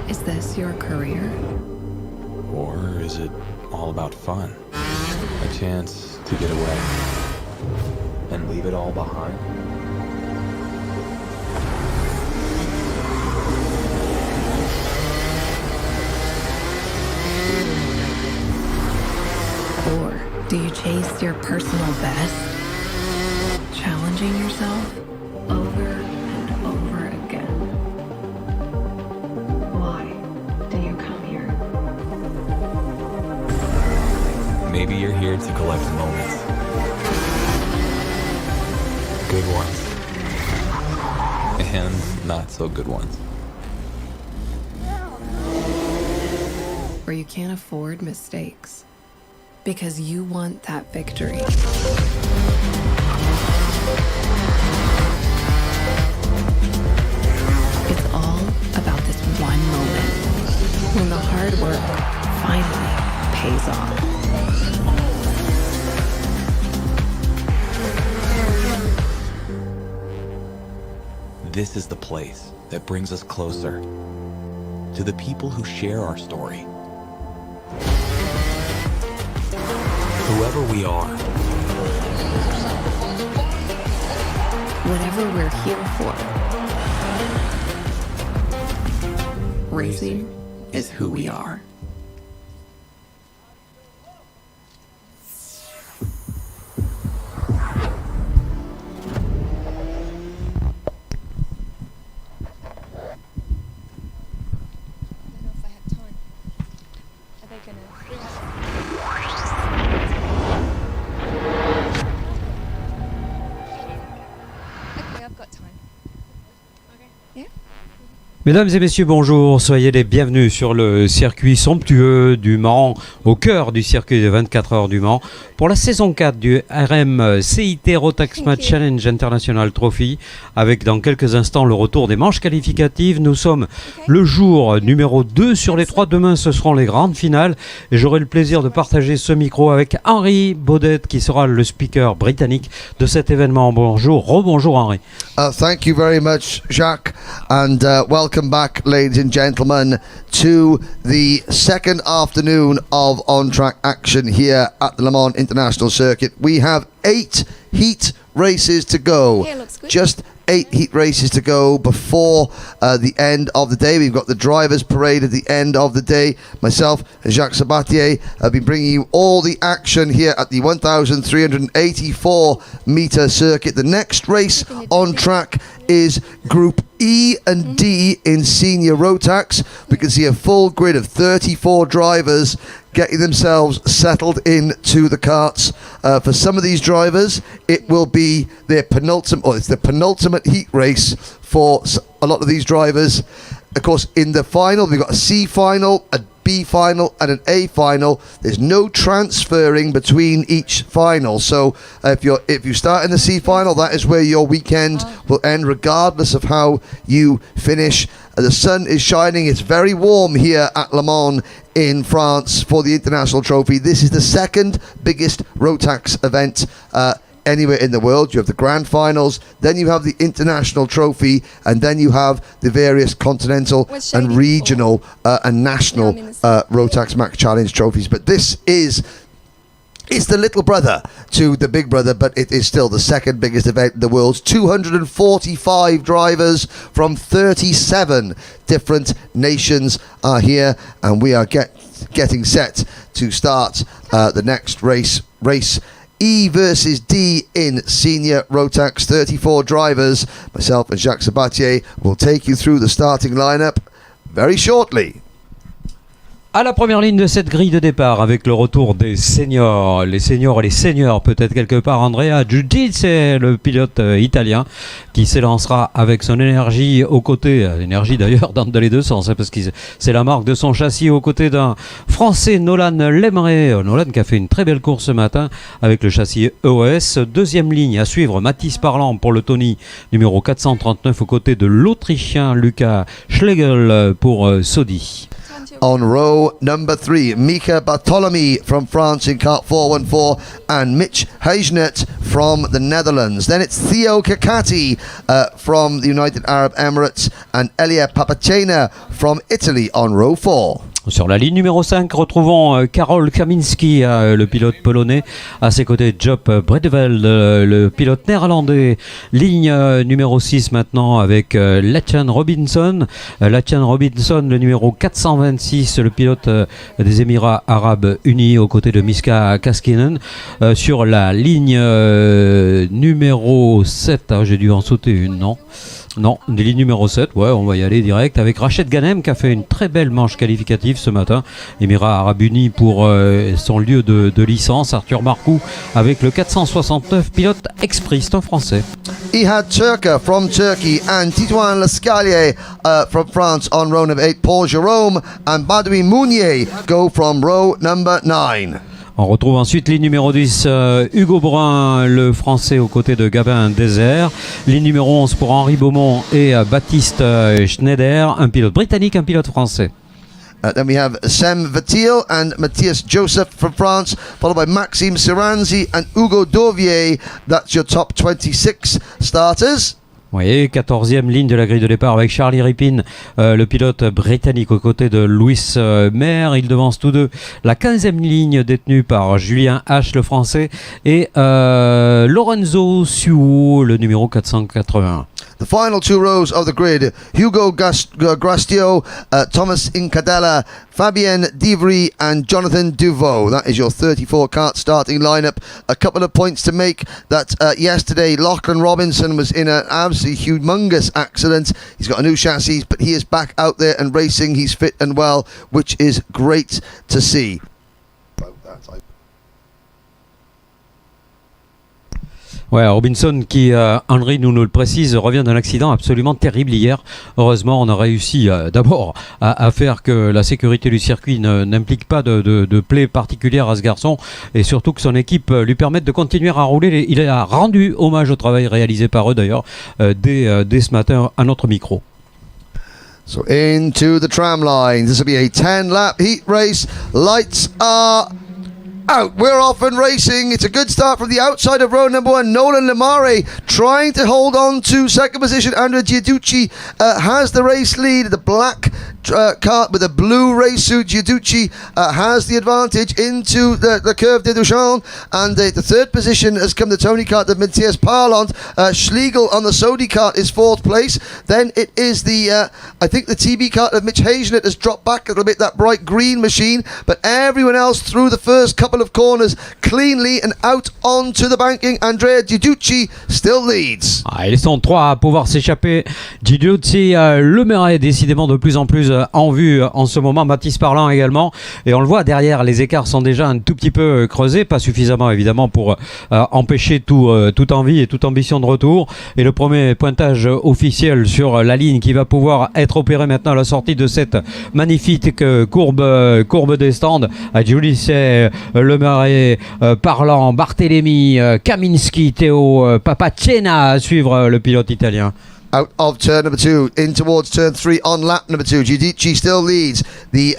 Is this your career? Or is it all about fun? A chance to get away and leave it all behind? Or do you chase your personal best? Challenging yourself over and over again. Why do you come here? Maybe you're here to collect moments. Good ones. And not so good ones. Where you can't afford mistakes. Because you want that victory. It's all about this one moment when the hard work finally pays off. This is the place that brings us closer to the people who share our story. Whoever we are, Whatever we're here for, racing is who we are. Mesdames et messieurs, bonjour, soyez les bienvenus sur le circuit somptueux du Mans, au cœur du circuit de 24 heures du Mans, pour la saison 4 du RMCIT Rotax Challenge International Trophy, avec dans quelques instants le retour des manches qualificatives. Nous sommes le jour numéro 2 sur les 3. Demain, ce seront les grandes finales et j'aurai le plaisir de partager ce micro avec Henry Baudet, qui sera le speaker britannique de cet événement. Bonjour, rebonjour Henry. Thank you very much, Jacques, and welcome back, ladies and gentlemen, to the second afternoon of on-track action here at the Le Mans International Circuit. We have 8 heat races to go. Yeah, looks good. Just 8 heat races to go before the end of the day. We've got the drivers' parade at the end of the day. Myself and Jacques Sabatier have been bringing you all the action here at the 1,384 meter circuit. The next race on track is Group E and D in Senior Rotax. We can see a full grid of 34 drivers getting themselves settled into the karts. For some of these drivers, it will be their penultimate, or it's the penultimate heat race for a lot of these drivers. Of course, in the final, we've got a C final, a B final and an A final. There's no transferring between each final. So if you start in the C final, that is where your weekend will end, regardless of how you finish. The sun is shining. It's very warm here at Le Mans in France for the International Trophy. This is the second biggest Rotax event anywhere in the world. You have the grand finals, then you have the international trophy, and then you have the various continental and regional and national Rotax Max Challenge trophies. But this is, it's the little brother to the big brother, but it is still the second biggest event in the world. 245 drivers from 37 different nations are here, and we are getting set to start the next race E versus D in Senior Rotax. 34 drivers. Myself and Jacques Sabatier will take you through the starting lineup very shortly. À la première ligne de cette grille de départ, avec le retour des seniors, les seniors et les seniors peut-être quelque part, Andrea Giudice, le pilote italien, qui s'élancera avec son énergie aux côtés, l'énergie d'ailleurs dans les deux sens, parce que c'est la marque de son châssis, aux côtés d'un Français, Nolan Lemray. Nolan qui a fait une très belle course ce matin avec le châssis EOS. Deuxième ligne à suivre, Mathis Parlant pour le Tony numéro 439, aux côtés de l'Autrichien Luca Schlegel pour Sodi. On row number 3, Mika Bartolomei from France in kart 414 and Mitch Heijnet from the Netherlands. Then it's Theo Cacati from the United Arab Emirates and Elia Papacena from Italy on row 4. Sur la ligne numéro 5, retrouvons Karol Kaminski, le pilote polonais. À ses côtés, Job Bredeveld, le pilote néerlandais. Ligne numéro 6 maintenant avec Lacan Robinson. Lacan Robinson, le numéro 426, le pilote des Émirats Arabes Unis aux côtés de Miska Kaskinen. Sur la ligne numéro 7, j'ai dû en sauter une, non ? Non, des lignes numéro 7, ouais, on va y aller direct avec Rached Ghanem qui a fait une très belle manche qualificative ce matin. Émirats Arabes Unis pour son lieu de licence. Arthur Marcoux avec le 469, pilote Expris, c'est un français. Ihad Turka from Turkey and Titouan Lascalier from France on row number 8. Paul Jerome and Badoui Mounier go from row number 9. On retrouve ensuite ligne numéro 10, Hugo Brun, le français aux côtés de Gabin Désert. Ligne numéro 11 pour Henri Beaumont et Baptiste Schneider, un pilote britannique, un pilote français. Then we have Sem Vatil and Matthias Joseph from France, followed by Maxime Siranzi and Hugo Dauvier. That's your top 26 starters. Vous voyez, 14e ligne de la grille de départ avec Charlie Rippin, le pilote britannique aux côtés de Louis Maire. Ils devancent tous deux la 15e ligne détenue par Julien H, le français, et Lorenzo Suo, le numéro 481. The final 2 rows of the grid, Hugo Grastio, Thomas Incadella, Fabien Divry and Jonathan Duvaux. That is your 34 kart starting lineup. A couple of points to make that yesterday Lachlan Robinson was in an absolutely humongous accident. He's got a new chassis, but he is back out there and racing. He's fit and well, which is great to see. Ouais, Robinson qui, Henry nous le précise, revient d'un accident absolument terrible hier. Heureusement, on a réussi d'abord à faire que la sécurité du circuit n'implique pas de plaie particulière à ce garçon et surtout que son équipe lui permette de continuer à rouler. Il a rendu hommage au travail réalisé par eux d'ailleurs dès ce matin à notre micro. So into the tram line. This will be a 10-lap heat race. Lights are out. We're off and racing. It's a good start from the outside of row number 1. Nolan Lamare trying to hold on to second position. Andrea Giudici has the race lead. The black kart with a blue race suit. Giudici has the advantage into the Curve de Duchamp. And the third position has come the Tony kart of Matthias Parlant. Schlegel on the Sodi kart is 4th place. Then it is the, I think the TB kart of Mitch Heijnet has dropped back a little bit, that bright green machine. But everyone else through the first couple of corners cleanly and out onto the banking. Andrea Giudici still leads. Ils sont 3 à pouvoir s'échapper. Giudici, le Marais décidément de plus en plus en vue en ce moment. Mathis Parlant également. Et on le voit derrière, les écarts sont déjà un tout petit peu creusés. Pas suffisamment évidemment pour empêcher toute envie et toute ambition de retour. Et le premier pointage officiel sur la ligne qui va pouvoir être opéré maintenant à la sortie de cette magnifique courbe des stands. Giudici, Le Marais, Parlant, Barthélémy, Kaminski, Théo, Papacena à suivre le pilote italien. Out of turn number 2, in towards turn 3 on lap number 2. Giudici still leads the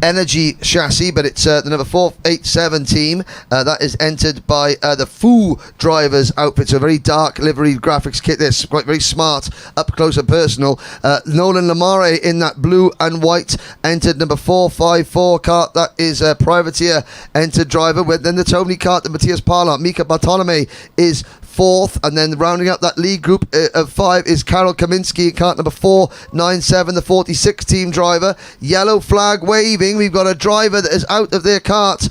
Energy chassis, but it's the number 487 team. That is entered by the Foo drivers outfit. So a very dark livery graphics kit. This quite very smart, up close and personal. Nolan Lamare in that blue and white entered number 454 kart. That is a privateer entered driver. Then the Tony kart, the Matthias Parlant. Mika Bartolomei is 4th, and then rounding up that lead group of 5 is Karol Kaminski in kart number 497, the 46 team driver. Yellow flag waving. We've got a driver that is out of their kart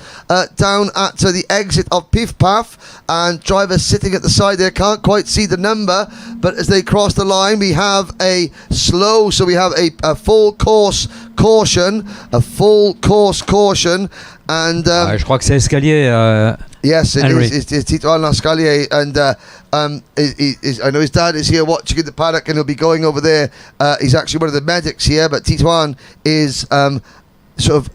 down at the exit of Piff Paff, and driver sitting at the side there can't quite see the number, but as they cross the line we have a slow, so we have a full course caution, and je crois que c'est Escalier. yes, it Henry. is. It's Tito Lascalier, and I know his dad is here watching in the paddock, and he'll be going over there. He's actually one of the medics here, but Titoan is sort of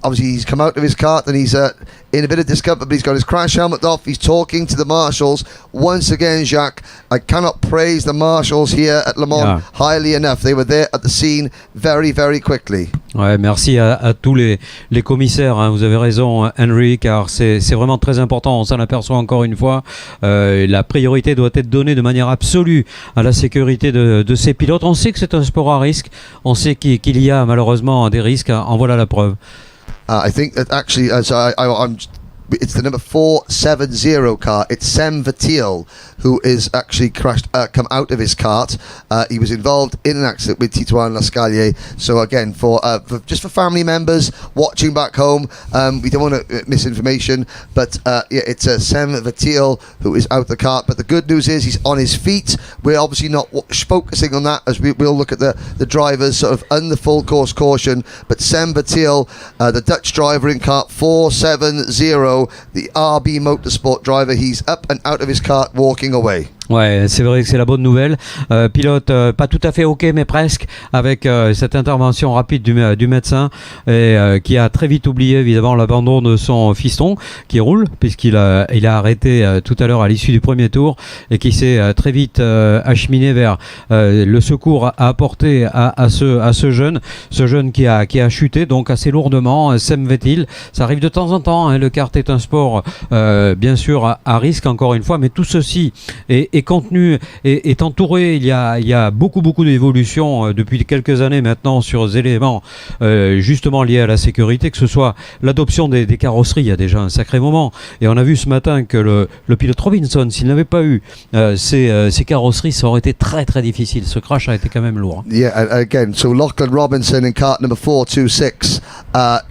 obviously he's come out of his kart and he's in a bit of discomfort, but he's got his crash helmet off. He's talking to the marshals. Once again, Jacques, I cannot praise the marshals here at Le Mans highly enough. They were there at the scene very, very quickly. Ouais, merci à tous les commissaires, hein. Vous avez raison, Henry, car c'est vraiment très important. On s'en aperçoit encore une fois. La priorité doit être donnée de manière absolue à la sécurité de ces pilotes. On sait que c'est un sport à risque. On sait qu'il y a malheureusement des risques. En voilà la preuve. I think that actually, it's the number 470 car. It's Sem Vatil who is actually come out of his kart. He was involved in an accident with Titouan Lascalier. So again, for family members watching back home, we don't want to misinformation, but it's Sem Vatil who is out the kart. But the good news is he's on his feet. We're obviously not focusing on that, as we'll look at the drivers sort of under full course caution. But Sem Vatil, the Dutch driver in kart 470, the RB Motorsport driver, he's up and out of his kart, walking away. Ouais, c'est vrai que c'est la bonne nouvelle. Pilote pas tout à fait OK, mais presque, avec cette intervention rapide du médecin, et qui a très vite oublié évidemment l'abandon de son fiston qui roule, puisqu'il a arrêté tout à l'heure à l'issue du premier tour, et qui s'est très vite acheminé vers le secours à apporter à ce jeune qui a chuté donc assez lourdement. Sem Vetil, ça arrive de temps en temps, hein. Le kart est un sport bien sûr à risque, encore une fois, mais tout ceci est contenu, est entouré. Il y a beaucoup d'évolutions depuis quelques années maintenant sur des éléments justement liés à la sécurité, que ce soit l'adoption des carrosseries il y a déjà un sacré moment, et on a vu ce matin que le pilote Robinson, s'il n'avait pas eu ces carrosseries, ça aurait été très très difficile. Ce crash a été quand même lourd. Yeah, again, so Lachlan Robinson in kart number 426,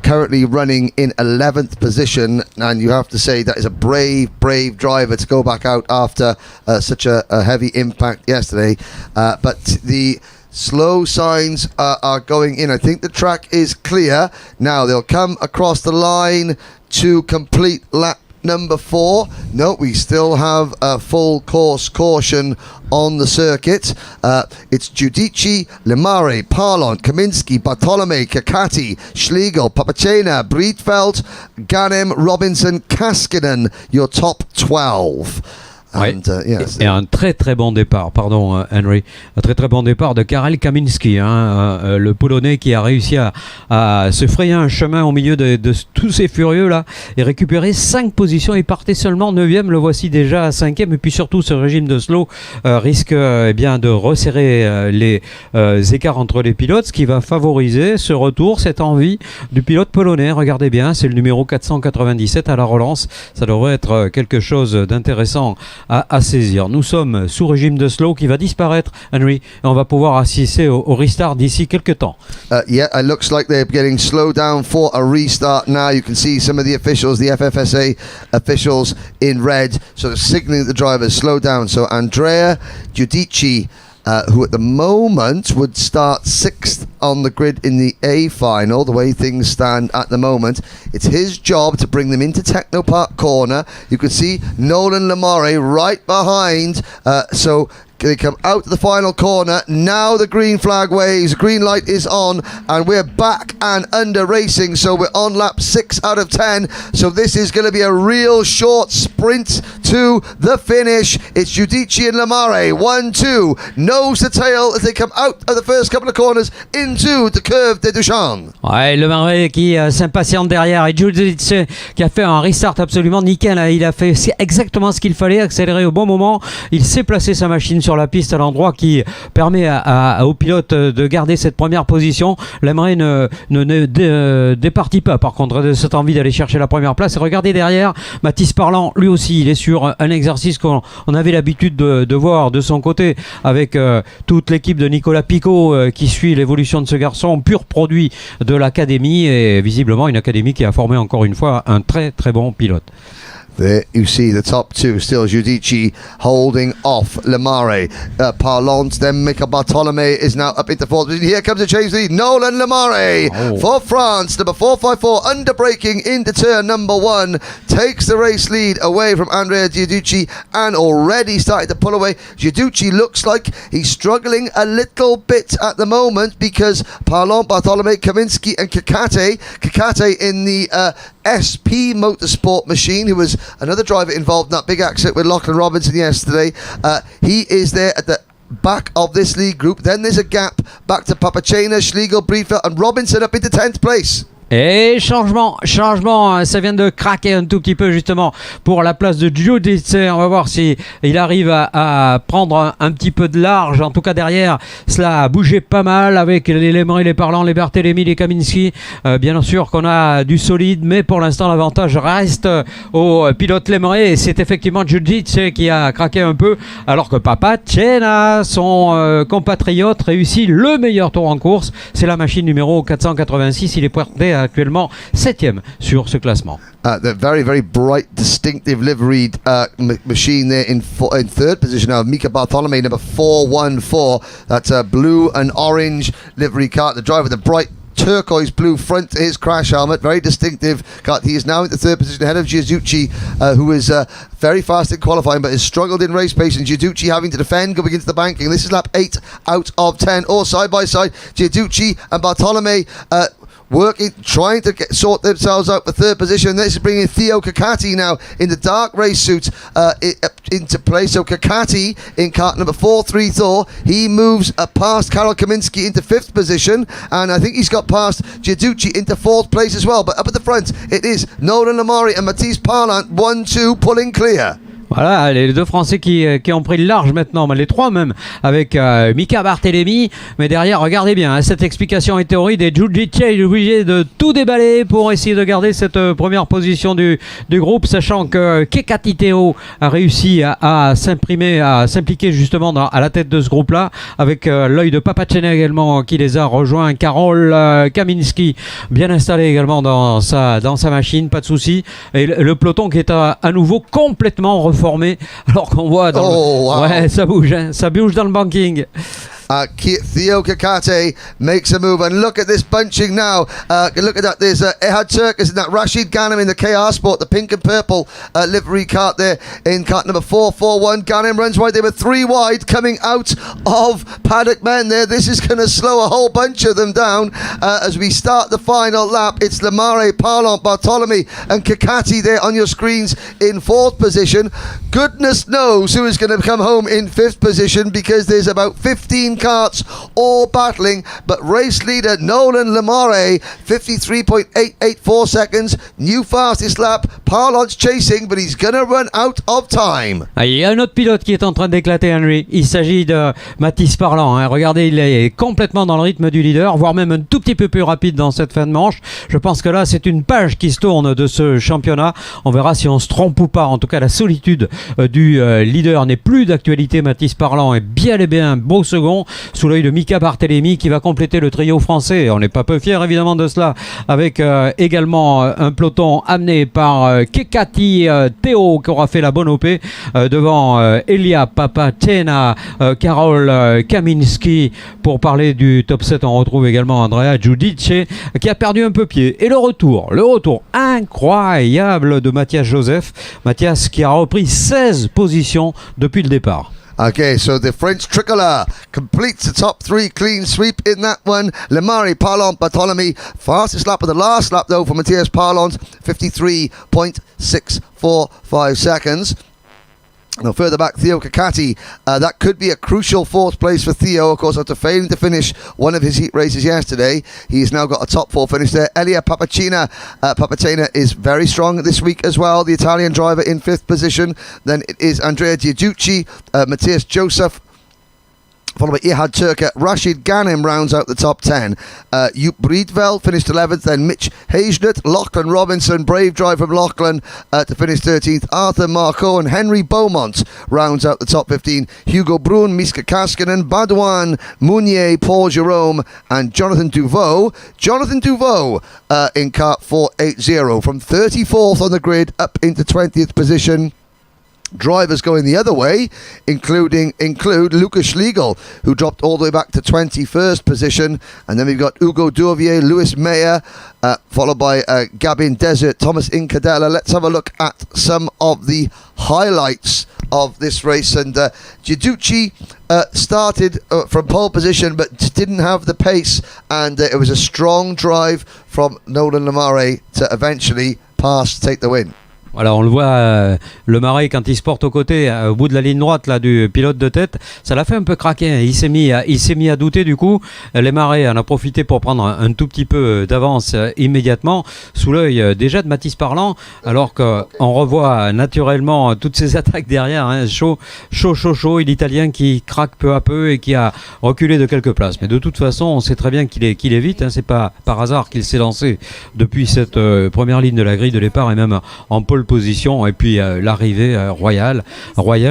currently running in 11th position, and you have to say that is a brave driver to go back out after such a heavy impact yesterday, but the slow signs are going in. I think the track is clear now. They'll come across the line to complete lap number 4. No, we still have a full course caution on the circuit. It's Giudici, Limare, Parlon, Kaminski, Bartolome, Kakati, Schlegel, Papacena, Breedfeld, Ganem, Robinson, Kaskinen, your top 12. Ouais. Et un très très bon départ, pardon Henry, un très très bon départ de Karel Kaminski, hein, le Polonais qui a réussi à se frayer un chemin au milieu de tous ces furieux là et récupérer 5 positions. Il partait seulement 9e, le voici déjà à 5e, et puis surtout ce régime de slow risque bien de resserrer les écarts entre les pilotes, ce qui va favoriser ce retour, cette envie du pilote polonais. Regardez bien, c'est le numéro 497 à la relance, ça devrait être quelque chose d'intéressant à saisir. Nous sommes sous régime de slow qui va disparaître, Henry, et on va pouvoir assister au restart d'ici quelques temps. Yeah, it looks like they're getting slowed down for a restart now. You can see some of the officials, the FFSA officials in red, sort of signaling the drivers slow down. So Andrea Giudici, who at the moment would start 6th on the grid in the A final, the way things stand at the moment. It's his job to bring them into Technopark corner. You can see Nolan Lamore right behind, so they come out to the final corner. Now the green flag waves, green light is on, and we're back and under racing. So we're on lap 6 out of 10. So this is going to be a real short sprint to the finish. It's Giudici and Lamare, 1-2, nose to tail as they come out of the first couple of corners into the curve de Duchamp. Ouais, Lamare qui s'impatiente derrière, et Giudici qui a fait un restart absolument nickel, hein. Il a fait exactement ce qu'il fallait, accélérer au bon moment. Il s'est placé sa machine sur la piste à l'endroit qui permet au pilote de garder cette première position. Lamare ne départit pas par contre de cette envie d'aller chercher la première place. Et regardez derrière, Mathis Parlant, lui aussi il est sur un exercice qu'on avait l'habitude de voir de son côté, avec toute l'équipe de Nicolas Picot qui suit l'évolution de ce garçon, pur produit de l'académie, et visiblement une académie qui a formé encore une fois un très très bon pilote. There you see the top two. Still Giudici holding off Lemare. Parlant, then Mika Bartolome is now up into fourth position. Here comes a change lead. Nolan Lemare for France. Number 454 under braking into turn number 1. Takes the race lead away from Andrea Giudici and already started to pull away. Giudici looks like he's struggling a little bit at the moment because Parlant, Bartolome, Kaminski and Kakate in the SP Motorsport machine, who was another driver involved in that big accident with Lachlan Robinson yesterday. He is there at the back of this lead group. Then there's a gap back to Papachena, Schlegel, Briefeld and Robinson up into 10th place. Et changement, ça vient de craquer un tout petit peu justement pour la place de Giudici. On va voir si il arrive à prendre un petit peu de large. En tout cas derrière, cela a bougé pas mal avec les Lemare, les Parlant, les Barthélemy, les Kaminski. Bien sûr qu'on a du solide, mais pour l'instant l'avantage reste au pilote Lemare et c'est effectivement Giudici qui a craqué un peu, alors que Papachena, son compatriote, réussit le meilleur tour en course. C'est la machine numéro 486. Il est porté actuellement 7e sur ce classement. The very, very bright, distinctive liveried machine there in third position now. Mika Bartolome, number 414. That's a blue and orange livery kart. The driver with the bright turquoise blue front to his crash helmet, very distinctive kart. He is now in the third position ahead of Giudici, who is very fast in qualifying but has struggled in race pace, and Giudici having to defend going into the banking. This is lap 8 out of 10, all side by side. Giudici and Bartolome working, trying to sort themselves out for third position. This is bringing Theo Kakati now in the dark race suit into play. So Kakati in kart number 434, he moves past Karol Kaminski into 5th position, and I think he's got past Giudici into 4th place as well. But up at the front, it is Nolan Lemare and Mathis Parlant, 1-2 pulling clear. Voilà, les deux Français qui ont pris le large maintenant, les trois même, avec Mika Barthélemy. Mais derrière, regardez bien, hein, cette explication est théorique et Giudici est obligé de tout déballer pour essayer de garder cette première position du groupe, sachant que Kekati Theo a réussi à s'impliquer justement à la tête de ce groupe-là, avec l'œil de Papachena également qui les a rejoints. Karol Kaminski, bien installé également dans sa machine, pas de souci. Et le peloton qui est à nouveau complètement reformé. Alors qu'on voit ouais, ça bouge dans le banking. Theo Kakate makes a move, and look at this bunching now. Look at that. There's Ehad Turkus and that Rashid Ghanem in the KR Sport, the pink and purple livery kart there in kart number 441. Ghanem runs wide. They were 3 wide coming out of paddock men there. This is going to slow a whole bunch of them down as we start the final lap. It's Lemare, Parlant, Bartolome and Kakati there on your screens in 4th position. Goodness knows who is going to come home in 5th position, because there's about 15 karts all battling, but race leader Nolan Lemare, 53.884 seconds, new fastest lap. Parlant's chasing, but he's gonna run out of time. Il y a un autre pilote qui est en train d'éclater, Henry. Il s'agit de Mathis Parlant, hein. Regardez, il est complètement dans le rythme du leader, voire même un tout petit peu plus rapide dans cette fin de manche. Je pense que là, c'est une page qui se tourne de ce championnat. On verra si on se trompe ou pas. En tout cas, la solitude du leader n'est plus d'actualité. Mathis Parlant est bien et bien beau second, sous l'œil de Mika Barthélemy qui va compléter le trio français. On n'est pas peu fiers évidemment de cela, avec également un peloton amené par Kekati Theo qui aura fait la bonne OP devant Elia Papachena, Karol Kaminski. Pour parler du top 7, on retrouve également Andrea Giudici qui a perdu un peu pied. Et le retour incroyable de Mathias Joseph. Mathias qui a repris 16 positions depuis le départ. Okay, so the French tricolor completes the top 3 clean sweep in that one. Lemare, Parlant, Bartolome. Fastest lap of the last lap, though, for Matthias Parlant, 53.645 seconds. Now further back, Theo Kakati, that could be a crucial 4th place for Theo, of course, after failing to finish one of his heat races yesterday. He's now got a top 4 finish there. Elia Papachena is very strong this week as well, the Italian driver in 5th position. Then it is Andrea Giudici, Matthias Joseph, followed by Ihad Turka. Rashid Ghanem rounds out the top 10. Joep Breedveld finished 11th. Then Mitch Hazenut, Lachlan Robinson, brave drive from Lachlan to finish 13th. Arthur Marco and Henry Beaumont rounds out the top 15. Hugo Brun, Miska Kaskinen, Badouin, Mounier, Paul Jerome, and Jonathan Duveau. Jonathan Duveau in kart 480 from 34th on the grid up into 20th position. Drivers going the other way include Lucas Schlegel, who dropped all the way back to 21st position, and then we've got Hugo Douvier, Louis Meyer, followed by Gabin Desert, Thomas Incadella. Let's have a look at some of the highlights of this race. And Giudici started from pole position but didn't have the pace, and it was a strong drive from Nolan Lemare to eventually pass to take the win. Voilà, on le voit, le Marais, quand il se porte au côté, au bout de la ligne droite là, du pilote de tête, ça l'a fait un peu craquer. Hein. Il s'est mis à douter du coup. Les Marais en a profité pour prendre un tout petit peu d'avance immédiatement, sous l'œil déjà de Mathis Parlant, alors qu'on revoit naturellement toutes ces attaques derrière. Hein. Chaud, et l'Italien qui craque peu à peu et qui a reculé de quelques places. Mais de toute façon, on sait très bien qu'il est vite. Hein. C'est pas par hasard qu'il s'est lancé depuis cette première ligne de la grille de départ et même en pole position, et puis l'arrivée royale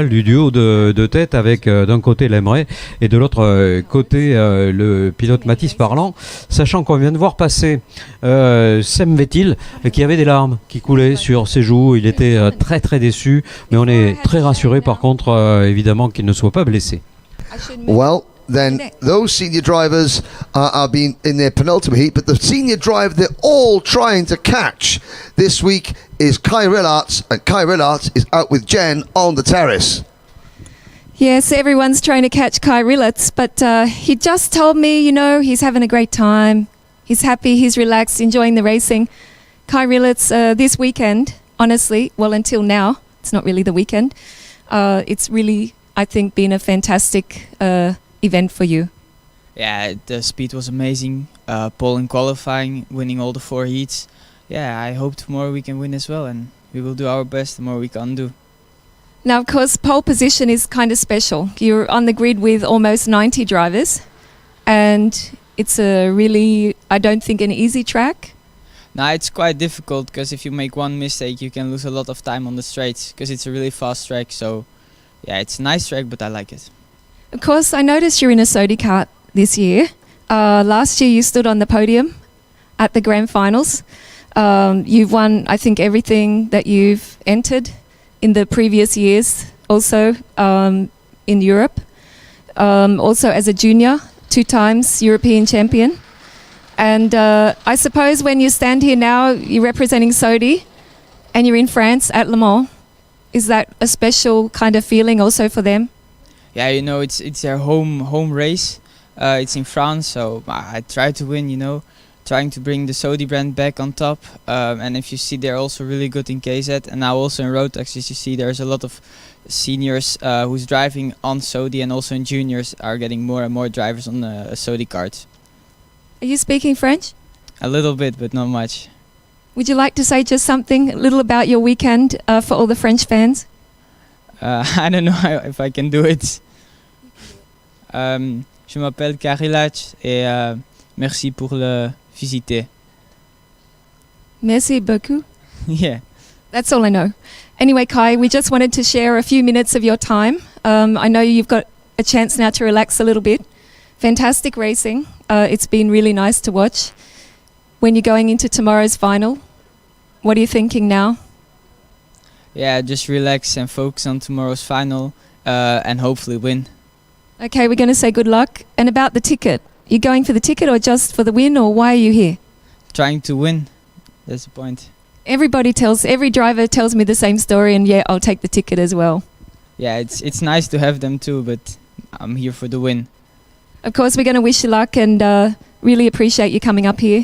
du duo de tête avec d'un côté Lemray et de l'autre côté le pilote Mathis Parlant, sachant qu'on vient de voir passer Sem Vettil qui avait des larmes qui coulaient sur ses joues. Il était très très déçu, mais on est très rassuré par contre évidemment qu'il ne soit pas blessé. Well, then those senior drivers are being in their penultimate heat, but the senior driver they're all trying to catch this week is Kai Rillarts, and Kai Rillarts is out with Jen on the terrace. Yes, everyone's trying to catch Kai Rillarts, but he just told me, he's having a great time. He's happy, he's relaxed, enjoying the racing. Kai Rillarts this weekend, honestly, well, until now, it's not really the weekend. It's really, I think, been a fantastic event for you. Yeah, the speed was amazing. Pole in qualifying, winning all the 4 heats. Yeah, I hope tomorrow we can win as well, and we will do our best the more we can do. Now, of course, pole position is kind of special. You're on the grid with almost 90 drivers, and it's a really, I don't think, an easy track. Now, it's quite difficult because if you make one mistake, you can lose a lot of time on the straights because it's a really fast track. So, yeah, it's a nice track, but I like it. Of course, I noticed you're in a Sodi kart this year. Last year you stood on the podium at the grand finals. You've won, I think, everything that you've entered in the previous years, also in Europe. Also as a junior, 2 times European champion. And I suppose when you stand here now, you're representing Sodi and you're in France at Le Mans. Is that a special kind of feeling also for them? Yeah, it's their home race. It's in France, so I try to win, trying to bring the Sodi brand back on top. And if you see, they're also really good in KZ, and now also in Rotax, as you see, there's a lot of seniors who's driving on Sodi, and also in juniors are getting more and more drivers on the Sodi karts. Are you speaking French? A little bit, but not much. Would you like to say just something, a little about your weekend for all the French fans? I don't know if I can do it. Je m'appelle Karilach et merci pour le visiter. Merci beaucoup. Yeah. That's all I know. Anyway, Kai, we just wanted to share a few minutes of your time. I know you've got a chance now to relax a little bit. Fantastic racing. It's been really nice to watch. When you're going into tomorrow's final, what are you thinking now? Yeah, just relax and focus on tomorrow's final and hopefully win. Okay, we're going to say good luck. And about the ticket, you going for the ticket or just for the win, or why are you here? Trying to win. That's the point. Every driver tells me the same story, and yeah, I'll take the ticket as well. Yeah, it's nice to have them too, but I'm here for the win. Of course, we're going to wish you luck and really appreciate you coming up here.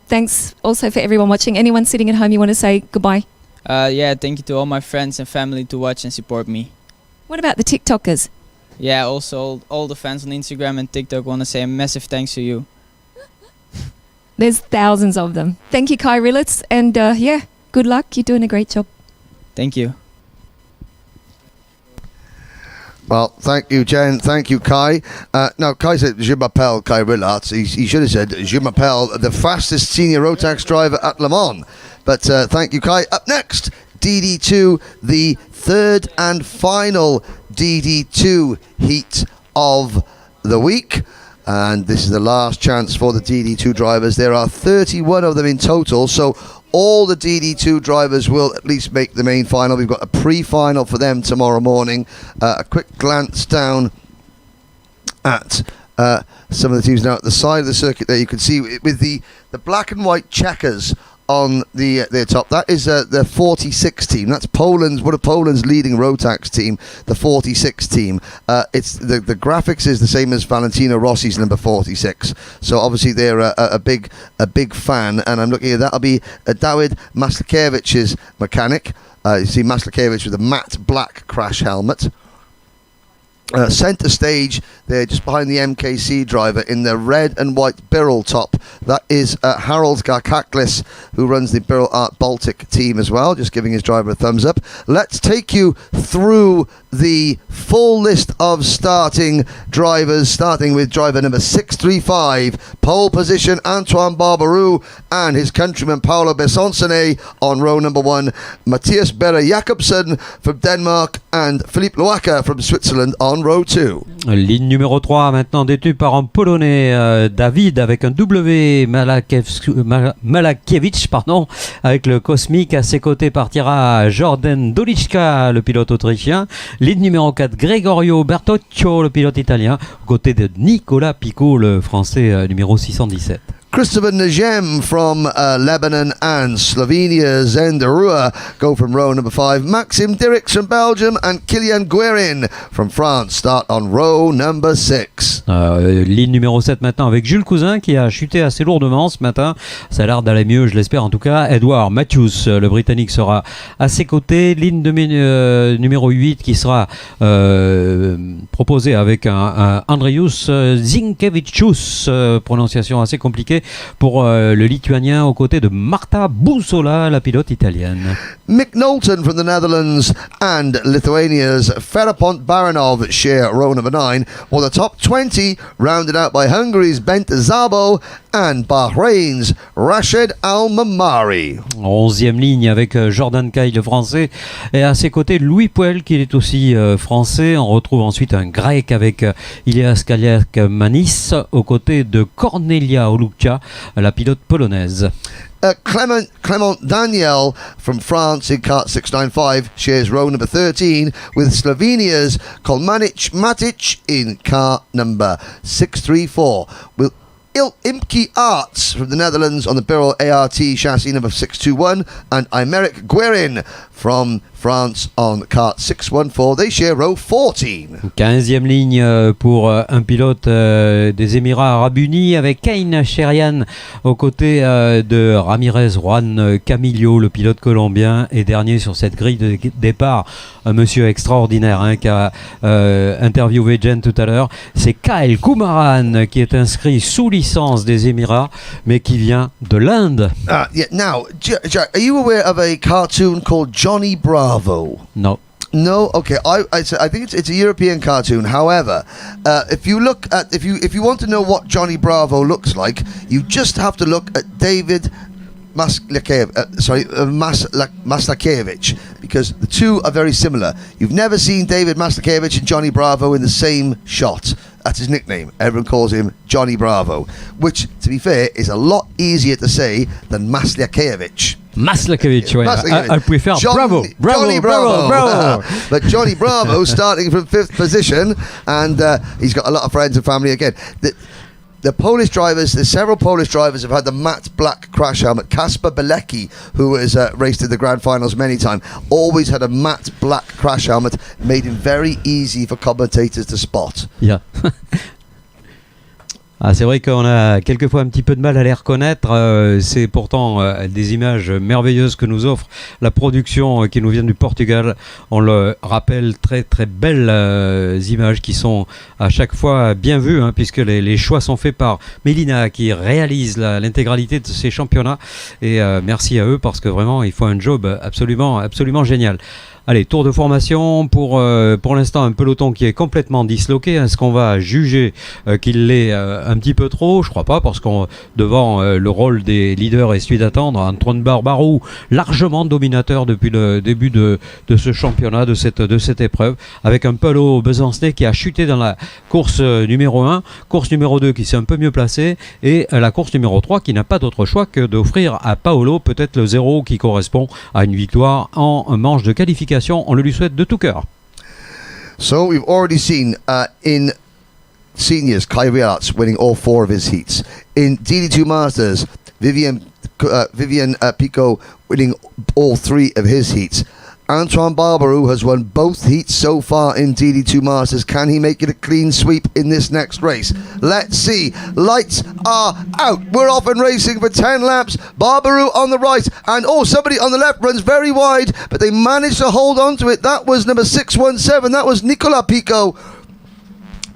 Thanks also for everyone watching. Anyone sitting at home, you want to say goodbye? Yeah, thank you to all my friends and family to watch and support me. What about the TikTokers? Yeah, also all the fans on Instagram and TikTok want to say a massive thanks to you. There's thousands of them. Thank you, Kai Rillarts, and yeah, good luck. You're doing a great job. Thank you. Well, thank you, Jen. Thank you, Kai. Now, Kai said, Je m'appelle Kai Rillards. He should have said, Je m'appelle the fastest senior Rotax driver at Le Mans. But thank you, Kai. Up next, DD2, the third and final DD2 heat of the week. And this is the last chance for the DD2 drivers. There are 31 of them in total, so all the DD2 drivers will at least make the main final. We've got a pre-final for them tomorrow morning. A quick glance down at some of the teams now at the side of the circuit there. You can see with the black and white checkers on their top. That is the 46 team. That's Poland's, one of Poland's leading Rotax team, the 46 team. It's the graphics is the same as Valentino Rossi's number 46. So obviously they're a big fan, and I'm looking at that'll be Dawid Maslakevich's mechanic. You see Maslakevich with a matte black crash helmet. Centre stage, they're just behind the MKC driver in the red and white Birrell top. That is Harold Garkaklis, who runs the Birrell Art Baltic team as well, just giving his driver a thumbs up. Let's take you through the full list of starting drivers, starting with driver number 635, pole position Antoine Barbarou and his countryman Paolo Besonsone on row number 1, Matthias Berre Jakobsen from Denmark and Philippe Loacker from Switzerland on row 2. Ligne numéro 3 maintenant détenue par un Polonais, David, avec un W Malakiewicz, avec le Cosmic. À ses côtés partira Jordan Dolichka, le pilote autrichien. Ligne numéro 4, Gregorio Bertoccio, le pilote italien, aux côtés de Nicolas Picot, le français numéro 617. Christopher Najem from Lebanon and Slovenia, Zenderua go from row number 5. Maxim Dirks from Belgium and Kylian Guerin from France start on row number 6. Ligne numéro 7 maintenant avec Jules Cousin qui a chuté assez lourdement ce matin. Ça a l'air d'aller mieux, je l'espère en tout cas. Edward Matthews, le Britannique, sera à ses côtés. Ligne numéro 8 qui sera proposée avec un Andrius Zinkevičius, prononciation assez compliquée pour le Lituanien, aux côtés de Marta Bussola, la pilote italienne. Mick Knowlton from the Netherlands and Lithuania's Ferapont Baranov share row number 9, while the top 20 rounded out by Hungary's Bent Szabo and Bahrain's Rashid Al-Mamari. 11e ligne avec Jordan Caille, le français, et à ses côtés Louis Puel qui est aussi français. On retrouve ensuite un grec avec Ilias Kaliakmanis aux côtés de Cornelia Olukcia, la pilote polonaise. Clement Daniel from France in kart 695 shares row number 13 with Slovenia's Kolmanic Matic in kart number 634. With Imke Arts from the Netherlands on the Birrell ART chassis number 621 and Aymeric Guerin from France on kart 614. They share row 14. 15e ligne pour un pilote des Émirats Arabes Unis avec Kain Sherian aux côtés de Ramirez Juan Camillo, le pilote colombien, et dernier sur cette grille de départ, un monsieur extraordinaire qui a interviewé Jen tout à l'heure. C'est Kyle Kumaran qui est inscrit sous licence des Émirats mais qui vient de l'Inde. Yeah. Now, Jack, are you aware of a cartoon called Johnny Bravo? No. No, okay. I think it's a European cartoon. However, if you look at if you want to know what Johnny Bravo looks like, you just have to look at David Maslakevich, because the two are very similar. You've never seen David Maslakevich and Johnny Bravo in the same shot. That's his nickname. Everyone calls him Johnny Bravo, which, to be fair, is a lot easier to say than Maslakevich. Maslakevich, ouais. I prefer Bravo. Johnny Bravo. But Johnny Bravo starting from 5th position, and he's got a lot of friends and family again. The Polish drivers, there's several Polish drivers have had the matte black crash helmet. Kasper Bilecki, who has raced in the grand finals many times, always had a matte black crash helmet, made him very easy for commentators to spot. Yeah. C'est vrai qu'on a quelquefois un petit peu de mal à les reconnaître. C'est pourtant des images merveilleuses que nous offre la production qui nous vient du Portugal. On le rappelle, très très belles images qui sont à chaque fois bien vues, puisque les choix sont faits par Mélina qui réalise l'intégralité de ces championnats. Et merci à eux parce que vraiment ils font un job absolument génial. Allez, tour de formation pour l'instant un peloton qui est complètement disloqué. Est-ce qu'on va juger qu'il l'est un petit peu trop? Je crois pas, parce qu'on devant le rôle des leaders est celui d'attendre. Antoine Barbarou, largement dominateur depuis le début de ce championnat, de cette épreuve, avec un Paolo Besancenais qui a chuté dans la course numéro 1, course numéro 2 qui s'est un peu mieux placé, et la course numéro 3 qui n'a pas d'autre choix que d'offrir à Paolo peut-être le 0 qui correspond à une victoire en manche de qualification. On le lui souhaite de tout cœur. So we've already seen in seniors, Kai Riarts winning all 4 of his heats. In DD2 Masters, Vivian Pico winning all 3 of his heats. Antoine Barbarou has won both heats so far in DD2 Masters. Can he make it a clean sweep in this next race? Let's see. Lights are out. We're off and racing for 10 laps. Barbarou on the right, and somebody on the left runs very wide, but they managed to hold on to it. That was number 617. That was Nicola Pico.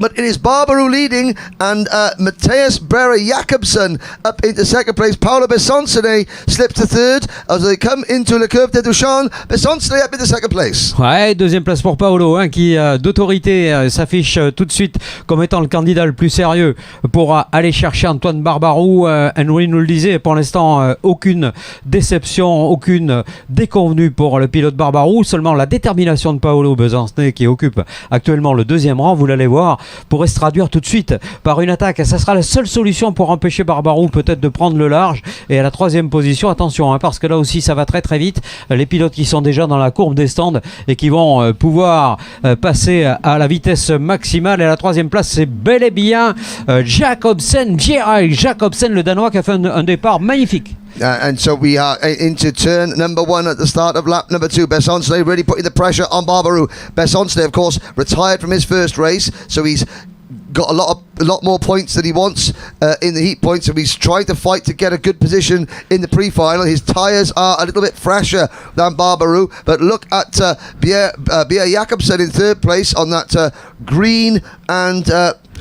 But it is Barbarou leading, and Matthias Berre Jakobsen up into second place. Paolo Besancenais slips to third as they come into la Curve de Duchamp. Besancenais up into second place. Ouais, deuxième place pour Paolo, qui d'autorité s'affiche tout de suite comme étant le candidat le plus sérieux pour aller chercher Antoine Barbarou. Henry nous le disait, pour l'instant aucune déception, aucune déconvenue pour le pilote Barbarou, seulement la détermination de Paolo Besancenais qui occupe actuellement le deuxième rang, vous l'allez voir, pourrait se traduire tout de suite par une attaque. Ça sera la seule solution pour empêcher Barbarou peut-être de prendre le large. Et à la troisième position, attention, parce que là aussi ça va très très vite. Les pilotes qui sont déjà dans la courbe des stands et qui vont pouvoir passer à la vitesse maximale. Et à la troisième place, c'est bel et bien Jakobsen, Jakobsen, le Danois, qui a fait un départ magnifique. And so we are into turn number 1 at the start of lap number 2. Besancenais really putting the pressure on Barbarou. Besancenais, of course, retired from his first race, so he's got a lot more points than he wants in the heat points, so he's trying to fight to get a good position in the pre-final. His tyres are a little bit fresher than Barbarou, but look at Berre Jakobsen in third place on that green and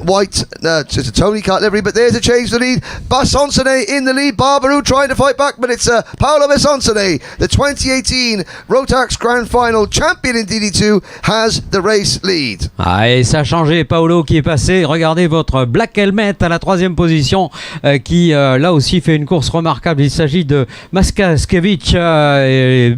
white, it's a Tony kart livery, but there's a change to the lead. Besancenais in the lead, Barbarou trying to fight back, but it's Paolo Besancenais, the 2018 Rotax Grand Final champion in DD2, has the race lead. Et ça a changé, Paolo qui est passé, regardez votre Black Helmet à la troisième position, qui là aussi fait une course remarquable. Il s'agit de Maskaskevich,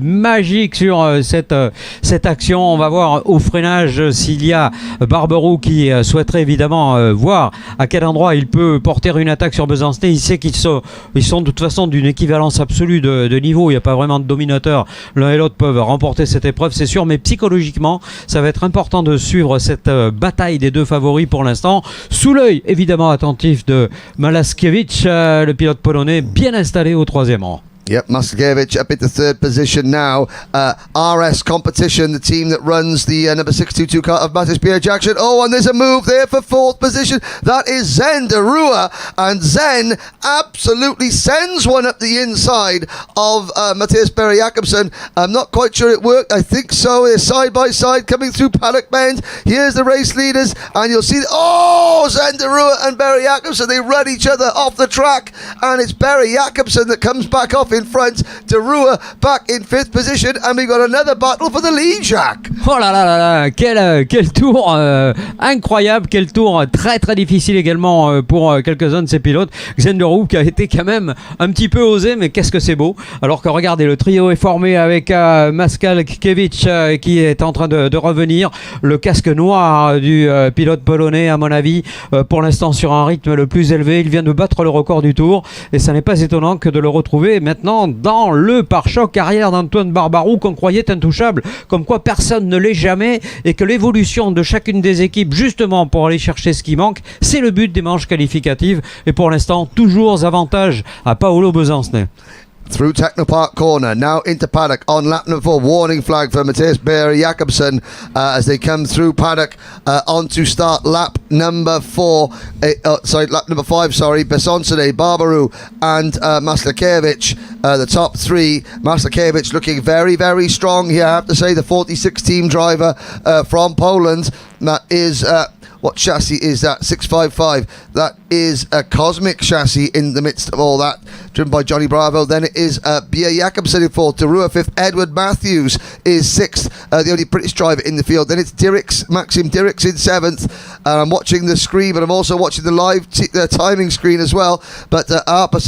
magique sur cette action. On va voir au freinage s'il y a Barbarou qui souhaiterait évidemment voir à quel endroit il peut porter une attaque sur Besancenais. Il sait qu'ils sont de toute façon d'une équivalence absolue de niveau. Il n'y a pas vraiment de dominateur. L'un et l'autre peuvent remporter cette épreuve, c'est sûr, mais psychologiquement, ça va être important de suivre cette bataille des deux favoris pour l'instant. Sous l'œil évidemment attentif de Malaskiewicz, le pilote polonais bien installé au troisième rang. Yep, Maskiewicz up into third position now. RS Competition, the team that runs the number 622 car of Matthias Berre Jakobsen. Oh, and there's a move there for fourth position. That is Zen de Rua, and Zen absolutely sends one up the inside of Matthias Berre Jakobsen. I'm not quite sure it worked. I think so. They're side by side coming through paddock bend. Here's the race leaders, and you'll see, Zen de Rua and Berre Jakobsen, they run each other off the track, and it's Berre Jakobsen that comes back off in front. De Rua back in fifth position, and we've got another battle for the lead, Jacques. Oh là là là là, quel tour incroyable, quel tour très très difficile également pour quelques-uns de ces pilotes. Xen de Rua qui a été quand même un petit peu osé, mais qu'est-ce que c'est beau. Alors que regardez, le trio est formé avec Maskalkiewicz qui est en train de revenir. Le casque noir du pilote polonais, à mon avis, pour l'instant sur un rythme le plus élevé. Il vient de battre le record du tour, et ça n'est pas étonnant que de le retrouver maintenant dans le pare-choc arrière d'Antoine Barbarou, qu'on croyait intouchable, comme quoi personne ne l'est jamais, et que l'évolution de chacune des équipes, justement pour aller chercher ce qui manque, c'est le but des manches qualificatives, et pour l'instant toujours avantage à Paolo Besancenais. Through Technopark corner, now into paddock on lap number 4. Warning flag for Matthias Berre Jakobsen as they come through paddock on to start lap number 4. Lap number 5, sorry. Besancenais, Barbarou and Maslakiewicz, the top three. Maslakiewicz looking very, very strong here, I have to say. The 46 team driver from Poland. That is... what chassis is that? 655. That is a Cosmic chassis in the midst of all that. driven by Johnny Bravo. Then it is Bia Jakobsen in fourth, Derua fifth, Edward Matthews is sixth, the only British driver in the field. Then it's Maxim Dirks in seventh. I'm watching the screen, but I'm also watching the live timing screen as well. But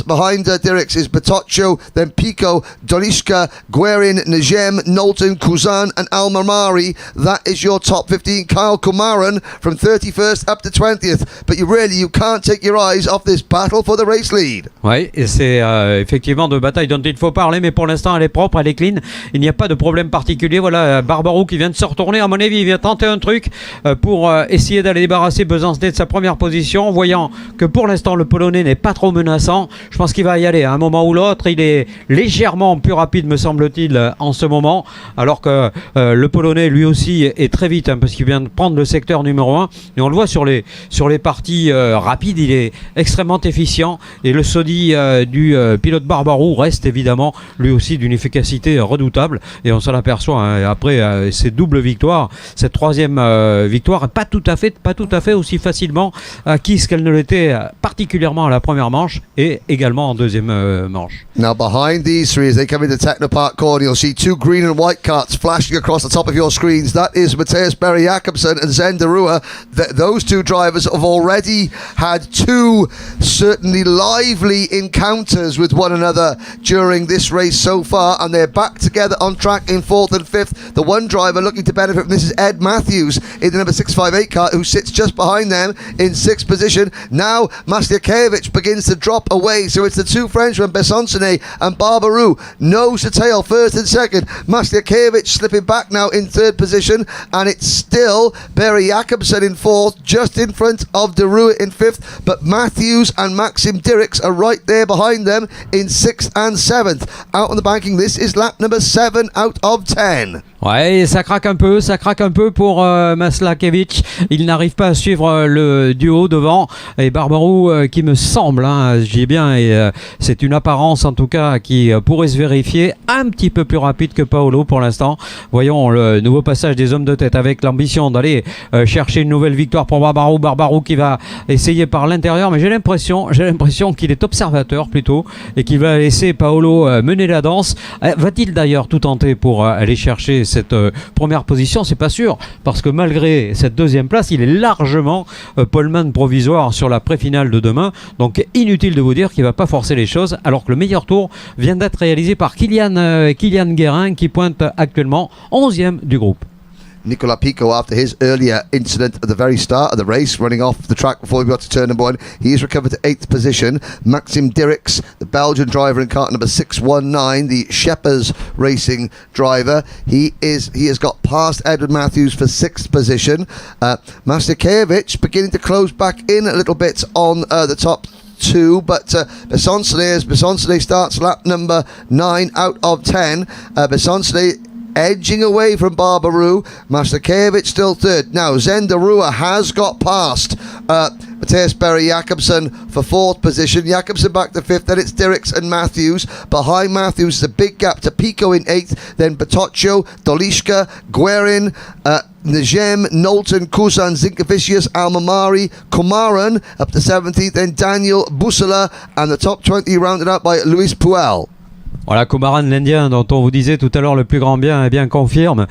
behind Dirks is Batoccio, then Pico, Dolishka, Guerin, Najem, Knowlton, Kuzan and Al-Marmari. That is your top 15. Kyle Kumaran from 31st up to 20th. But you can't take your eyes off this battle for the race lead. Oui, et c'est effectivement de bataille dont il faut parler, mais pour l'instant elle est propre, elle est clean, il n'y a pas de problème particulier. Voilà Barbarou qui vient de se retourner, à mon avis il vient tenter un truc pour essayer d'aller débarrasser Besancenais de sa première position, voyant que pour l'instant le Polonais n'est pas trop menaçant. Je pense qu'il va y aller à un moment ou l'autre. Il est légèrement plus rapide me semble-t-il en ce moment, alors que le Polonais lui aussi est très vite, parce qu'il vient de prendre le secteur numéro 1, et on le voit sur les parties rapides, il est extrêmement efficient, et le Sodi du pilote Barbarou reste évidemment lui aussi d'une efficacité redoutable, et on s'en aperçoit après ces doubles victoires, cette troisième victoire pas tout à fait aussi facilement acquise qu'elle ne l'était particulièrement à la première manche et également en deuxième manche. Now behind these three as they come into Technopark Corner, you'll see two green and white karts flashing across the top of your screens. That is Matthias Berry Jakobsen and Zen Derua. Those two drivers have already had two certainly lively encounters with one another during this race so far, and they're back together on track in fourth and fifth. The one driver looking to benefit from this is Ed Matthews in the number 658 kart, who sits just behind them in sixth position. Now Masliakevich begins to drop away, so it's the two Frenchmen, Bessoncenet and Barbarou, nose to tail, first and second. Masliakevich slipping back now in third position, and it's still Berry Jakobsen in fourth, just in front of Derua in fifth, but Matthews and Maxim Dirks are right there behind them in sixth and seventh. Out on the banking, this is lap number 7 out of 10. Ouais, ça craque un peu pour Maslakevich. Il n'arrive pas à suivre le duo devant, et Barbarou qui me semble, je dis bien, et c'est une apparence en tout cas qui pourrait se vérifier, un petit peu plus rapide que Paolo pour l'instant. Voyons le nouveau passage des hommes de tête avec l'ambition d'aller chercher une nouvelle victoire pour Barbarou qui va essayer par l'intérieur, mais j'ai l'impression qu'il est observateur plutôt, et qu'il va laisser Paolo mener la danse. Va-t-il d'ailleurs tout tenter pour aller chercher cette première position? C'est pas sûr, parce que malgré cette deuxième place, il est largement poleman provisoire sur la pré-finale de demain, donc inutile de vous dire qu'il va pas forcer les choses, alors que le meilleur tour vient d'être réalisé par Kylian Guérin, qui pointe actuellement 11e du groupe. Nicola Pico, after his earlier incident at the very start of the race, running off the track before we got to turn number 1, he has recovered to 8th position. Maxim Dirks, the Belgian driver in kart number 619, the Sheppers Racing driver, he has got past Edward Matthews for 6th position. Masliakevich beginning to close back in a little bit on the top two, but Bessoncenet starts lap number 9 out of 10. Bessoncenet edging away from Barbarou. Masliakevich still third. Now Zen Derua has got past Matthias Berry Jakobsen for 4th position. Jakobsen back to 5th. Then it's Dirks and Matthews. Behind Matthews is a big gap to Pico in 8th. Then Batoccio, Dolishka, Guerin, Najem, Knowlton, Kuzan, Zinkevicius, Almamari, Kumaran up to 17th. Then Daniel Busala, and the top 20 rounded out by Luis Puel. Voilà, Kumaran, l'Indien dont on vous disait tout à l'heure le plus grand bien, confirme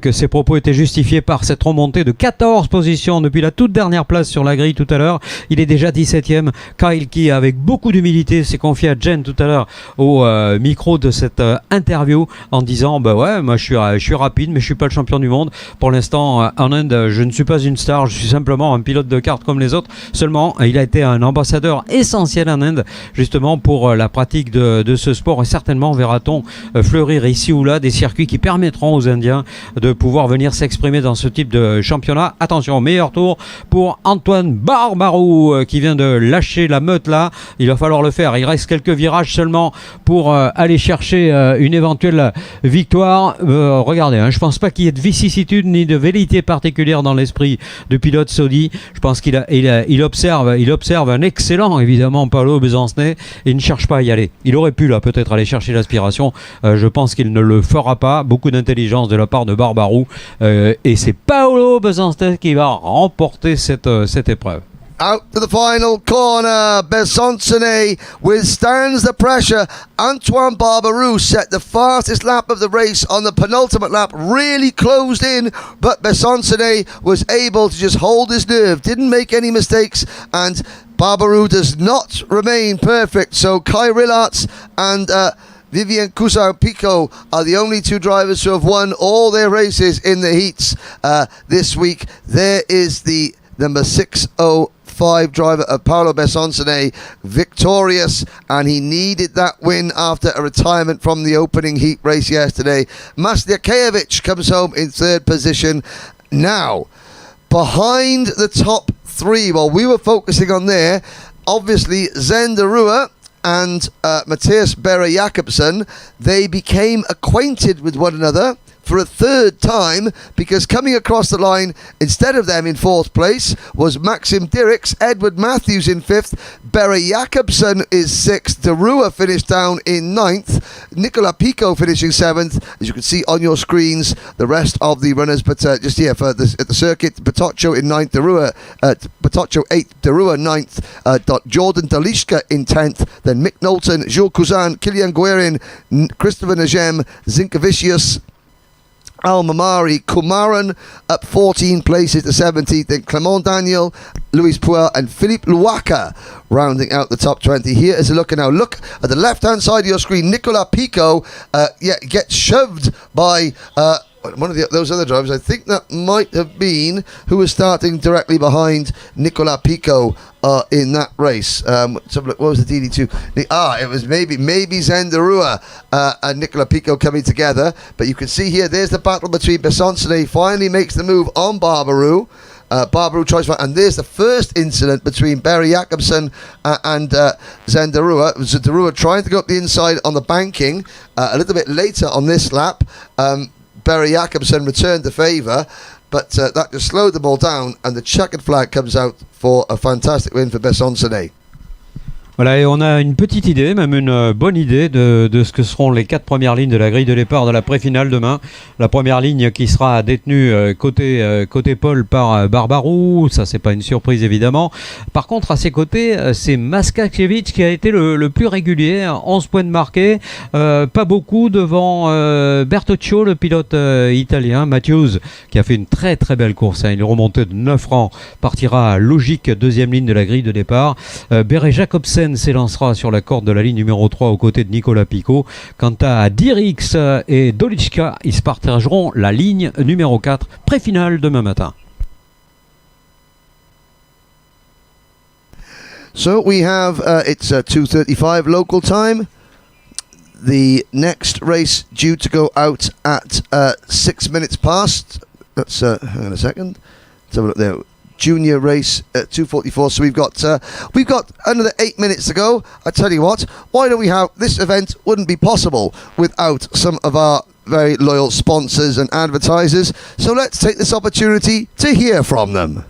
que ses propos étaient justifiés par cette remontée de 14 positions depuis la toute dernière place sur la grille tout à l'heure. Il est déjà 17e. Kyle, qui avec beaucoup d'humilité s'est confié à Jen tout à l'heure au micro de cette interview en disant ouais, moi je suis rapide, mais je suis pas le champion du monde pour l'instant en Inde. Je ne suis pas une star, je suis simplement un pilote de kart comme les autres. Seulement, il a été un ambassadeur essentiel en Inde justement pour la pratique de ce sport, et certainement verra-t-on fleurir ici ou là des circuits qui permettront aux Indiens de pouvoir venir s'exprimer dans ce type de championnat. Attention, meilleur tour pour Antoine Barbarou qui vient de lâcher la meute là. Il va falloir le faire. Il reste quelques virages seulement pour aller chercher une éventuelle victoire. Regardez, je pense pas qu'il y ait de vicissitude ni de velléité particulière dans l'esprit du pilote Sodi. Je pense qu'il observe un excellent, évidemment, Paolo Besancenais, et il ne cherche pas à y aller. Il aurait pu là peut-être aller chercher l'aspiration. Je pense qu'il ne le fera pas. Beaucoup d'intelligence de la part de Barbarou, et c'est Paolo Besancenais qui va remporter cette épreuve. Out to the final corner, Besonsone withstands the pressure. Antoine Barbaroux set the fastest lap of the race on the penultimate lap, really closed in, but Besonsone was able to just hold his nerve, didn't make any mistakes, and Barbaroux does not remain perfect. So Kai Rillarts and Vivien Cousin-Picot are the only two drivers who have won all their races in the heats this week. There is the number 605 driver of Paolo Besonsone, victorious, and he needed that win after a retirement from the opening heat race yesterday. Masliakevic comes home in third position. Now, behind the top three, well, we were focusing on there, obviously Zen de Rua and Matthias Berre Jakobsen, they became acquainted with one another for a third time, because coming across the line instead of them in fourth place was Maxim Dirks, Edward Matthews in fifth, Berre Jakobsen is sixth, De Rua finished down in ninth, Nicola Pico finishing seventh. As you can see on your screens, the rest of the runners, but just here for this, at the circuit, Batoccio in ninth, De Rua, Batoccio eighth, De Rua ninth, Jordan Dalishka in 10th, then Mick Knowlton, Jules Cousin, Kilian Guerin, Christopher Najem, Zinkevicius, Al-Mamari, Kumaran up 14 places to 17th, then Clement Daniel, Luis Puel and Philippe Luaka rounding out the top 20. Here is a look now. Look at the left-hand side of your screen. Nicola Pico gets shoved by one of those other drivers. I think that might have been who was starting directly behind Nicola Pico in that race. So look, what was the DD2? It was maybe Zen de Rua and Nicola Pico coming together. But you can see here, there's the battle between Besonsone. Finally makes the move on Barbaroux. Barbaroux tries to, and there's the first incident between Berre Jakobsen and Zen de Rua. It was de Rua trying to go up the inside on the banking. A little bit later on this lap, Berre Jakobsen returned the favour, but that just slowed them all down, and the checkered flag comes out for a fantastic win for Besonsone. Voilà, et on a une petite idée, même une bonne idée de ce que seront les 4 premières lignes de la grille de départ de la pré-finale demain. La première ligne qui sera détenue côté Paul par Barbaroux, ça c'est pas une surprise évidemment. Par contre, à ses côtés, c'est Maskakiewicz qui a été le plus régulier, 11 points de marqués, pas beaucoup devant Bertoccio, le pilote italien, Matthews, qui a fait une très très belle course, hein. Il est remonté de 9 rangs, partira logique deuxième ligne de la grille de départ. Berre Jakobsen s'élancera sur la corde de la ligne numéro 3 aux côtés de Nicola Pico. Quant à Dirks et Dolichka, ils se partageront la ligne numéro 4, pré-finale demain matin. So we have, it's 2:35 local time. The next race due to go out at 6 minutes past. That's, hang on a second. Let's have a look there. Junior race at 2:44. So we've got another 8 minutes to go. I tell you what, why don't we have this event? Wouldn't be possible without some of our very loyal sponsors and advertisers. So let's take this opportunity to hear from them.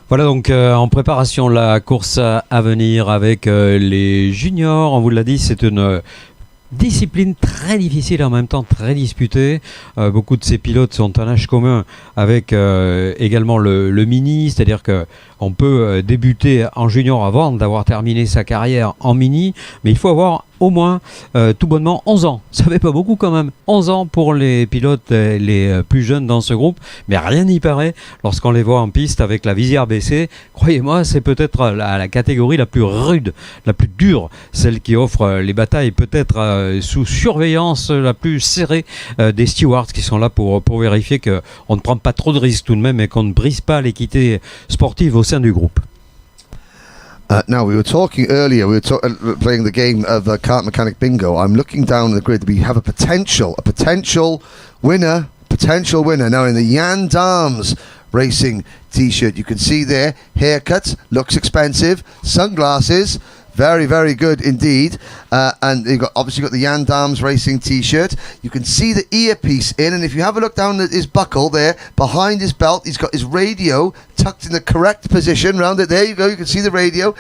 Voilà donc en préparation la course à venir avec les juniors. On vous l'a dit, c'est une discipline très difficile et en même temps très disputée. Beaucoup de ces pilotes sont en âge commun avec également le mini, c'est-à-dire que on peut débuter en junior avant d'avoir terminé sa carrière en mini, mais il faut avoir au moins tout bonnement 11 ans. Ça fait pas beaucoup quand même, 11 ans pour les pilotes les plus jeunes dans ce groupe, mais rien n'y paraît lorsqu'on les voit en piste avec la visière baissée. Croyez-moi, c'est peut-être la catégorie la plus rude, la plus dure, celle qui offre les batailles peut-être sous surveillance la plus serrée des stewards qui sont là pour vérifier qu'on ne prend pas trop de risques tout de même et qu'on ne brise pas l'équité sportive au sein du groupe. Now, we were talking earlier, we were playing the game of Kart Mechanic Bingo. I'm looking down the grid. We have a potential winner. Now, in the Jan Darms Racing t-shirt, you can see there, haircut, looks expensive, sunglasses, very, very good indeed. And you've obviously got the Jan Darms Racing t-shirt. You can see the earpiece in, and if you have a look down at his buckle there, behind his belt, he's got his radio tucked in the correct position round it. There you go, you can see the radio.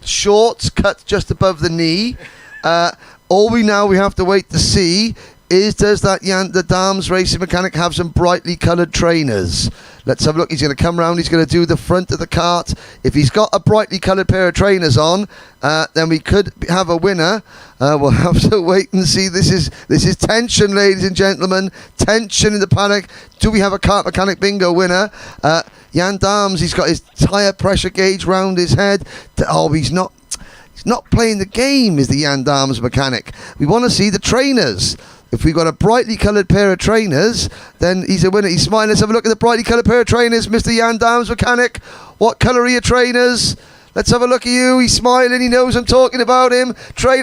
Shorts cut just above the knee. All we have to wait to see is, does the Darms Racing mechanic have some brightly coloured trainers? Let's have a look. He's going to come round. He's going to do the front of the cart. If he's got a brightly coloured pair of trainers on, then we could have a winner. We'll have to wait and see. This is tension, ladies and gentlemen. Tension in the paddock. Do we have a Kart Mechanic Bingo winner? Jan Darms, he's got his tyre pressure gauge round his head. Oh, he's not playing the game, is the Jan Darms mechanic. We want to see the trainers. If we've got a brightly coloured pair of trainers, then he's a winner. He's smiling. Let's have a look at the brightly coloured pair of trainers, Mr. Jan Darms mechanic. What colour are your trainers? Let's have a look at you. He's smiling. He knows I'm talking about him.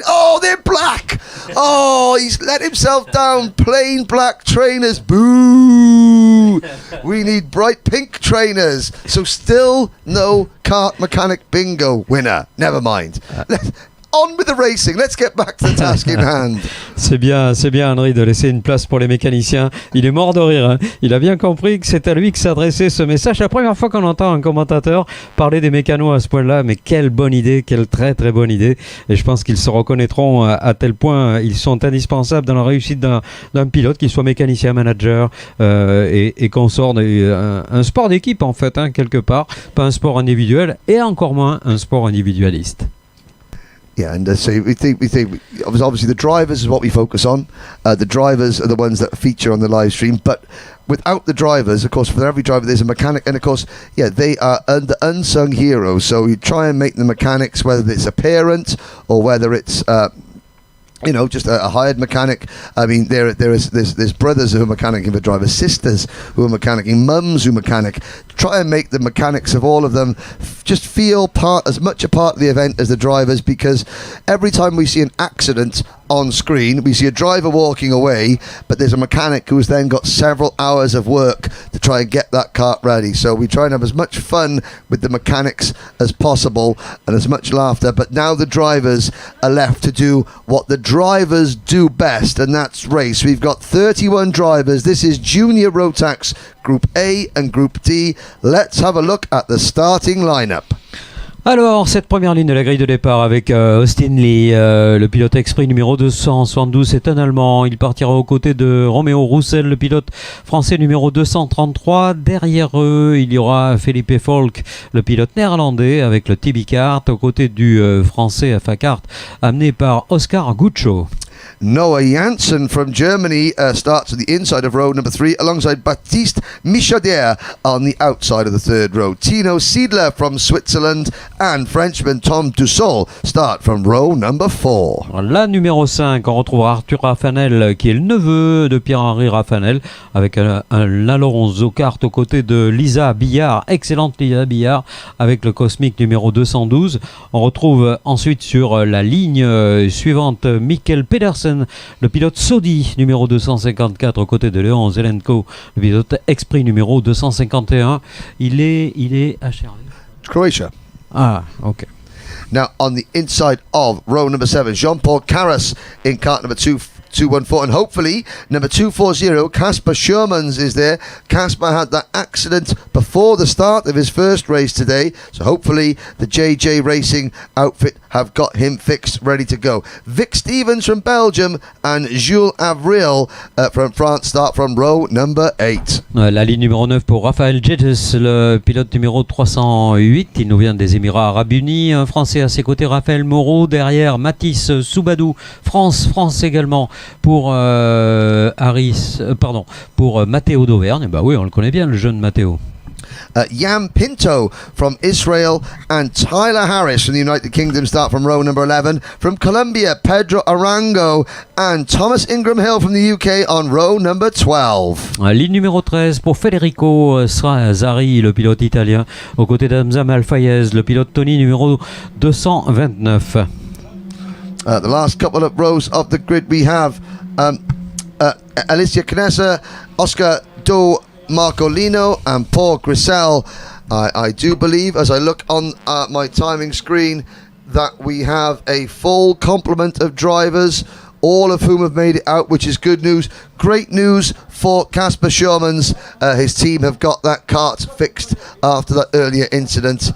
Oh, they're black. Oh, he's let himself down. Plain black trainers. Boo. We need bright pink trainers. So still no Kart Mechanic Bingo winner. Never mind. On with the racing. Let's get back to the task in hand. C'est bien, Henri, de laisser une place pour les mécaniciens. Il est mort de rire. Hein. Il a bien compris que c'est à lui que s'adressait ce message. La première fois qu'on entend un commentateur parler des mécanos à ce point-là, mais quelle bonne idée, quelle très très bonne idée. Et je pense qu'ils se reconnaîtront à tel point. Ils sont indispensables dans la réussite d'un pilote, qu'il soit mécanicien, manager et consort. Un sport d'équipe en fait, hein, quelque part. Pas un sport individuel et encore moins un sport individualiste. Yeah, and so we think obviously the drivers is what we focus on. The drivers are the ones that feature on the live stream, but without the drivers, of course, for every driver there's a mechanic, and of course, yeah, they are the unsung heroes. So we try and make the mechanics, whether it's a parent or whether it's just a hired mechanic. I mean, there's brothers who are mechanicking for drivers, sisters who are mechanicking, mums who mechanic. Try and make the mechanics of all of them just feel as much a part of the event as the drivers, because every time we see an accident on screen, we see a driver walking away, but there's a mechanic who's then got several hours of work to try and get that kart ready. So we try and have as much fun with the mechanics as possible and as much laughter, but now the drivers are left to do what the drivers do best, and that's race. We've got 31 drivers. This is Junior Rotax Group A and Group D. Let's have a look at the starting lineup. Alors, cette première ligne de la grille de départ avec Austin Lee, le pilote exprès numéro 272, c'est un Allemand. Il partira aux côtés de Roméo Roussel, le pilote français numéro 233. Derrière eux, il y aura Felipe Folk, le pilote néerlandais avec le TB Kart, aux côtés du français FA Kart, amené par Oscar Guccio. Noah Janssen from Germany starts at the inside of row number 3 alongside Baptiste Michaudière on the outside of the third row. Tino Siedler from Switzerland and Frenchman Tom Dussol start from row number 4. La numéro 5, on retrouvera Arthur Raffanel qui est le neveu de Pierre-Henri Raffanel avec un Alonso Kart aux côtés de Lisa Billard, excellente Lisa Billard avec le Cosmic numéro 212. On retrouve ensuite sur la ligne suivante Mikkel Pedersen, le pilote Saudi numéro 254 aux côtés de Léon Zelenko, le pilote Express numéro 251. Il est HRV. Croatia. Ah, ok. Now on the inside of row number 7, Jean-Paul Carras in kart number 2, 214. And hopefully, number 240, Kasper Shermans is there. Kasper had that accident before the start of his first race today. So hopefully, the JJ Racing outfit have got him fixed, ready to go. Vic Stevens from Belgium and Jules Avril from France start from row number 8. La ligne numéro 9 pour Raphaël Jedges, le pilote numéro 308. Il nous vient des Émirats Arabes Unis. Un Français à ses côtés, Raphaël Moreau. Derrière, Mathis Soubadou. France également pour pour Matteo d'Auvergne. Bah oui, on le connaît bien, le jeune Matteo. Yam Pinto from Israel and Tyler Harris from the United Kingdom start from row number 11. From Colombia, Pedro Arango and Thomas Ingram Hill from the UK on row number 12. Ligne numéro 13 pour Federico Zari, le pilote italien, aux côtés d'Hamza Malfayez, le pilote Tony numéro 229. The last couple of rows of the grid we have Alicia Canessa, Oscar Do Marcolino and Paul Grisel. I do believe, as I look on my timing screen, that we have a full complement of drivers, all of whom have made it out, which is good news. Great news for Kasper Shermans. His team have got that kart fixed after that earlier incident,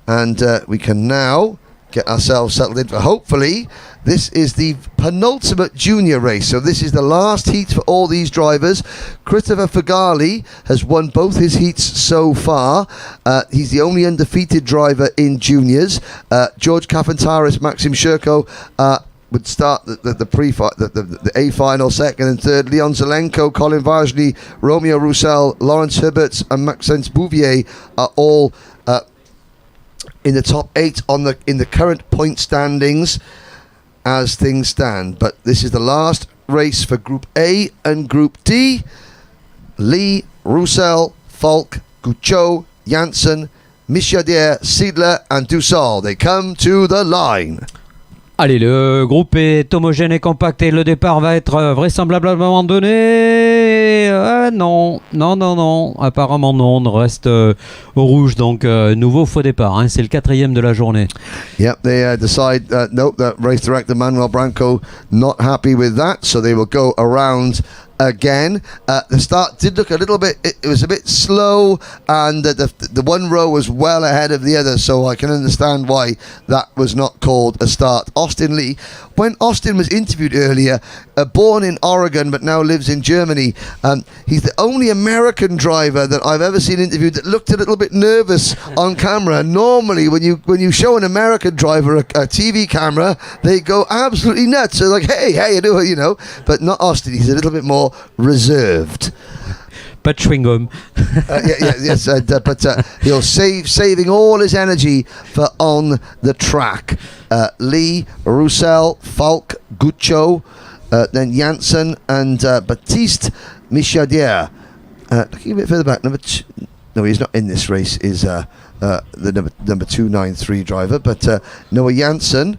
and we can now get ourselves settled in for, hopefully, this is the penultimate junior race. So this is the last heat for all these drivers. Christopher Fagali has won both his heats so far. He's the only undefeated driver in juniors. George Kafantaris, Maxim Shirko would start the A final, second and third. Leon Zelenko, Colin Vajny, Romeo Roussel, Lawrence Herberts and Maxence Bouvier are all in the top 8 in the current point standings as things stand. But this is the last race for Group A and Group D. Lee, Roussel, Falk, Guccio, Janssen, Michadier, Siedler and Dussol. They come to the line. Allez, le groupe est homogène et compact et le départ va être vraisemblablement donné. Non. Apparemment non, on reste au rouge. Donc, nouveau faux départ. Hein, c'est le 4e de la journée. Yep, they decide, nope, that race director Manuel Branco not happy with that. So they will go around again. The start did look a little bit, it was a bit slow, and the one row was well ahead of the other, so I can understand why that was not called a start. Austin Lee, when Austin was interviewed earlier, born in Oregon but now lives in Germany, he's the only American driver that I've ever seen interviewed that looked a little bit nervous on camera. Normally when you show an American driver a TV camera, they go absolutely nuts. They're like, hey, how you doing, you know, but not Austin. He's a little bit more reserved. Pas de chewing gum. Yes, but he'll saving all his energy for on the track. Lee, Roussel, Falk, Guccio, then Janssen and Baptiste Michadier. Looking a bit further back, number 2. No, he's not in this race. Is the number 293 driver, but Noah Janssen.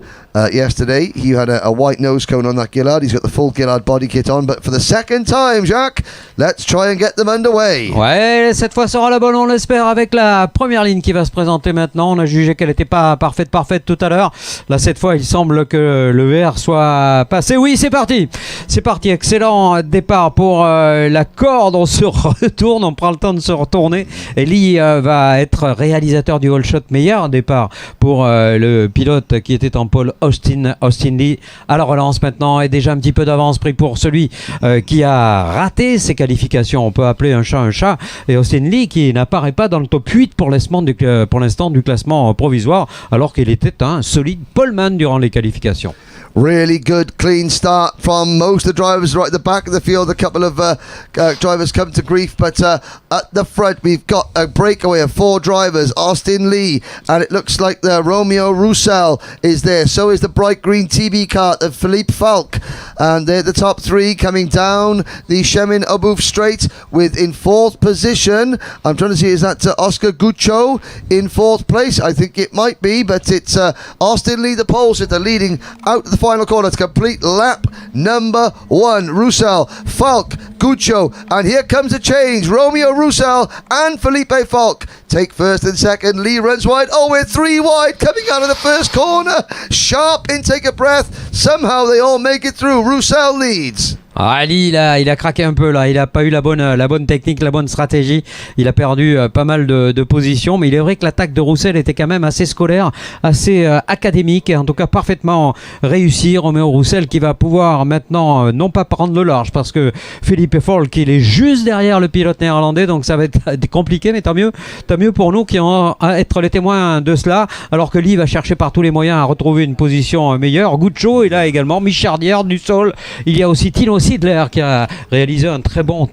Yesterday, he had a white nose cone on that Gillard. He's got the full Gillard body kit on, but for the second time, Jacques, let's try and get them underway. Ouais, cette fois sera la bonne, on l'espère, avec la première ligne qui va se présenter maintenant. On a jugé qu'elle n'était pas parfaite tout à l'heure. Là, cette fois, il semble que le VR soit passé. Oui, c'est parti, excellent départ pour la corde. On se retourne, on prend le temps de se retourner. Ellie va être réalisateur du all shot. Meilleur départ pour le pilote qui était en pole, Austin Lee, à la relance maintenant, et déjà un petit peu d'avance pris pour celui qui a raté ses qualifications. On peut appeler un chat, et Austin Lee qui n'apparaît pas dans le top 8 pour l'instant du classement provisoire, alors qu'il était un solide poleman durant les qualifications. Really good, clean start from most of the drivers right at the back of the field. A couple of drivers come to grief, but at the front we've got a breakaway of 4 drivers. Austin Lee, and it looks like the Romeo Roussel is there. So is the bright green TB kart of Philippe Falk, and they're the top 3 coming down the Chemin Obouf Straight with in 4th position. I'm trying to see, is that Oscar Guccio in 4th place? I think it might be, but it's Austin Lee, the pole sitter, leading out of the final corner to complete lap number 1. Roussel, Falk, Guccio, and here comes a change. Romeo Roussel and Felipe Falk take first and second. Lee runs wide. Oh, we're 3 wide coming out of the first corner. Sharp intake of breath. Somehow they all make it through. Roussel leads. Ah, Lee, il a craqué un peu là, il a pas eu la bonne technique, la bonne stratégie, il a perdu pas mal de positions, mais il est vrai que l'attaque de Roussel était quand même assez scolaire, assez académique et en tout cas parfaitement réussi. Roméo Roussel qui va pouvoir maintenant non pas prendre le large parce que Felipe Falk il est juste derrière le pilote néerlandais, donc ça va être compliqué, mais tant mieux pour nous qui allons être les témoins de cela, alors que Lee va chercher par tous les moyens à retrouver une position meilleure. Guccio est là également, Michardière du sol, il y a aussi Tino Sidler qui a réalisé un très bon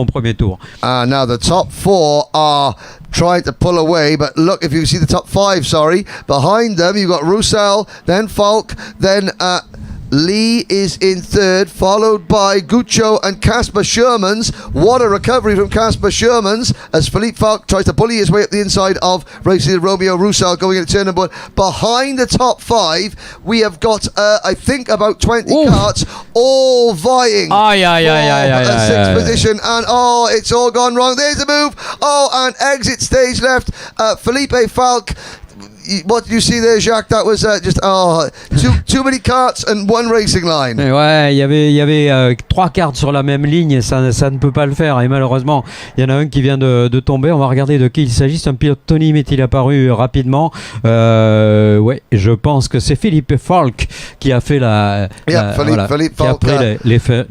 premier tour. Now the top 4 are trying to pull away, but look, if you see the top 5, behind them you've got Roussel, then Falk, then Lee is in third, followed by Guccio and Casper Shermans. What a recovery from Casper Shermans as Philippe Falk tries to bully his way up the inside of racing Romeo Roussel going into turn number 1. Behind the top 5, we have got, I think, about 20 karts all vying for a sixth position. And it's all gone wrong. There's a move. And exit stage left. Felipe Falk. What did you see there, Jacques? That was just too many karts and one racing line. Ouais, il y avait 3 karts sur la même ligne, ça ne peut pas le faire. Et malheureusement, il y en a un qui vient de tomber. On va regarder de qui il s'agit. C'est un pilote Tony, mais il est apparu rapidement. Je pense que c'est Philippe Falk qui a fait Philippe qui a Falk, pris les frais.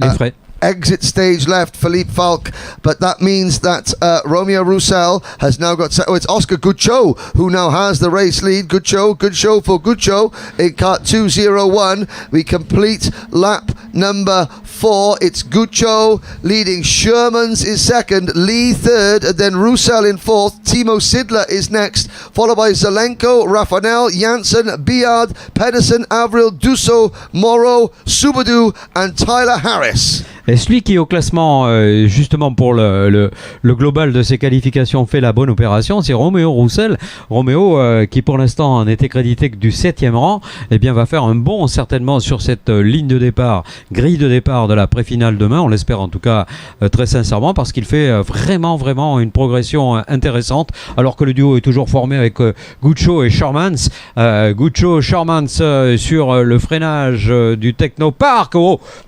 Exit stage left, Philippe Falk, but that means that Romeo Roussel has now got it's Oscar Guccio who now has the race lead. Good show for Guccio in kart 201. We complete lap number 4. It's Guccio leading, Shermans is second, Lee third, and then Roussel in fourth. Timo Sidler is next, followed by Zelenko, Rafanel, Janssen, Biard, Pedersen, Avril, Dusso, Morrow, Subadu and Tyler Harris. Et celui qui au classement justement pour le global de ses qualifications fait la bonne opération, c'est Roméo Roussel. Roméo qui pour l'instant n'était crédité que du 7e rang, va faire un bond certainement sur cette ligne de départ, grille de départ de la pré-finale demain, on l'espère en tout cas très sincèrement, parce qu'il fait vraiment une progression intéressante, alors que le duo est toujours formé avec Guccio et Shermans. Shermans sur le freinage du Technopark.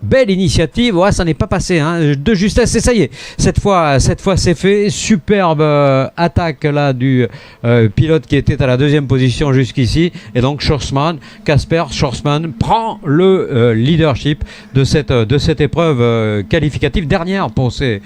Belle initiative, ça n'est pas passé de justesse, et ça y est, cette fois c'est fait. Superbe attaque là du pilote qui était à la 2e position jusqu'ici, et donc Casper Schwarzman prend le leadership de cette épreuve qualificative dernière pour ces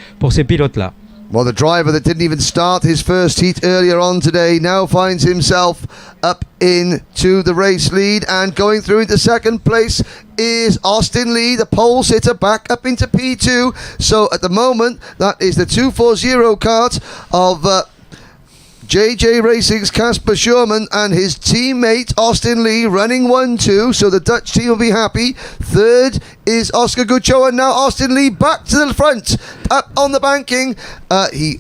pilotes là. Well, the driver that didn't even start his first heat earlier on today now finds himself up into the race lead, and going through into second place is Austin Lee, the pole sitter, back up into P2. So at the moment, that is the 240 kart of JJ Racing's Casper Sherman and his teammate Austin Lee running 1-2, so the Dutch team will be happy. Third is Oscar Guccio, and now Austin Lee back to the front, up on the banking.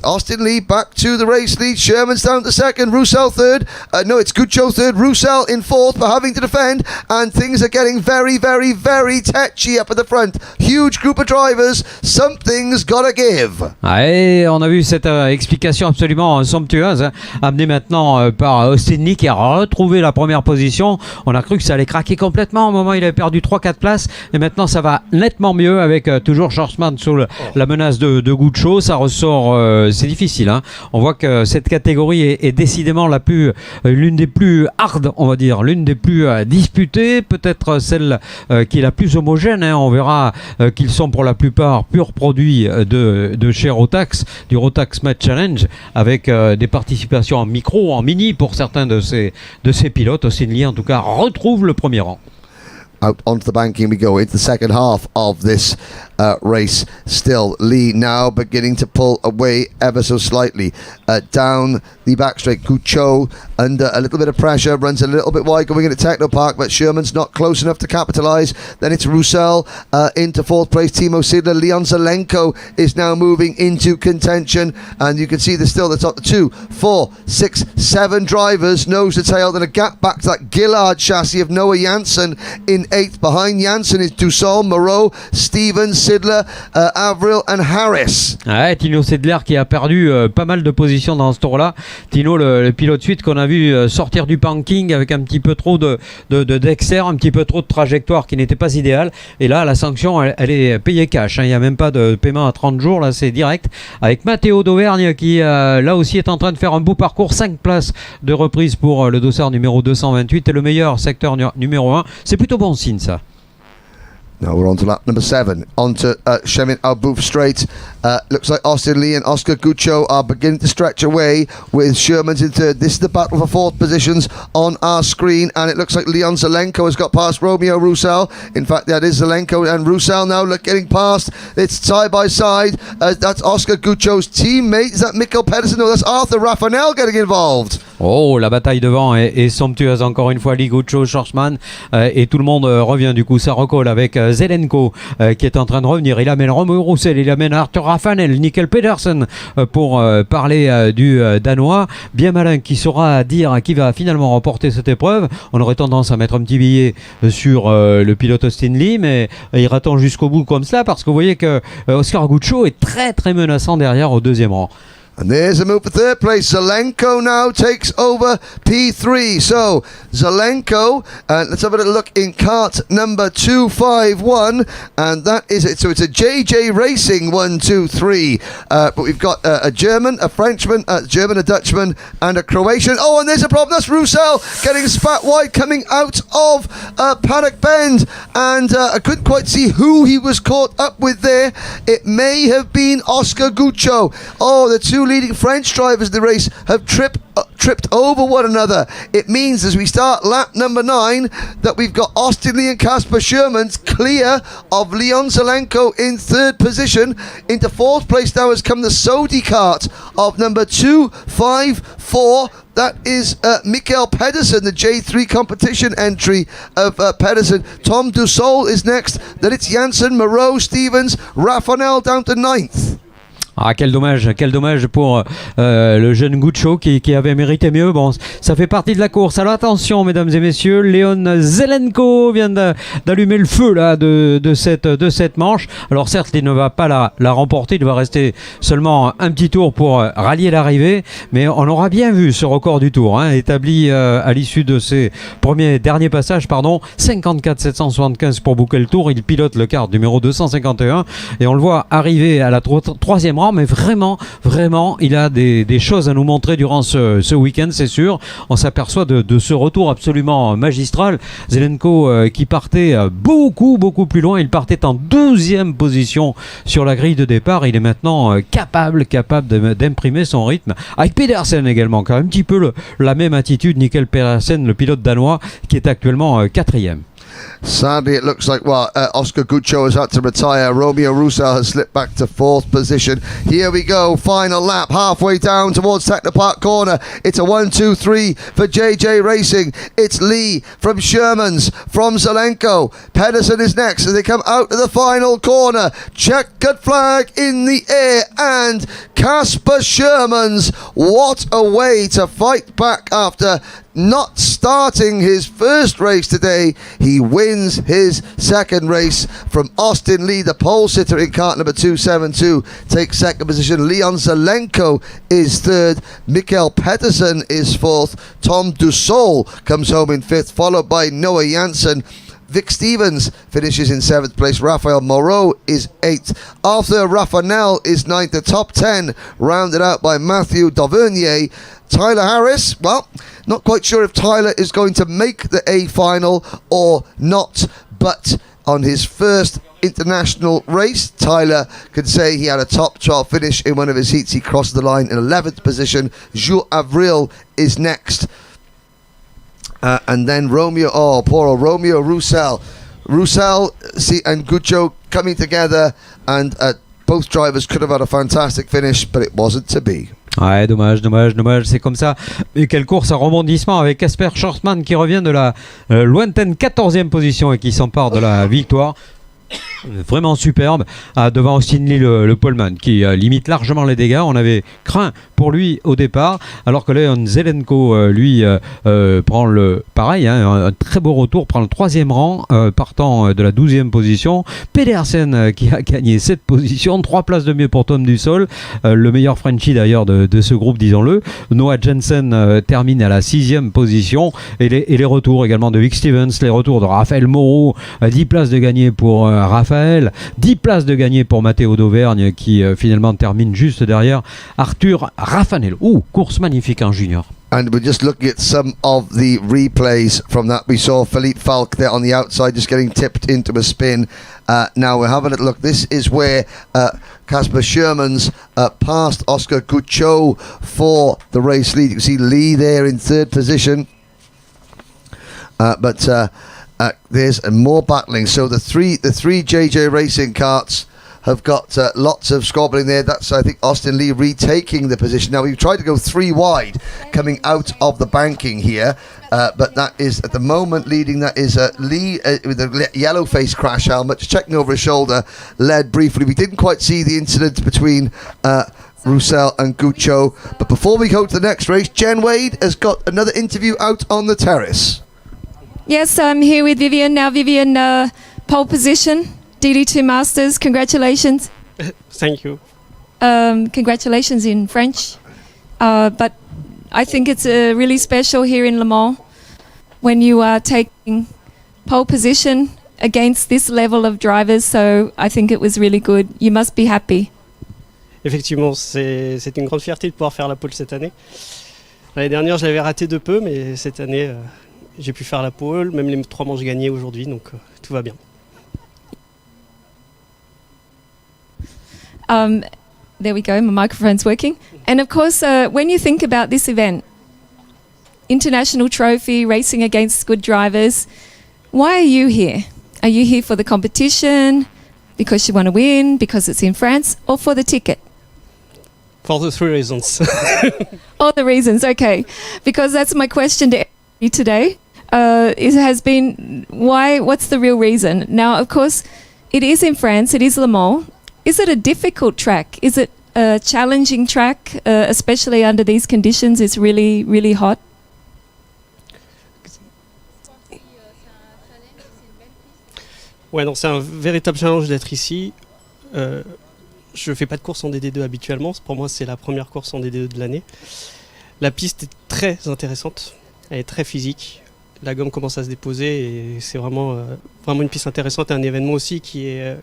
Austin Lee back to the race lead. Sherman's down to second, Roussel third. It's Guccio third, Roussel in fourth, but having to defend, and things are getting very tetchy up at the front. Huge group of drivers, something's gotta give. Et on a vu cette explication absolument somptueuse, amenée maintenant par Austin Lee qui a retrouvé la première position. On a cru que ça allait craquer complètement au moment où il avait perdu 3-4 places, et maintenant ça va nettement mieux avec toujours Schwarzman sous la menace de Guccio. Ça ressort, c'est difficile, on voit que cette catégorie est décidément l'une des plus hard, on va dire, l'une des plus disputées, peut-être celle qui est la plus homogène, on verra qu'ils sont pour la plupart purs produits de chez Rotax, du Rotax Match Challenge, avec des participations en micro, en mini pour certains de ces pilotes. Austin Lee en tout cas retrouve le premier rang. Out onto the banking we go. It's the second half of this race. Still Lee now beginning to pull away ever so slightly down the back straight. Guccio under a little bit of pressure, runs a little bit wide going into Technopark, but Sherman's not close enough to capitalise. Then it's Roussel into fourth place. Timo Sidler, Leon Zelenko is now moving into contention, and you can see there's still the top 2, 4, 6, 7 drivers nose to tail, then a gap back to that Gillard chassis of Noah Janssen in 8th. Behind Janssen is Dussol, Moreau, Stevens, Sidler, Avril and Harris. Ouais, Tino Sedler qui a perdu pas mal de positions dans ce tour-là. Tino, le pilote suite qu'on a vu sortir du parking avec un petit peu trop d'excès, un petit peu trop de trajectoire qui n'était pas idéale. Et là, la sanction, elle est payée cash. Il n'y a même pas de paiement à 30 jours. Là, c'est direct. Avec Matteo d'Auvergne qui, là aussi, est en train de faire un beau parcours. 5 places de reprise pour le dossard numéro 228 et le meilleur secteur numéro 1. C'est plutôt bon signe, ça. Now we're on to lap number 7, on to Shemin Albouf Straight. Looks like Austin Lee and Oscar Guccio are beginning to stretch away with Sherman's in third. This is the battle for fourth positions on our screen, and it looks like Leon Zelenko has got past Romeo Roussel. In fact, that is Zelenko and Roussel now getting past. It's side by side. That's Oscar Guccio's teammate. Is that Mikkel Pedersen? No, that's Arthur Raffanel getting involved. Oh, la bataille devant est somptueuse encore une fois. Lee Guccio, Schwarzman et tout le monde revient. Du coup, ça recolle avec Zelenko qui est en train de revenir. Il amène Romeo Roussel, il amène Arthur Raffanel, Mikkel Pedersen pour parler du Danois. Bien malin qui saura dire qui va finalement remporter cette épreuve. On aurait tendance à mettre un petit billet sur le pilote Austin Lee, mais ira-t-on jusqu'au bout comme cela? Parce que vous voyez que Oscar Guccio est très très menaçant derrière au deuxième rang. And there's a move for third place. Zelenko now takes over P3. So Zelenko, let's have a little look in kart number 251, and that is it. So it's a JJ Racing 1, 2, 3. But we've got a German, a Frenchman, a German, a Dutchman, and a Croatian. Oh, and there's a problem. That's Roussel getting spat wide coming out of Paddock Bend, and I couldn't quite see who he was caught up with there. It may have been Oscar Guccio. Oh, the two leading French drivers in the race have tripped over one another. It means as we start lap number 9 that we've got Austin Lee and Casper Sherman's clear of Leon Zelenko in third position. Into fourth place now has come the Sodi kart of number 254. That is Mikkel Pedersen, the J3 competition entry of Pedersen. Tom Dussol is next. Then it's Janssen, Moreau, Stevens, Raffanel down to 9th. Ah, quel dommage pour le jeune Guccio qui avait mérité mieux. Bon, ça fait partie de la course. Alors attention, mesdames et messieurs, Leon Zelenko vient d'allumer le feu là de cette manche. Alors certes, il ne va pas la remporter, il va rester seulement un petit tour pour rallier l'arrivée, mais on aura bien vu ce record du tour, hein, établi à l'issue de ses derniers passages, 54 775 pour boucler le tour. Il pilote le kart numéro 251 et on le voit arriver à la troisième rang, mais vraiment, il a des choses à nous montrer durant ce week-end, c'est sûr. On s'aperçoit de ce retour absolument magistral. Zelenko qui partait beaucoup plus loin, il partait en 12e position sur la grille de départ. Il est maintenant capable d'imprimer son rythme. Avec Pedersen également, quand même un petit peu la même attitude. Mikkel Pedersen, le pilote danois, qui est actuellement 4e. Sadly, it looks like, Oscar Guccio has had to retire. Romeo Roussel has slipped back to fourth position. Here we go, final lap, halfway down towards Technopark Corner. It's a 1, 2, 3 for JJ Racing. It's Lee from Sherman's, from Zelenko. Pedersen is next as they come out to the final corner. Checkered flag in the air, and Casper Sherman's. What a way to fight back after not starting his first race today. He wins his second race from Austin Lee, the pole sitter in kart number 272, takes second position. Leon Zelenko is third. Mikkel Pedersen is fourth. Tom Dussol comes home in fifth, followed by Noah Janssen. Vic Stevens finishes in 7th place. Raphael Moreau is 8th. Arthur Raffanel is 9th. The top 10 rounded out by Matthew Dauvergne. Tyler Harris, well, not quite sure if Tyler is going to make the A final or not, but on his first international race, Tyler can say he had a top 12 finish in one of his heats. He crossed the line in 11th position. Jules Avril is next. And then Romeo Roussel. And Guccio coming together, and both drivers could have had a fantastic finish, but it wasn't to be. Ouais, dommage, c'est comme ça. Et quelle course à rebondissement avec Casper Schwarzman qui revient de la lointaine 14e position et qui s'empare de la victoire. Vraiment superbe, devant Austin Lee le poleman qui limite largement les dégâts. On avait craint pour lui au départ, alors que Leon Zelenko lui prend le pareil, un très beau retour, prend le 3e rang partant de la 12e position. Pedersen qui a gagné cette position, 3 places de mieux pour Tom Dussol, le meilleur Frenchie d'ailleurs de ce groupe, disons-le. Noah Jensen termine à la 6e position, et les retours également de Vic Stevens, les retours de Raphaël Moreau, 10 places de gagné pour Raphaël, 10 places de gagné pour Matteo d'Auvergne qui finalement termine juste derrière Arthur Raffanello. Course magnifique en junior. And we're just looking at some of the replays from that. We saw Philippe Falk there on the outside just getting tipped into a spin. Now we're having a look. This is where Casper Sherman's passed Oscar Guccio for the race lead. You can see Lee there in 3rd position. But there's more battling. So the three JJ Racing karts have got lots of squabbling there. That's, I think, Austin Lee retaking the position. Now, we've tried to go 3 wide coming out of the banking here, but that is, at the moment, leading. That is Lee with the yellow face crash helmet, checking over his shoulder, led briefly. We didn't quite see the incident between Roussel and Guccio. But before we go to the next race, Jen Wade has got another interview out on the terrace. Yes, I'm here with Vivian. Now, Vivian, pole position, DD2 Masters. Congratulations. Thank you. Congratulations in French. But I think it's really special here in Le Mans when you are taking pole position against this level of drivers. So I think it was really good. You must be happy. Effectivement, c'est une grande fierté de pouvoir faire la pole cette année. L'année dernière, je l'avais raté de peu, mais cette année, j'ai pu faire la pole, même les 3 manches gagnées aujourd'hui, donc tout va bien. There we go, my microphone's working. And of course, when you think about this event, international trophy, racing against good drivers, why are you here? Are you here for the competition, because you want to win, because it's in France, or for the ticket? For the 3 reasons. All the reasons, okay. Because that's my question to everybody today. It has been, what's the real reason? Now, of course, it is in France, it is Le Mans. Is it a difficult track? Is it a challenging track, especially under these conditions? It's really, really hot. Ouais, non, c'est un véritable challenge d'être ici. Je ne fais pas de course en DD2 habituellement. Pour moi, c'est la première course en DD2 de l'année. La piste est très intéressante. Elle est très physique. La gomme commence à se déposer et c'est vraiment une piste intéressante. Et un événement aussi qui est...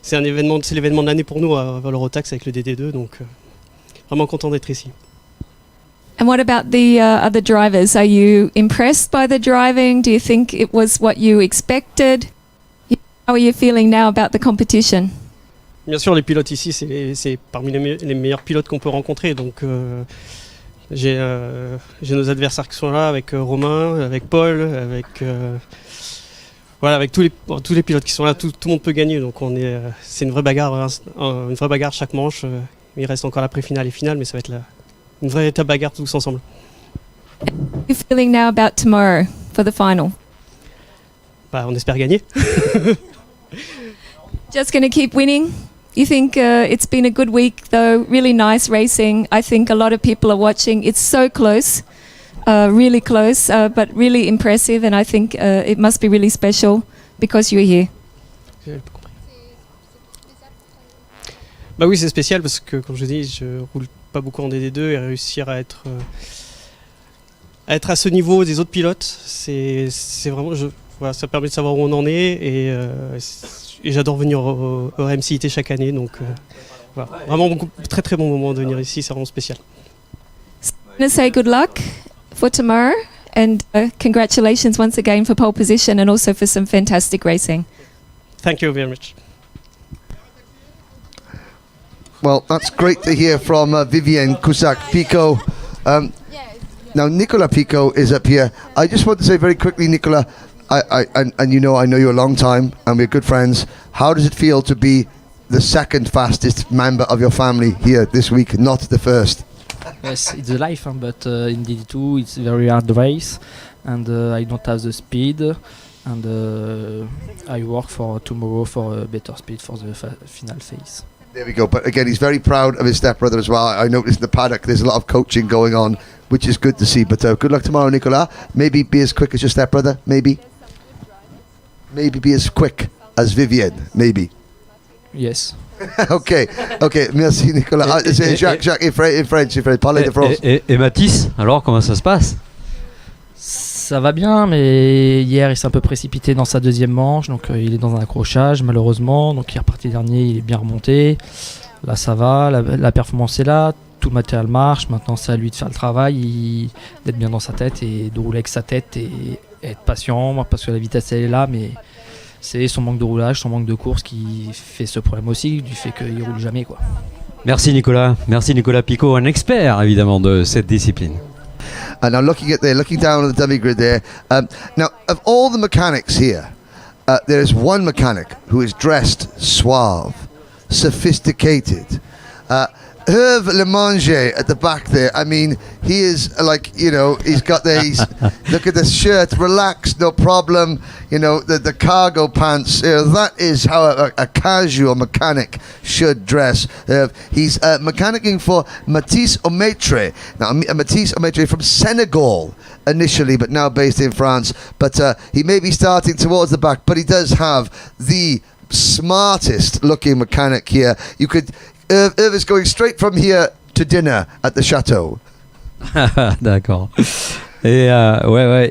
c'est l'événement de l'année pour nous à Rotax avec le DD2. Donc, vraiment content d'être ici. And what about the other drivers? Are you impressed by the driving? Do you think it was what you expected? How are you feeling now about the competition? Bien sûr, les pilotes ici, c'est parmi les meilleurs pilotes qu'on peut rencontrer. Donc, j'ai nos adversaires qui sont là, avec Romain, avec Paul, avec tous les pilotes qui sont là. Tout le monde peut gagner. Donc, c'est une vraie bagarre chaque manche. Il reste encore la pré-finale et finale, mais ça va être une véritable bagarre tous ensemble. How are you feeling now about tomorrow for the final? Bah, on espère gagner. Just going to keep winning? You think it's been a good week, though? Really nice racing. I think a lot of people are watching. It's so close, really close, but really impressive. And I think it must be really special because you're here. Bah oui, c'est spécial parce que, comme je dis, je roule pas beaucoup en DD2 et réussir à être à ce niveau des autres pilotes, c'est vraiment... Voilà, ça permet de savoir où on en est et j'adore venir au RMCIT chaque année, donc voilà. Vraiment très très bon moment de venir ici, c'est vraiment spécial. I'm going to say good luck for tomorrow and congratulations once again for pole position and also for some fantastic racing. Thank you very much. Well, that's great to hear from Vivienne Cusack-Pico. Now, Nicola Pico is up here. I just want to say very quickly, Nicola, I know you a long time and we're good friends. How does it feel to be the second fastest member of your family here this week, not the first? Yes, it's a life, but in DD2 it's a very hard race and I don't have the speed. and I work for tomorrow for a better speed for the final phase. There we go. But again, he's very proud of his stepbrother as well. I noticed in the paddock there's a lot of coaching going on, which is good to see. But good luck tomorrow, Nicolas. Maybe be as quick as your stepbrother. Maybe be as quick as Vivienne. Maybe. Yes. ok, merci Nicolas. C'est Jacques in French, parlez de France. Et Mathis, alors comment ça se passe? Ça va bien, mais hier il s'est un peu précipité dans sa deuxième manche, donc il est dans un accrochage malheureusement, donc il est reparti dernier, il est bien remonté. Là ça va, la performance est là, tout le matériel marche, maintenant c'est à lui de faire le travail, d'être bien dans sa tête et de rouler avec sa tête et être patient, parce que la vitesse elle est là, mais c'est son manque de roulage, son manque de course qui fait ce problème aussi, du fait qu'il roule jamais quoi. Merci Nicolas Picot, un expert évidemment de cette discipline. And now looking down at the dummy grid there. Now, of all the mechanics here, there is one mechanic who is dressed suave, sophisticated. Hervé Lemanger at the back there. I mean, he is like, he's got these. Look at the shirt, relaxed, no problem. The cargo pants. That is how a casual mechanic should dress. He's mechanicking for Mathis Ometre. Now, Mathis Ometre from Senegal initially, but now based in France. But he may be starting towards the back, but he does have the smartest looking mechanic here. You could. Irv is going straight from here to dinner at the château. D'accord. Et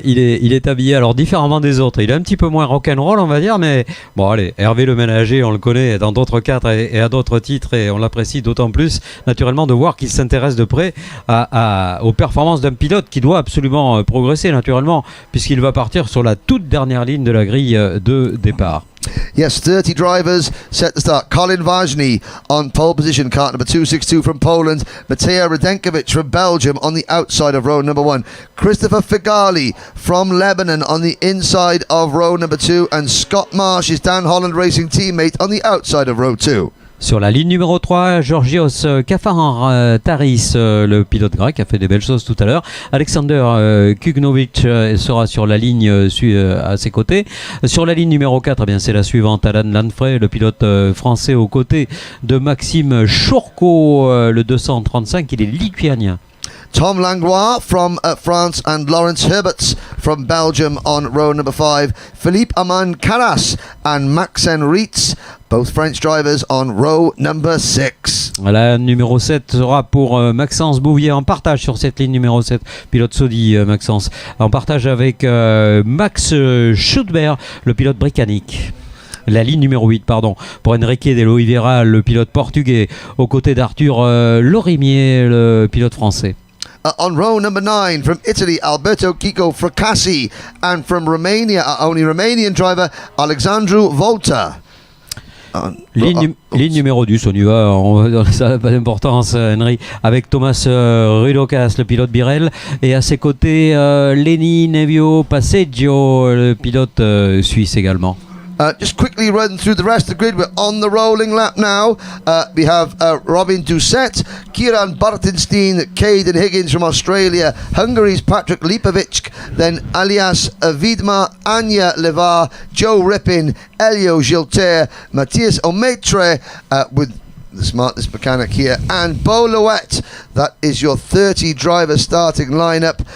il est habillé alors différemment des autres. Il est un petit peu moins rock'n'roll, on va dire, mais bon, allez, Hervé Le Ménager, on le connaît dans d'autres cadres et à d'autres titres, et on l'apprécie d'autant plus, naturellement, de voir qu'il s'intéresse de près aux performances d'un pilote qui doit absolument progresser, naturellement, puisqu'il va partir sur la toute dernière ligne de la grille de départ. Yes, 30 drivers set to start. Colin Ważny on pole position, kart number 262 from Poland. Matej Radenkovic from Belgium on the outside of row number 1. Christopher Figali from Lebanon on the inside of row number 2. And Scott Marsh, his Dan Holland Racing teammate, on the outside of row 2. Sur la ligne numéro 3, Georgios Kafaran-Taris, le pilote grec, a fait des belles choses tout à l'heure. Alexander Kugnovic sera sur la ligne à ses côtés. Sur la ligne numéro 4, c'est la suivante, Alan Lanfray, le pilote français, aux côtés de Maxime Chourko, le 235, il est lituanien. Tom Langlois from France and Lawrence Herberts from Belgium on row number 5. Philippe Aman Caras and Maxen Rietz, both French drivers on row number 6. La numéro 7 sera pour Maxence Bouvier en partage sur cette ligne numéro 7. Pilote Saudi, Maxence, en partage avec Max Schutberg, le pilote britannique. La ligne numéro 8, pour Enrique de Oliveira, le pilote portugais, aux côtés d'Arthur Lorimier, le pilote français. On row number 9, from Italy, Alberto Kiko Fracassi, and from Romania, our only Romanian driver, Alexandru Volta. Ligne numéro 10, on y va, ça n'a pas d'importance, Henry, avec Thomas Rudocas, le pilote Birel, et à ses côtés, Lenny Nevio Passeggio, le pilote suisse également. Just quickly run through the rest of the grid. We're on the rolling lap now. We have Robin Doucette, Kieran Bartenstein, Caden Higgins from Australia, Hungary's Patrick Lipovic, then Alias Vidma, Anya Levar, Joe Rippin, Elio Gilter, Matthias Ometre with the smartest mechanic here, and Beau Louette. That is your 30 driver starting lineup.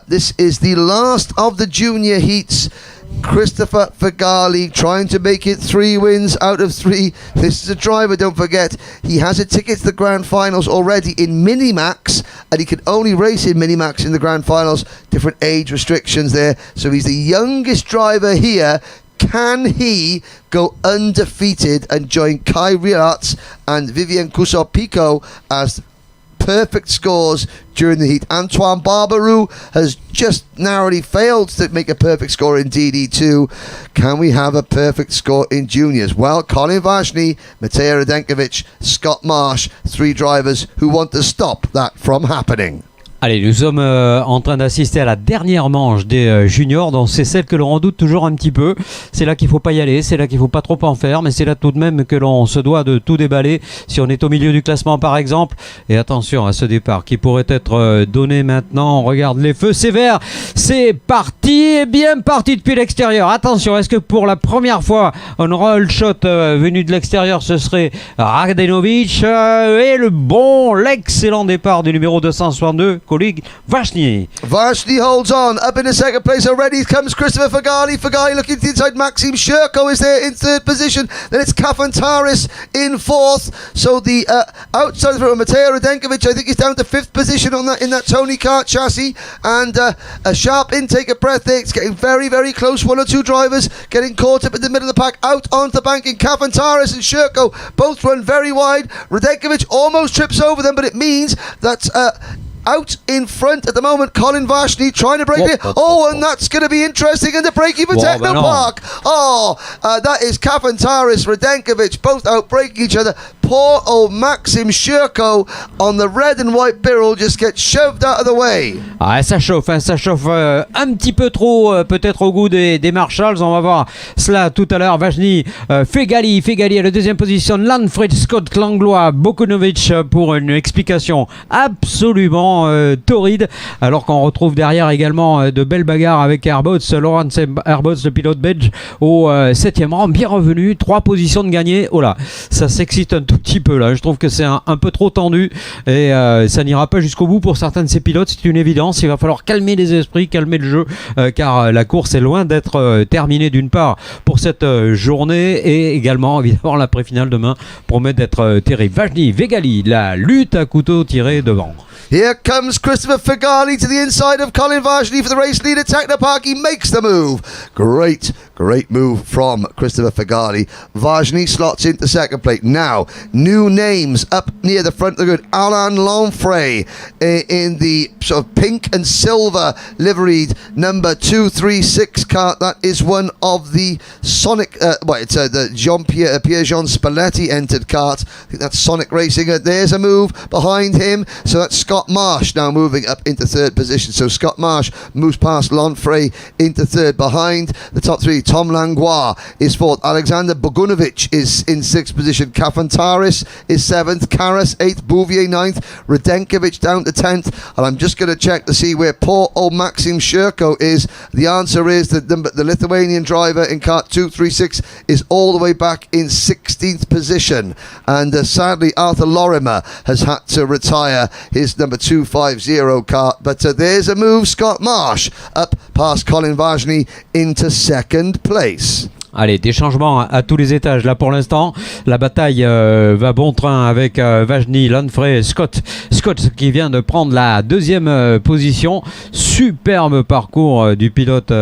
This is the last of the junior heats. Christopher Figali trying to make it 3 wins out of 3. This is a driver, don't forget, he has a ticket to the Grand Finals already in Minimax, and he can only race in Minimax in the Grand Finals. Different age restrictions there, so he's the youngest driver here. Can he go undefeated and join Kai Riarts and Vivian Cousot-Picot as perfect scores during the heat? Antoine Barbarou has just narrowly failed to make a perfect score in DD2. Can we have a perfect score in juniors? Well, Colin Ważny, Matej Radenkovic, Scott Marsh, 3 drivers who want to stop that from happening. Allez, nous sommes en train d'assister à la dernière manche des juniors, donc c'est celle que l'on redoute toujours un petit peu. C'est là qu'il ne faut pas y aller, c'est là qu'il ne faut pas trop en faire, mais c'est là tout de même que l'on se doit de tout déballer si on est au milieu du classement par exemple. Et attention à ce départ qui pourrait être donné maintenant. On regarde les feux sévères, c'est parti, bien parti depuis l'extérieur. Attention, est-ce que pour la première fois un roll shot venu de l'extérieur ce serait Radenovic et l'excellent départ du numéro 262, colleague Vashni. Vashni holds on, up in the second place already comes Christopher Fagali. Fagali looking to the inside, Maxim Shirko is there in third position. Then it's Kafantaris in fourth. So the outside of Mateo Radenkovic, I think he's down to fifth position on that in that Tony Kart chassis. And a sharp intake of breath there. It's getting very, very close. One or two drivers getting caught up in the middle of the pack. Out onto the bank in Kafantaris and Shirko both run very wide. Radenkovic almost trips over them, but it means that out in front at the moment, Colin Vashni trying to break it. And that's going to be interesting in the breaking for Techno Park. That is Kafantaris, Radenkovic, both out breaking each other. Poor old Maxim Shirko on the red and white Birrell just gets shoved out of the way. Ça chauffe un petit peu trop peut-être au goût des Marshalls. On va voir cela tout à l'heure. Vashni, Fegali à la deuxième position, Lanfred Scott Langlois, Bokunovic pour une explication absolument torride, alors qu'on retrouve derrière également de belles bagarres avec Airbots, Lawrence Airbots, le pilote belge au 7e rang, bien revenu, 3 positions de gagné. Oh là, ça s'excite un tout petit peu là, je trouve que c'est un peu trop tendu et ça n'ira pas jusqu'au bout pour certains de ces pilotes, c'est une évidence. Il va falloir calmer les esprits, calmer le jeu, car la course est loin d'être terminée d'une part pour cette journée et également évidemment la pré-finale demain promet d'être terrible. Vashni, Fegali, la lutte à couteau tiré devant. Here comes Christopher Fagali to the inside of Colin Vashni for the race leader, Technopark. He makes the move. Great move from Christopher Fagali. Vashni slots into second place. Now, new names up near the front of the grid. Alain Lanfray in the sort of pink and silver liveried number 236 kart. That is one of the Sonic, the Pierre-Jean Spalletti entered kart. I think that's Sonic Racing. There's a move behind him. So that's Scott Marsh now moving up into third position. So Scott Marsh moves past Lanfray into third. Behind the top three, Tom Langlois is fourth. Alexander Bogunovic is in sixth position. Kafantaris is seventh. Karas eighth. Bouvier ninth. Radenkovic down to 10th. And I'm just going to check to see where poor old Maxim Shirko is. The answer is that the Lithuanian driver in kart 236 is all the way back in 16th position. And sadly, Arthur Lorimer has had to retire his number 250 kart. But there's a move. Scott Marsh up past Colin Vashni into second place. Allez, des changements à tous les étages. Là, pour l'instant, la bataille va bon train avec Vashni, Lanfray, Scott qui vient de prendre la deuxième position. Superbe parcours du pilote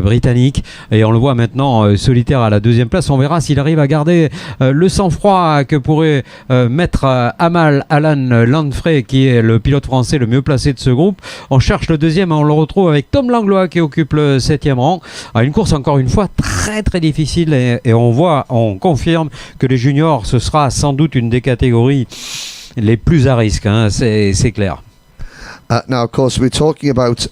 britannique. Et on le voit maintenant solitaire à la deuxième place. On verra s'il arrive à garder le sang-froid que pourrait mettre à mal Alan Lanfray, qui est le pilote français le mieux placé de ce groupe. On cherche le deuxième et on le retrouve avec Tom Langlois qui occupe le 7e rang. Une course encore une fois très difficile et on confirme que les juniors ce sera sans doute une des catégories les plus à risque, hein, c'est clair. Now of course we're talking about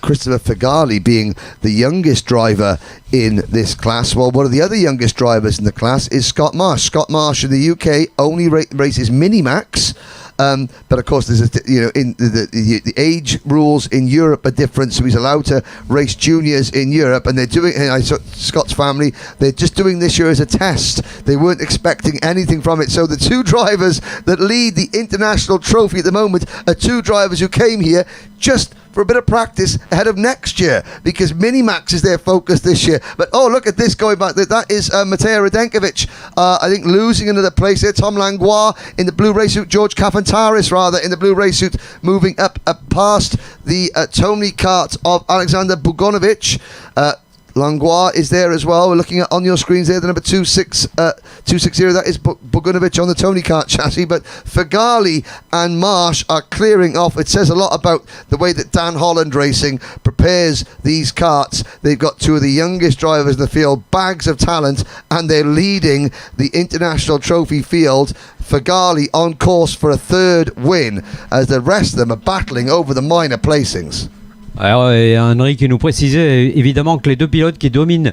Christopher Fagali being the youngest driver in this class. Well, one of the other youngest drivers in the class is Scott Marsh. Scott Marsh in the UK only races Minimax. But of course, there's in the age rules in Europe are different, so he's allowed to race juniors in Europe, and they're doing. Scott's family, they're just doing this year as a test. They weren't expecting anything from it. So the two drivers that lead the international trophy at the moment are two drivers who came here just for a bit of practice ahead of next year, because Minimax is their focus this year. But look at this going back. That is Mateo Radenkovic, I think, losing another place there. Tom Langlois in the blue race suit, George Kafantaris rather in the blue race suit, moving up past the Tony Kart of Alexander Bogunovic. Langlois is there as well. We're looking at on your screens there the number 260. That is Bogunovic on the Tony Kart chassis. But Fagali and Marsh are clearing off. It says a lot about the way that Dan Holland Racing prepares these karts. They've got two of the youngest drivers in the field, bags of talent, and they're leading the International Trophy field. Fagali on course for a third win as the rest of them are battling over the minor placings. Alors, et Henri qui nous précisait évidemment que les deux pilotes qui dominent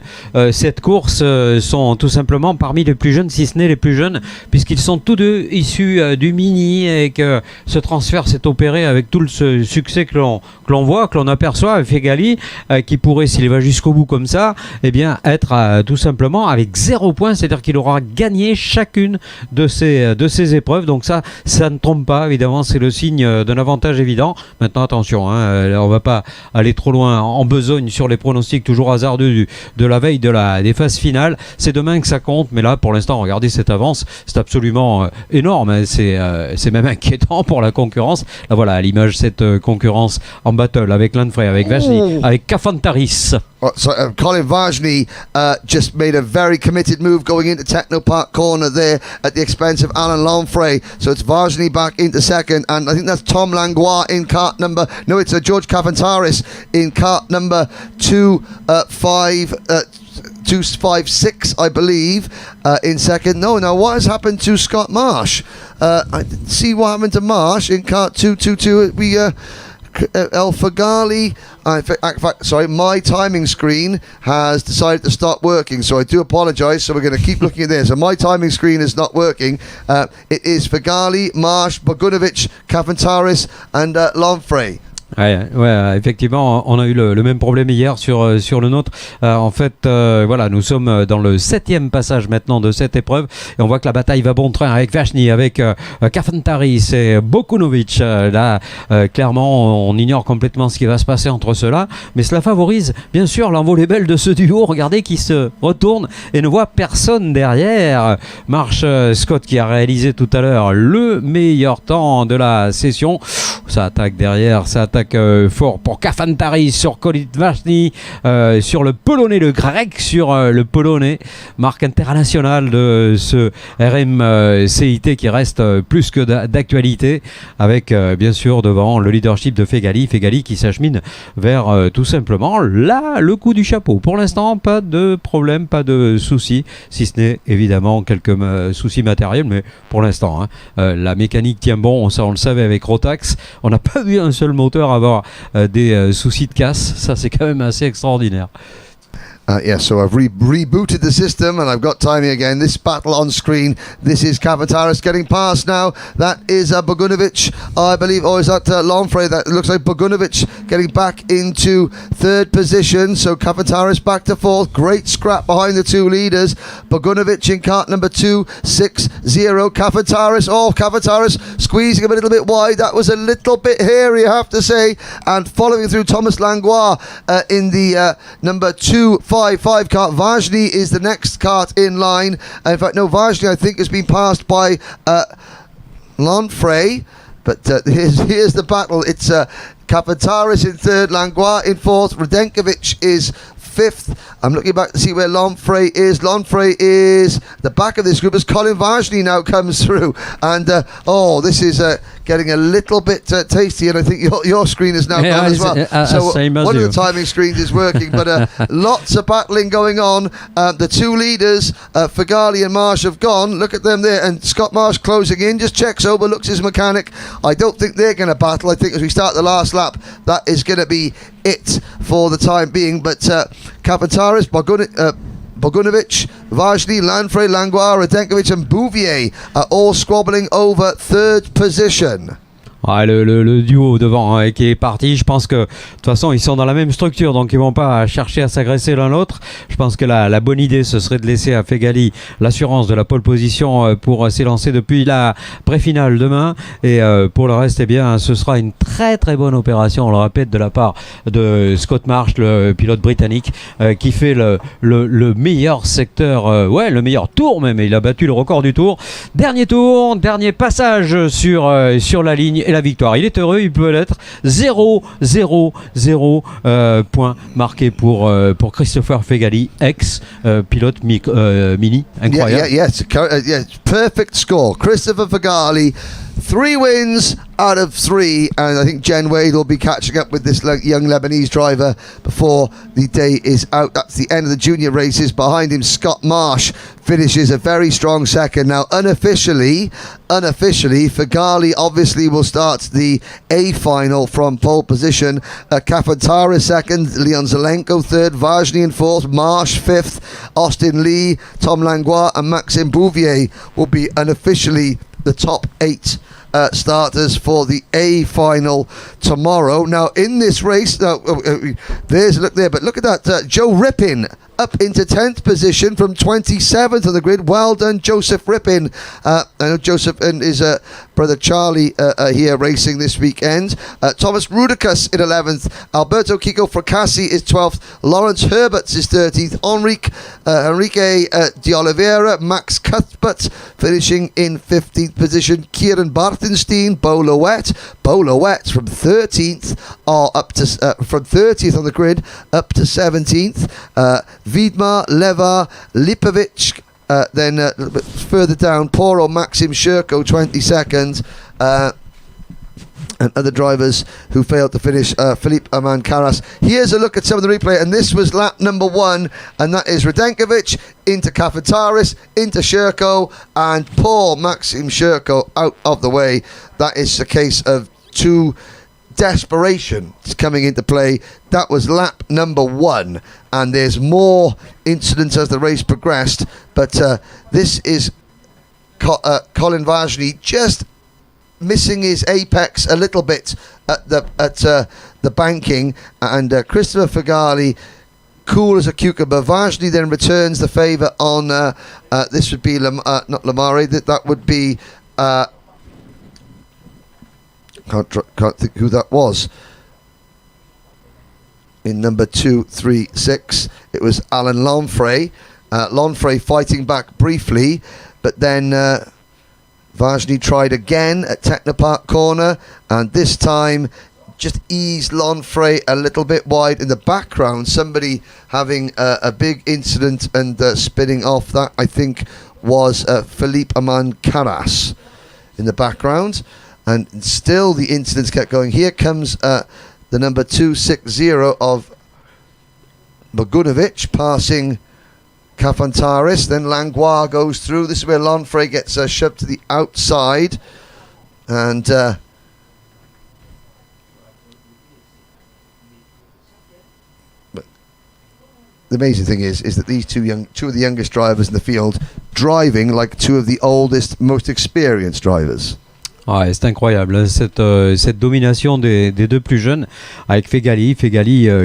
cette course sont tout simplement parmi les plus jeunes, si ce n'est les plus jeunes, puisqu'ils sont tous deux issus du Mini et que ce transfert s'est opéré avec tout le succès que l'on voit, que l'on aperçoit. Fegali qui pourrait, s'il va jusqu'au bout comme ça, eh bien, être tout simplement avec 0 point, c'est-à-dire qu'il aura gagné chacune de ces épreuves. Donc ça ne trompe pas, évidemment, c'est le signe d'un avantage évident. Maintenant, attention, on va pas aller trop loin en besogne sur les pronostics toujours hasardeux de la veille des phases finales. C'est demain que ça compte, mais là pour l'instant regardez cette avance, c'est absolument énorme, c'est même inquiétant pour la concurrence. Là voilà, à l'image cette concurrence en battle avec Lanfrey, avec Vachny, avec Kafantaris. Colin Vajny just made a very committed move going into Technopark corner there at the expense of Alan Lanfrey. So it's Vajny back into second, and I think that's Tom Langlois in kart number. No, it's George Kafantaris in kart number 256, I believe, in second. No, now what has happened to Scott Marsh? I didn't see what happened to Marsh in kart 222. El Fagali. In fact, sorry, my timing screen has decided to stop working, so I do apologise. So we're going to keep looking at this. So my timing screen is not working. It is Fagali, Marsh, Bogunovic, Kafantaris, and Lanfrey. Ouais, effectivement, on a eu le même problème hier sur le nôtre. En fait, voilà, nous sommes dans le 7e passage maintenant de cette épreuve et on voit que la bataille va bon train avec Vachny, avec Kafantaris et Bogunovic. Là, clairement, on ignore complètement ce qui va se passer entre ceux-là, mais cela favorise bien sûr l'envolée belle de ce duo. Regardez qui se retourne et ne voit personne derrière. Marsh Scott qui a réalisé tout à l'heure le meilleur temps de la session. Ça attaque derrière, ça attaque fort pour Kafantaris sur Colin Vachny, sur le Polonais, le grec sur le Polonais, marque internationale de ce RMCIT qui reste plus que d'actualité, avec bien sûr devant le leadership de Fegali qui s'achemine vers tout simplement là le coup du chapeau. Pour l'instant, pas de problème, pas de soucis, si ce n'est évidemment quelques soucis matériels, mais pour l'instant la mécanique tient bon. On le savait avec Rotax, on n'a pas vu un seul moteur avoir des soucis de casse. Ça, c'est quand même assez extraordinaire. Yeah, so I've rebooted the system and I've got timing again. This battle on screen, this is Kafantaris getting past now. That is Bogunovic, I believe, or is that Lanfrey? That looks like Bogunovic getting back into third position. So Kafantaris back to fourth. Great scrap behind the two leaders. Bogunovic in kart number 260. Kafantaris squeezing him a little bit wide. That was a little bit hairy, I have to say. And following through Thomas Langlois in the number 255 kart. Vajny is the next kart in line. In fact, no, Vajny I think has been passed by Lanfrey. But here's the battle. It's Kafantaris in third, Langlois in fourth, Radenkovic is fifth. I'm looking back to see where Lanfrey is. Lanfrey is the back of this group as Colin Vajny now comes through. And this is getting a little bit tasty, and I think your screen is now gone as well. So one of the timing screens is working, but lots of battling going on. The two leaders, Fagali and Marsh, have gone. Look at them there, and Scott Marsh closing in, just checks over, looks his mechanic. I don't think they're going to battle. I think as we start the last lap, that is going to be it for the time being. But Kafantaris, Bogunovic, Vajny, Lanfrey, Langlois, Radenkovic and Bouvier are all squabbling over third position. Ouais, le duo devant qui est parti, je pense que de toute façon ils sont dans la même structure, donc ils vont pas chercher à s'agresser l'un l'autre. Je pense que la bonne idée ce serait de laisser à Fegali l'assurance de la pole position pour s'élancer depuis la pré-finale demain, et pour le reste, eh bien ce sera une très très bonne opération, on le répète, de la part de Scott Marsh, le pilote britannique, qui fait le meilleur secteur, le meilleur tour même, il a battu le record du tour. Dernier tour, dernier passage sur la ligne, et la victoire. Il est heureux, il peut l'être. 0, 0, 0 point marqué pour Christopher Fegali, ex-pilote mini. Incroyable. Yes, perfect score. Christopher Fegali, 3 wins out of 3, and I think Jen Wade will be catching up with this young Lebanese driver before the day is out. That's the end of the junior races. Behind him, Scott Marsh finishes a very strong second. Now, unofficially, Fegali obviously will start the A final from pole position. Kafantara second, Leon Zelenko third, Vajny in fourth, Marsh fifth, Austin Lee, Tom Langlois, and Maxime Bouvier will be unofficially the top 8 starters for the A final tomorrow. Now, in this race, there's a look there, but look at that. Joe Rippin up into 10th position from 27th on the grid. Well done, Joseph Rippin. I know Joseph and his brother Charlie here racing this weekend. Thomas Rudikus in 11th. Alberto Kiko Fracassi is 12th. Lawrence Herberts is 13th. Enrique de Oliveira, Max Cuthbert finishing in 15th position. Kieran Bartenstein, Bo Lowett from 13th up to from 30th on the grid up to 17th. Vidmar, Leva, Lipovic, then a little bit further down, Poro, Maxim Shirko, 22nd, and other drivers who failed to finish, Philippe Aman Karas. Here's a look at some of the replay, and this was lap number 1, and that is Radenkovic into Kafataris, into Shirko, and Paul Maxim Shirko out of the way. That is a case of 2 desperation coming into play. That was lap number 1, and there's more incidents as the race progressed, but this is Colin Vajny just missing his apex a little bit at the banking, and Christopher Fegali cool as a cucumber. Vajny then returns the favour on this would be not Lamare, that would be can't think who that was. In number 236, it was Alan Lonfray. Lonfray fighting back briefly, but then Vajny tried again at Technopark corner, and this time just eased Lonfray a little bit wide. In the background, somebody having a big incident and spinning off. That, I think, was Philippe Aman Karas in the background. And still the incidents kept going. Here comes the number 260 of Bogunovic passing Kafantaris. Then Langlois goes through. This is where Lonfray gets shoved to the outside. And the amazing thing is that these two of the youngest drivers in the field driving like 2 of the oldest, most experienced drivers. Ouais, c'est incroyable cette domination des 2 plus jeunes avec Fegali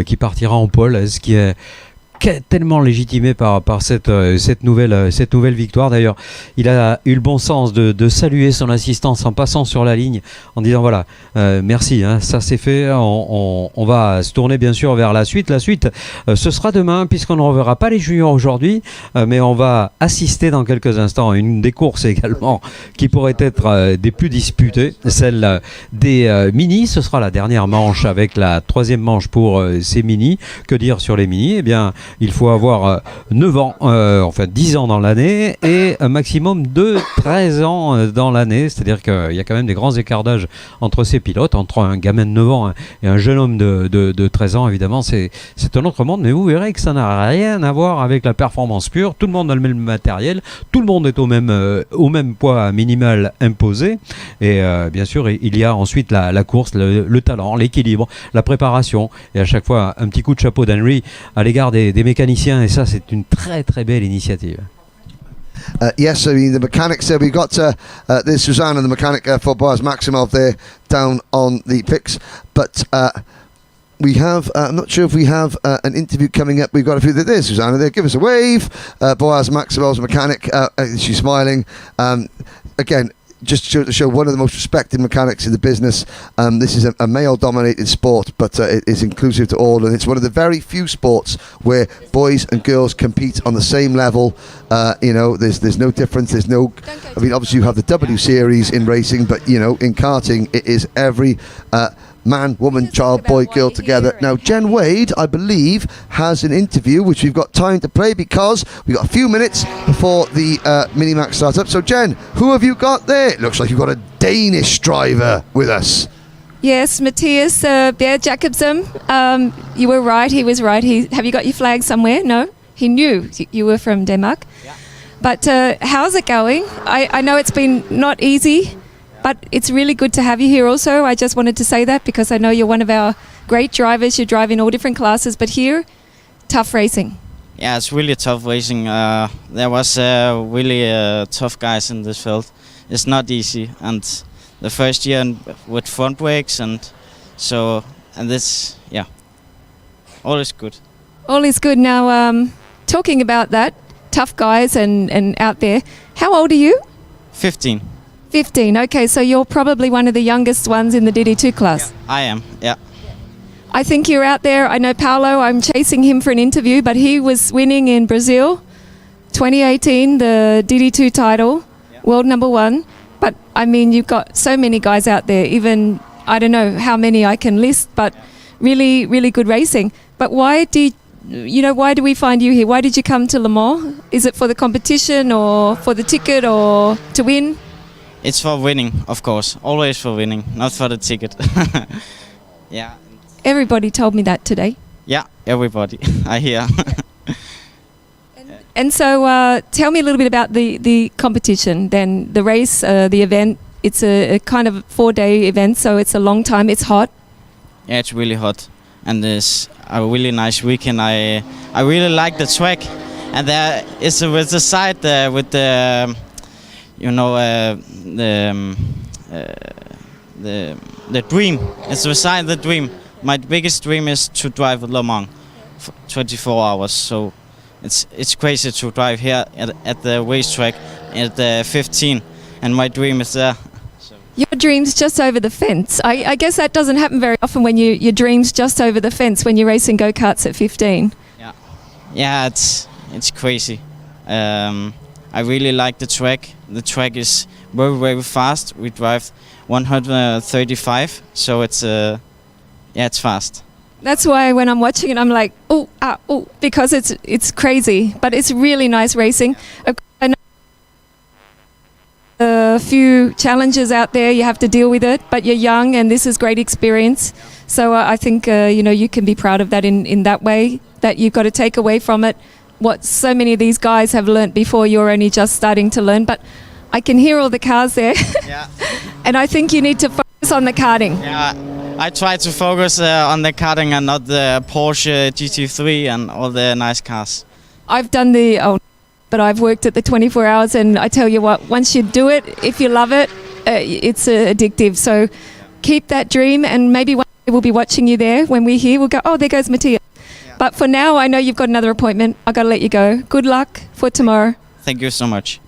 qui partira en pole, ce qui est tellement légitimé par cette nouvelle victoire. D'ailleurs, il a eu le bon sens de saluer son assistance en passant sur la ligne, en disant voilà, merci, hein, ça c'est fait, on va se tourner bien sûr vers la suite. La suite, ce sera demain, puisqu'on ne reverra pas les juniors aujourd'hui, mais on va assister dans quelques instants à une des courses également qui pourrait être des plus disputées, celle des mini. Ce sera la dernière manche avec la 3e manche pour ces mini. Que dire sur les mini? Eh bien, il faut avoir 9 ans, enfin 10 ans dans l'année, et un maximum de 13 ans dans l'année. C'est-à-dire qu'il y a quand même des grands écarts d'âge entre ces pilotes, entre un gamin de 9 ans et un jeune homme de 13 ans. Évidemment, c'est un autre monde, mais vous verrez que ça n'a rien à voir avec la performance pure. Tout le monde a le même matériel, tout le monde est au même poids minimal imposé, et bien sûr, il y a ensuite la course, le talent, l'équilibre, la préparation, et à chaque fois un petit coup de chapeau d'Henry à l'égard des mécaniciens, et ça c'est une très très belle initiative. Yes, I mean the mechanics there. We've got there's Susanna, the mechanic for Boaz Maximov there down on the picks, but we have I'm not sure if we have an interview coming up. We've got a few. There's Susanna there. Give us a wave. Boaz Maximov's mechanic. She's smiling. Again, just to show one of the most respected mechanics in the business. This is a male-dominated sport, but it is inclusive to all, and it's one of the very few sports where boys and girls compete on the same level. There's no difference. There's no. I mean, obviously you have the W Series in racing, but in karting it is every. Man, woman, child, boy, girl together. Now, Jen Wade, I believe, has an interview which we've got time to play because we've got a few minutes before the Minimax starts up. So, Jen, who have you got there? It looks like you've got a Danish driver with us. Yes, Matthias Bear Jacobsen. You were right. He was right. Have you got your flag somewhere? No? He knew you were from Denmark. Yeah. But how's it going? I know it's been not easy. But it's really good to have you here also. I just wanted to say that because I know you're one of our great drivers. You drive in all different classes, but here, tough racing. Yeah, it's really tough racing. There was really tough guys in this field. It's not easy, and the first year with front brakes and this, yeah, all is good. All is good. Now, talking about that, tough guys and out there, how old are you? 15. 15. Okay, so you're probably one of the youngest ones in the DD2 class. Yeah, I am, yeah. I think you're out there. I know Paolo, I'm chasing him for an interview, but he was winning in Brazil, 2018, the DD2 title, world number 1. But, I mean, you've got so many guys out there, even, I don't know how many I can list, but really, really good racing. But why do we find you here? Why did you come to Le Mans? Is it for the competition or for the ticket or to win? It's for winning, of course. Always for winning, not for the ticket. Yeah. Everybody told me that today. Yeah, everybody. I hear. And so tell me a little bit about the competition, then the race, the event. It's a kind of 4-day event, so it's a long time. It's hot. Yeah, it's really hot. And it's a really nice weekend. I really like the track. And there is with the side with the... the dream. It's beside the dream. My biggest dream is to drive Le Mans for 24 hours. So it's crazy to drive here at the racetrack at the 15, and my dream is there. Your dream's just over the fence. I guess that doesn't happen very often when your dream's just over the fence when you're racing go-karts at 15. Yeah, it's crazy. I really like the track. The track is very, very fast. We drive 135, so it's fast. That's why when I'm watching it, I'm like, because it's crazy, but it's really nice racing. I know a few challenges out there, you have to deal with it, but you're young and this is great experience. So I think you can be proud of that in that way, that you've got to take away from it what so many of these guys have learnt before you're only just starting to learn. But I can hear all the cars there. Yeah. And I think you need to focus on the karting. Yeah, I try to focus on the karting and not the Porsche GT3 and all the nice cars. I've done but I've worked at the 24 hours, and I tell you what, once you do it, if you love it, it's addictive. So keep that dream, and maybe one day we'll be watching you there. When we're here, we'll go, oh, there goes Matthias. But for now, I know you've got another appointment. I've got to let you go. Good luck for tomorrow. Thank you so much.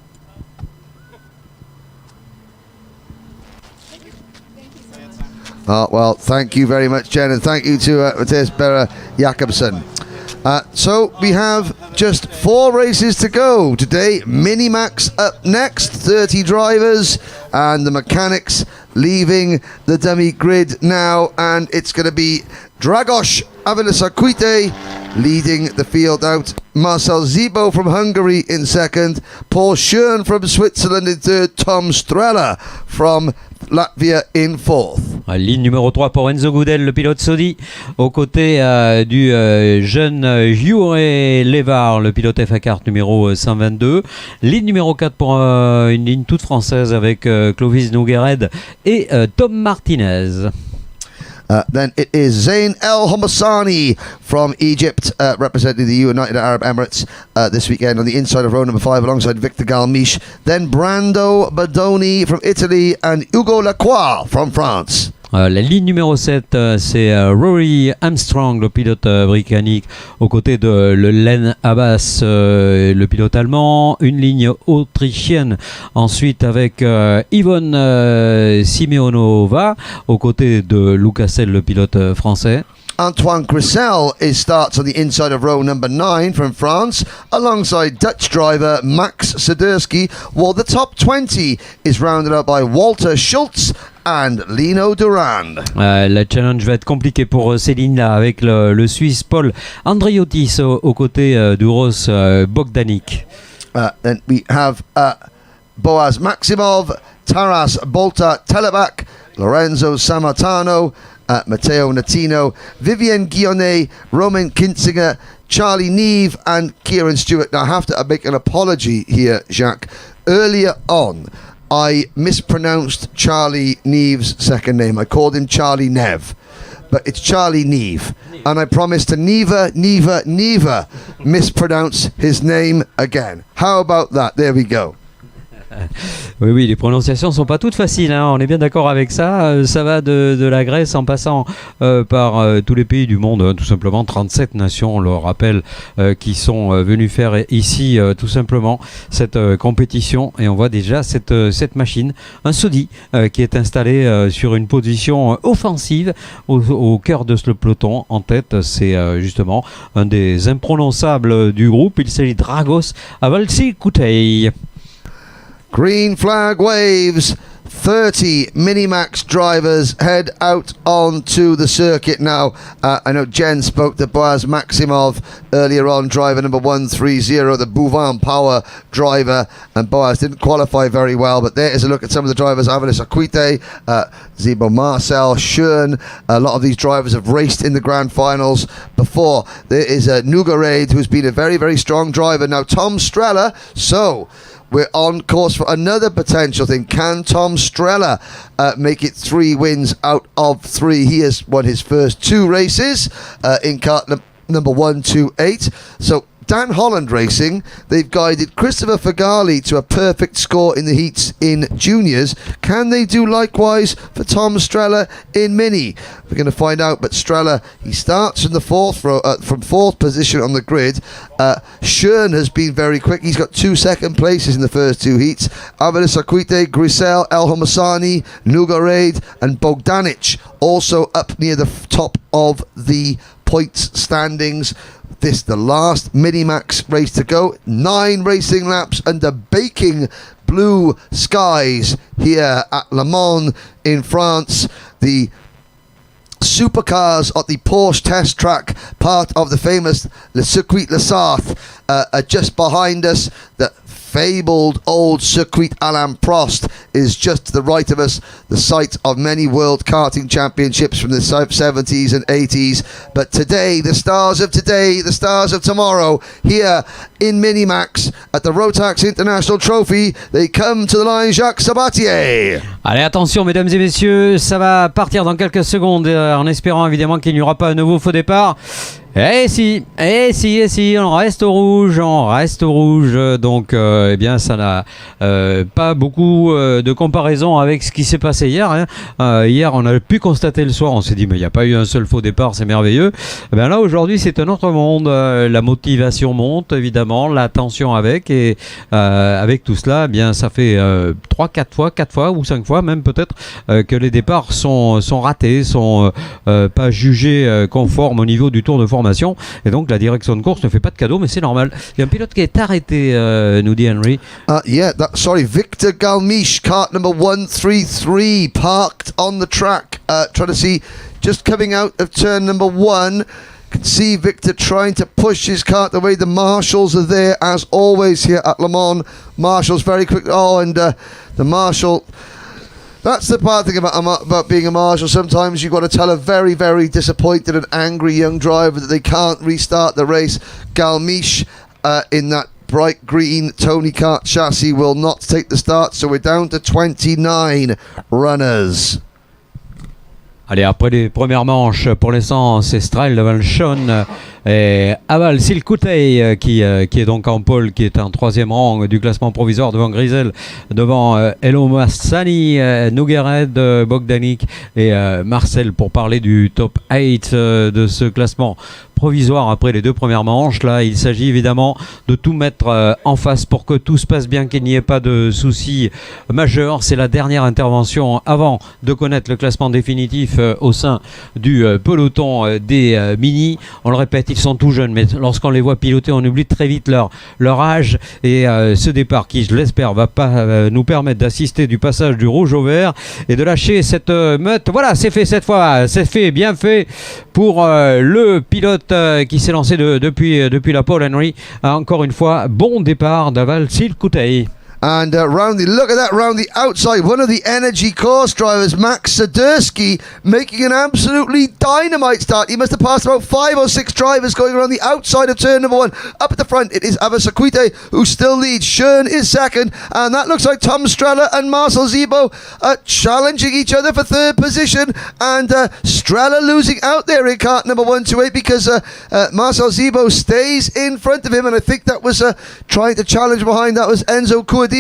Well, thank you very much, Jen, and thank you to Matthias Bear Jacobsen. So we have just 4 races to go today. Minimax up next, 30 drivers, and the mechanics leaving the dummy grid now, and it's going to be Dragos Avila Circuit leading the field out. Marcel Zibo from Hungary in second. Paul Schön from Switzerland in third. Tom Strella from Latvia in fourth. Ligne numéro 3 pour Enzo Goudel, le pilote Saudi, aux côtés du jeune Jure Levar, le pilote FA Kart numéro 122. Ligne numéro 4 pour une ligne toute française avec Clovis Nouguered et Tom Martinez. Then it is Zain El Homassani from Egypt, representing the United Arab Emirates this weekend on the inside of row number 5 alongside Victor Galmiche. Then Brando Badoni from Italy and Hugo Lacroix from France. La ligne numéro 7, c'est Rory Armstrong, le pilote britannique, aux côtés de Len Abbas, le pilote allemand. Une ligne autrichienne, ensuite avec Yvonne Simeonova, aux côtés de Lucasel, le pilote français. Antoine Grissel starts on the inside of row number 9 from France, alongside Dutch driver Max Sederski, while the top 20 is rounded up by Walter Schultz and Lino Durand. Le challenge va être compliqué pour ces lignes-là, avec le Suisse Paul Andriotis aux côtés du Russe Bogdanik. Then we have Boaz Maximov, Taras Bolta Telebak, Lorenzo Sammartano, Matteo Natino, Vivienne Guillonnet, Roman Kinzinger, Charlie Neve and Kieran Stewart. Now I have to make an apology here, Jacques. Earlier on, I mispronounced Charlie Neve's second name. I called him Charlie Nev, but it's Charlie Neve. And I promise to never mispronounce his name again. How about that? There we go. Oui, les prononciations sont pas toutes faciles, hein, on est bien d'accord avec ça. Ça va de la Grèce en passant par tous les pays du monde, hein, tout simplement 37 nations, on le rappelle, qui sont venus faire ici tout simplement cette compétition. Et on voit déjà cette machine, un Saudi, qui est installé sur une position offensive au cœur de ce peloton. En tête, c'est justement un des imprononçables du groupe, il s'agit de Dragos Avalsikutei. Green flag waves. 30 Minimax drivers head out onto the circuit now. I know Jen spoke to Boaz Maximov earlier on, driver number 130, the Bouvin Power driver, and Boaz didn't qualify very well, but there is a look at some of the drivers. Avalis Aquite, Zibo Marcel, Schön. A lot of these drivers have raced in the grand finals before. There is Nugared, who's been a very, very strong driver. Now Tom Streller, so we're on course for another potential thing. Can Tom Streller make it 3 wins out of 3? He has won his first 2 races in kart number 128. So Dan Holland Racing, they've guided Christopher Fagali to a perfect score in the heats in juniors. Can they do likewise for Tom Streller in mini? We're going to find out, but Streller, he starts from the fourth position on the grid. Schön has been very quick. He's got 2 second places in the first 2 heats. Avalis Aquite, Grissel, El Homasani, Nugared and Bogdanic also up near the top of the points standings. This the last Minimax race to go. 9 racing laps under baking blue skies here at Le Mans in France. The supercars at the Porsche test track, part of the famous Le Circuit Le Sarthe, are just behind us. The fabled old Circuit Alain Prost is just to the right of us, the site of many world karting championships from the 70s and 80s. But today, the stars of tomorrow, here in Minimax at the Rotax International Trophy, they come to the line, Jacques Sabatier. Allez, attention mesdames et messieurs, ça va partir dans quelques secondes, en espérant évidemment qu'il n'y aura pas un nouveau faux départ. Eh si, on reste au rouge, donc eh bien ça n'a pas beaucoup de comparaison avec ce qui s'est passé hier. Hein. Hier on a pu constater le soir, on s'est dit mais il n'y a pas eu un seul faux départ, c'est merveilleux. Eh bien là aujourd'hui c'est un autre monde, la motivation monte évidemment, la tension avec, et avec tout cela, eh bien ça fait 4 fois ou 5 fois même peut-être que les départs sont ratés, sont pas jugés conformes au niveau du tour de formation. Et donc la direction de course ne fait pas de cadeau, mais c'est normal. Il y a un pilote qui est arrêté, nous dit Henry. Victor Galmiche, kart number 133, parked on the track, trying to see, just coming out of turn number 1. Can see Victor trying to push his kart the way the marshals are there, as always here at Le Mans. Marshals very quick. And the marshal. That's the bad thing about being a marshal. Sometimes you've got to tell a very, very disappointed and angry young driver that they can't restart the race. Galmiche in that bright green Tony Kart chassis will not take the start, so we're down to 29 runners. Allez, après les premières manches, pour l'instant, c'est Strel devant le Sean Et Aval Silkutei qui est donc en pole, qui est en 3e rang du classement provisoire devant Grisel, devant Elo Massani, Nougared, Bogdanik et Marcel pour parler du top 8 de ce classement provisoire après les 2 premières manches. Là, il s'agit évidemment de tout mettre en face pour que tout se passe bien, qu'il n'y ait pas de soucis majeurs. C'est la dernière intervention avant de connaître le classement définitif au sein du peloton des mini. On le répète, ils sont tout jeunes, mais lorsqu'on les voit piloter, on oublie très vite leur âge. Et ce départ qui, je l'espère, va pas nous permettre d'assister du passage du rouge au vert et de lâcher cette meute. Voilà, c'est fait cette fois, c'est fait, bien fait pour le pilote qui s'est lancé depuis la pole, Henry. Encore une fois, bon départ d'Aval Silkutei. And look at that, round the outside, one of the energy course drivers, Max Sadursky, making an absolutely dynamite start. He must have passed about 5 or 6 drivers going around the outside of turn number 1. Up at the front, it is Ava Circuit who still leads. Schön is second, and that looks like Tom Strella and Marcel Zebo challenging each other for 3rd position, and Strella losing out there in kart number 128 because Marcel Zebo stays in front of him, and I think that was trying to challenge behind. That was Enzo Coordil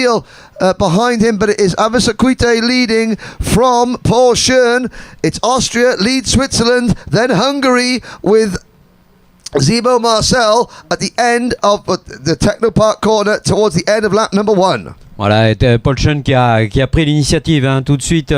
behind him, but it is Ava Circuit leading from Paul Schön. It's Austria, leads Switzerland, then Hungary with Zebo Marcel at the end of the Technopark corner towards the end of lap number 1. Voilà, Paul Schön qui a pris l'initiative tout de suite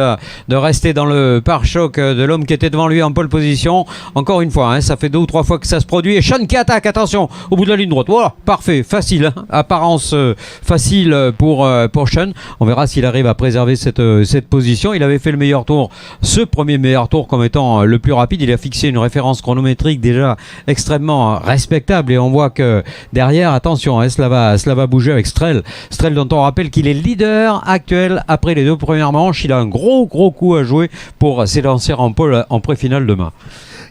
de rester dans le pare-choc de l'homme qui était devant lui en pole position. Encore une fois, ça fait 2 ou 3 fois que ça se produit. Et Schön qui attaque, attention, au bout de la ligne droite. Voilà, parfait, facile, apparence facile pour Schön. On verra s'il arrive à préserver cette position. Il avait fait le meilleur tour, ce premier meilleur tour comme étant le plus rapide. Il a fixé une référence chronométrique déjà extrêmement respectable. Et on voit que derrière, attention, cela va bouger avec Strel dont on rappelle qu'il est leader actuel après les 2 premières manches. Il a un gros coup à jouer pour s'élancer en pole en pré-finale demain.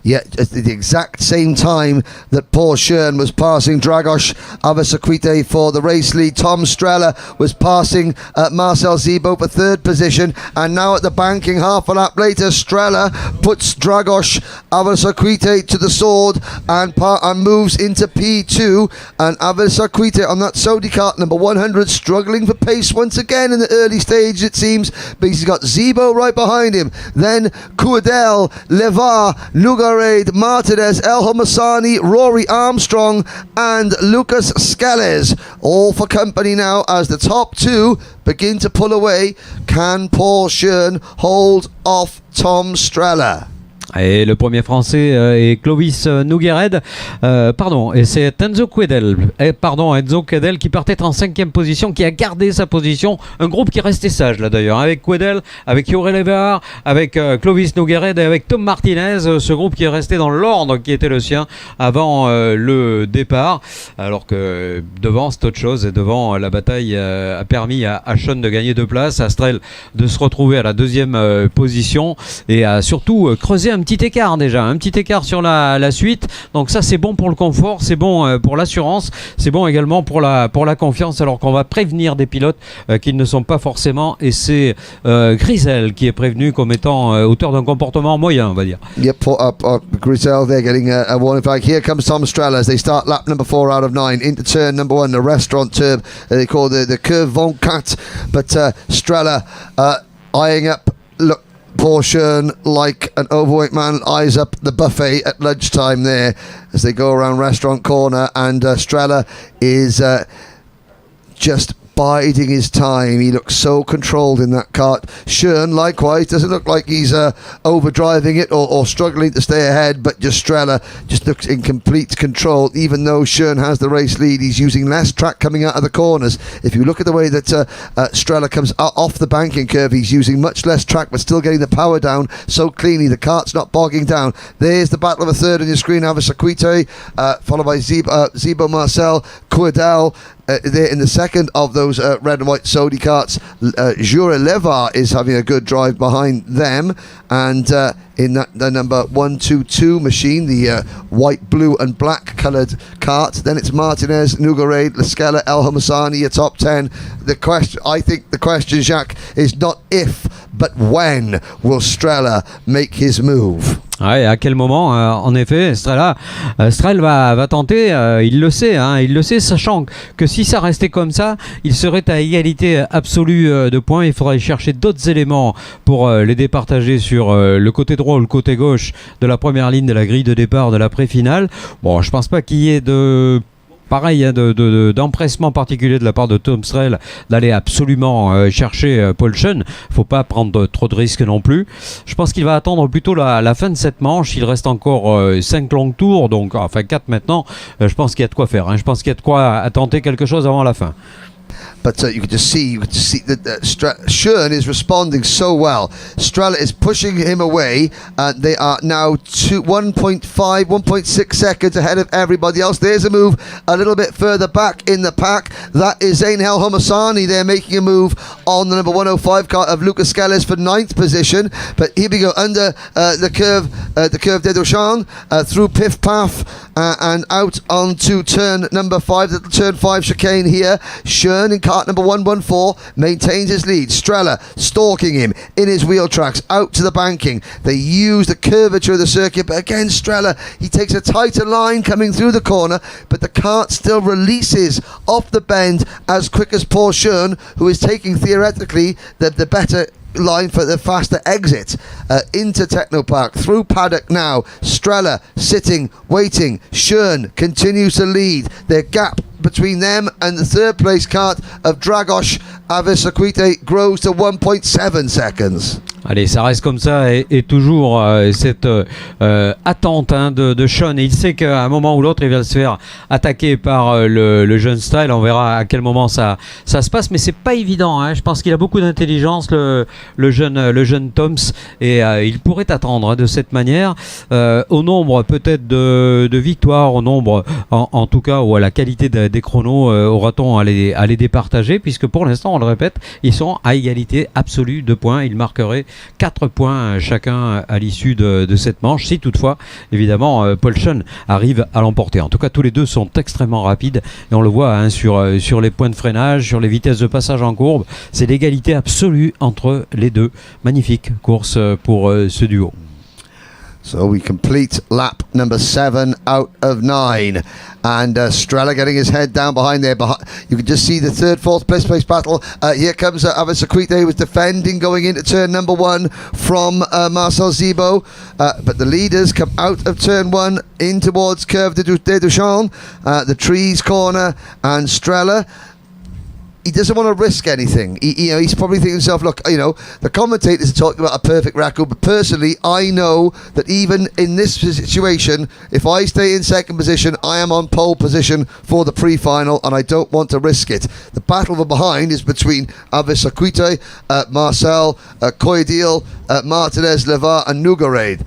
Yeah, at the exact same time that Paul Schön was passing Dragos Ava Circuit for the race lead, Tom Strella was passing Marcel Zebo for 3rd position, and now at the banking half a lap later, Strella puts Dragos Ava Circuit to the sword and moves into P2, and Ava Circuit on that Saudi kart number 100 struggling for pace once again in the early stage, it seems, but he's got Zebo right behind him, then Coudel, Levar, Lugar, Martinez, El Homassani, Rory Armstrong and Lucas Scales, all for company now as the top 2 begin to pull away. Can Paul Schön hold off Tom Strella? Et le premier français est Clovis Nougared, et c'est Enzo Coudel, qui partait en 5e position, qui a gardé sa position. Un groupe qui restait sage là d'ailleurs, avec Coudel, avec Jorge Levar, avec Clovis Nougared et avec Tom Martinez, ce groupe qui est resté dans l'ordre qui était le sien avant le départ, alors que devant c'est autre chose, et devant la bataille a permis à Schön de gagner 2 places, à Strel de se retrouver à la 2e position et à surtout creuser un petit écart sur la suite. Donc ça c'est bon pour le confort, c'est bon pour l'assurance, c'est bon également pour la confiance, alors qu'on va prévenir des pilotes qui ne sont pas forcément, et c'est Grisel qui est prévenu comme étant auteur d'un comportement moyen, on va dire. Yep, Grisel, they're getting a warning flag. Here comes Tom Strella as they start lap number 4 out of 9 into turn number 1, the restaurant turn they call the Curve Von Cat, but Strella eyeing up, look, Paul Schön like an overweight man eyes up the buffet at lunchtime there as they go around restaurant corner, and Strella is just biding his time. He looks so controlled in that kart. Schön likewise doesn't look like he's overdriving it or struggling to stay ahead, but just Strella just looks in complete control. Even though Schön has the race lead, he's using less track coming out of the corners. If you look at the way that Strella comes off the banking curve, he's using much less track but still getting the power down so cleanly. The kart's not bogging down. There's the battle of a third on your screen. Ava Circuit followed by Zebo Marcel, Coudel there in the second of those red and white Saudi karts. Jure Levar is having a good drive behind them, and in the number 122 machine, the white, blue and black coloured kart. Then it's Martinez, Nougared, Lascella, El Homassani, your top 10. I think the question, Jacques, is not if, but when will Strella make his move? Ouais, à quel moment, en effet, Strel va tenter, il le sait, sachant que si ça restait comme ça, il serait à égalité absolue de points. Il faudrait chercher d'autres éléments pour les départager sur le côté droit ou le côté gauche de la première ligne de la grille de départ de la pré-finale. Bon, je pense pas qu'il y ait d'empressement particulier de la part de Tom Strel d'aller absolument chercher Paul Schoen. Faut pas prendre trop de risques non plus. Je pense qu'il va attendre plutôt la fin de cette manche. Il reste encore 5 longs tours, donc enfin 4 maintenant. Je pense qu'il y a de quoi faire. Je pense qu'il y a de quoi tenter quelque chose avant la fin. But you could just see that Schoen is responding so well. Strel is pushing him away, and they are now 1.6 seconds ahead of everybody else. There's a move a little bit further back in the pack. That is Zainel Homasani. They're making a move on the number 105 car of Lucas Skeles for 9th position. But here we go under the curve de Doshan, through Piff Paff and out onto turn number 5, the turn 5 chicane here. Schoen in kart number 114 maintains his lead. Strella stalking him in his wheel tracks out to the banking. They use the curvature of the circuit, but again Strella, he takes a tighter line coming through the corner, but the kart still releases off the bend as quick as Paul Schoen, who is taking theoretically the better line for the faster exit into Technopark. Through paddock now, Strella sitting, waiting. Schoen continues to lead. Their gap between them and the third place kart of Dragos Avisaquite grows to 1.7 seconds. Allez, ça reste comme ça et toujours cette attente de Schoen. Il sait qu'à un moment ou l'autre, il va se faire attaquer par le jeune Strel. On verra à quel moment ça se passe, mais c'est pas évident. Je pense qu'il a beaucoup d'intelligence, le jeune Toms, et il pourrait attendre de cette manière. Au nombre peut-être de victoires, au nombre en tout cas, ou à la qualité des chronos, aura-t-on à les départager, puisque pour l'instant, on le répète, ils sont à égalité absolue de points. Ils marqueraient 4 points chacun à l'issue de cette manche, si toutefois évidemment Paul Schoen arrive à l'emporter. En tout cas, tous les deux sont extrêmement rapides et on le voit sur les points de freinage, sur les vitesses de passage en courbe. C'est l'égalité absolue entre les deux. Magnifique course pour ce duo. So we complete lap number 7 out of 9. And Strella getting his head down behind there. You can just see the third, fourth place battle. Here comes Avisaquite, who was defending going into turn number 1 from Marcel Zibo. But the leaders come out of turn 1 in towards Curve de Duchamp, the trees corner, and Strella. He doesn't want to risk anything. He's probably thinking to himself, look, the commentators are talking about a perfect record, but personally, I know that even in this situation, if I stay in second position, I am on pole position for the pre-final, and I don't want to risk it. The battle from behind is between Avisaquite, Marcel, Koidil, Martinez, Levar, and Nougarade.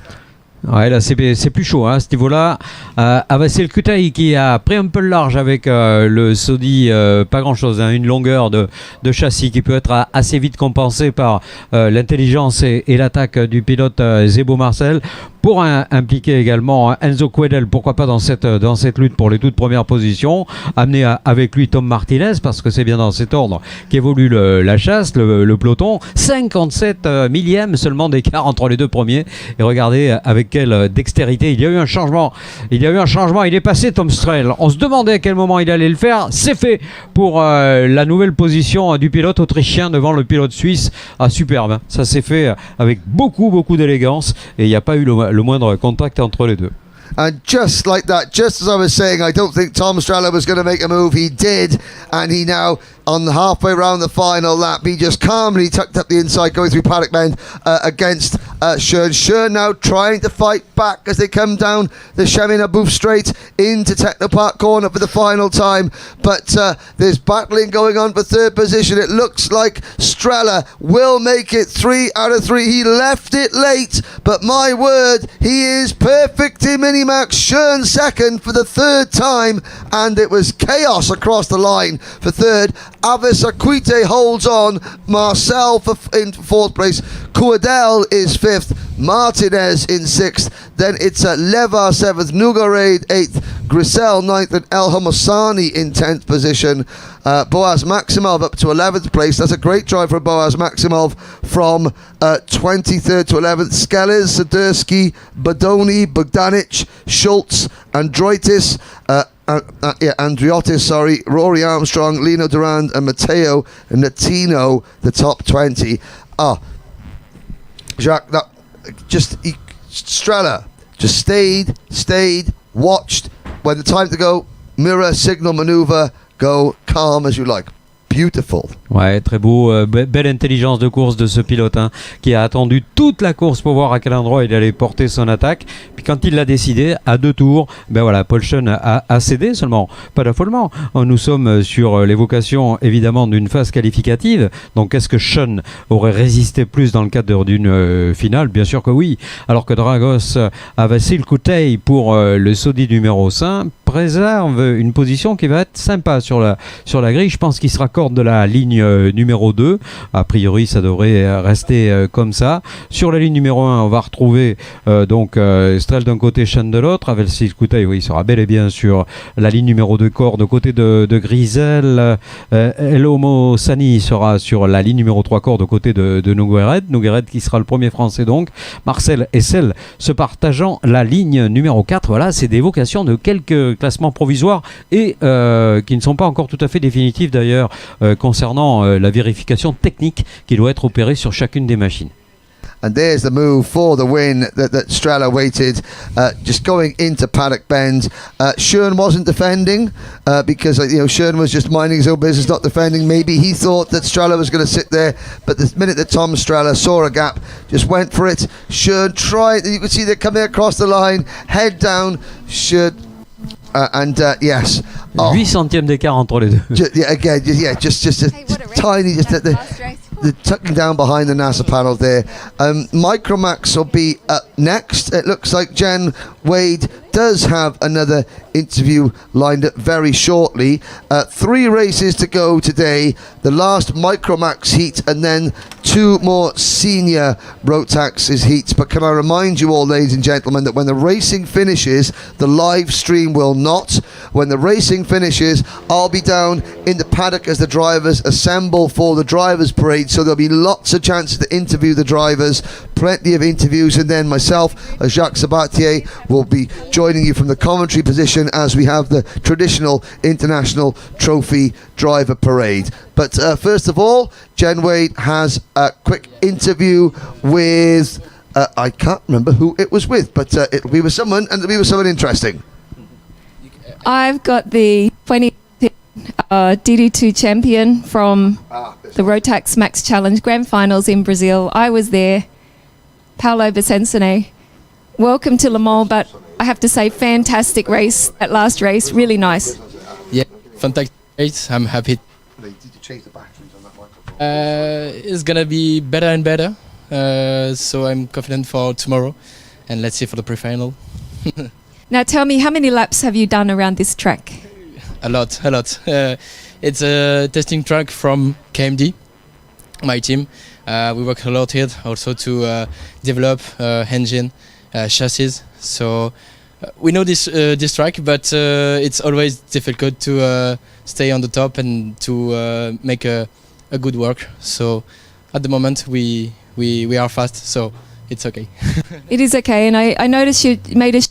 Ouais, là c'est plus chaud à ce niveau-là. C'est le Kutai qui a pris un peu le large avec le Saudi, pas grand-chose, une longueur de châssis qui peut être assez vite compensée par l'intelligence et l'attaque du pilote Zebo Marcel. Pour impliquer également Enzo Quedel, pourquoi pas dans cette lutte pour les toutes premières positions, amener avec lui Tom Martinez, parce que c'est bien dans cet ordre qu'évolue la chasse, le peloton. 57 millièmes seulement d'écart entre les deux premiers, et regardez avec quelle dextérité. Il y a eu un changement, il est passé Tom Strel. On se demandait à quel moment il allait le faire. C'est fait pour la nouvelle position du pilote autrichien devant le pilote suisse. Superbe, ça s'est fait avec beaucoup d'élégance, et il n'y a pas eu le moindre contact entre les deux. And just like that, just as I was saying, I don't think Tom Strella was going to make a move. He did, and he now, on the halfway round the final lap, he just calmly tucked up the inside, going through paddock bend against Schoen. Schoen now trying to fight back as they come down the Chemin Abouf straight into Technopark corner for the final time. But there's battling going on for third position. It looks like Strella will make it 3 out of 3. He left it late, but my word, he is perfect in Minimax. Schoen second for the third time, and it was chaos across the line for third. Avisaquite holds on. Marcel in fourth place. Coudel is fifth. Martinez in sixth. Then it's Levar seventh. Nougarade eighth. Grisel 9th, and El Homosani in 10th position. Boaz Maximov up to 11th place. That's a great drive for Boaz Maximov from 23rd to 11th. Skellers, Sadursky, Bodoni, Bogdanic, Schultz, Androitis, Andriotis, sorry, Rory Armstrong, Lino Durand, and Matteo Natino, the top 20. Jacques, that just Strella just stayed, watched. When the time to go, mirror, signal, maneuver, go calm as you like. Beautiful. Ouais, très beau, belle intelligence de course de ce pilote hein, qui a attendu toute la course pour voir à quel endroit il allait porter son attaque. Puis quand il l'a décidé, à 2 tours, ben voilà, Paul Schoen a cédé seulement, pas d'affolement. Nous sommes sur l'évocation évidemment d'une phase qualificative. Donc est-ce que Schoen aurait résisté plus dans le cadre d'une finale? Bien sûr que oui. Alors que Dragos Avasil Koutei pour le Saudi numéro 5 préserve une position qui va être sympa sur la grille. Je pense qu'il se raccorde de la ligne numéro 2. A priori, ça devrait rester comme ça. Sur la ligne numéro 1, on va retrouver Strel d'un côté, Schoen de l'autre. Avasil Koutei, oui, il sera bel et bien sur la ligne numéro 2 corps de côté de Grisel. El Homosani sera sur la ligne numéro 3 corps de côté de Noguered. Noguered qui sera le premier français donc. Marcel Essel se partageant la ligne numéro 4. Voilà, c'est des vocations de quelques classements provisoires et qui ne sont pas encore tout à fait définitifs d'ailleurs concernant la vérification technique qui doit être opérée sur chacune des machines. And there's the move for the win that Strella waited, just going into paddock bend. Schoen wasn't defending because Schoen was just minding his own business, not defending. Maybe he thought that Strella was going to sit there, but the minute that Tom Strella saw a gap, just went for it. Schoen tried, you could see they're coming across the line, head down. Schoen yes. 8 centièmes d'écart entre les deux. Just a tiny, the tucking down behind the NASA panel there. Micromax will be up next. It looks like Jen Wade does have another interview lined up very shortly. 3 races to go today. The last Micromax heat and then 2 more senior Rotax's heats. But can I remind you all, ladies and gentlemen, that when the racing finishes, the live stream will not. When the racing finishes, I'll be down in the paddock as the drivers assemble for the drivers' parade. So there'll be lots of chances to interview the drivers, plenty of interviews, and then myself, Jacques Sabatier, will be joining you from the commentary position as we have the traditional international trophy driver parade. But first of all, Jen Wade has a quick interview with I can't remember who it was with, but it'll be with someone, and it'll be with someone interesting. I've got the 20 DD2 champion from the Rotax Max Challenge Grand Finals in Brazil. I was there. Paolo Vicensone. Welcome to Le Mans, but I have to say, fantastic race, that last race, really nice. Yeah, fantastic race. I'm happy. Did you change the batteries on that microphone? It's gonna be better and better, so I'm confident for tomorrow, and let's see for the pre-final. Now tell me, how many laps have you done around this track? A lot. It's a testing track from KMD, my team. We work a lot here also to develop engine, chassis. So we know this track, but it's always difficult to stay on the top and to make a good work. So at the moment we are fast, so it's okay. It is okay, and I noticed you made a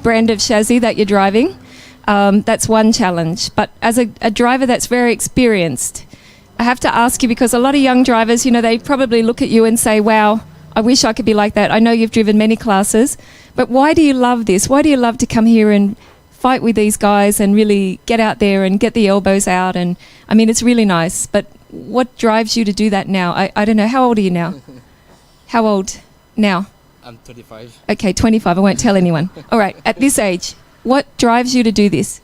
brand of chassis that you're driving. That's one challenge. But as a driver that's very experienced, I have to ask you, because a lot of young drivers, they probably look at you and say, wow, I wish I could be like that. I know you've driven many classes, but why do you love this? Why do you love to come here and fight with these guys and really get out there and get the elbows out? And I mean, it's really nice, but what drives you to do that now? I don't know. How old are you now? How old now? I'm 25. Okay, 25. I won't tell anyone. All right. At this age, what drives you to do this?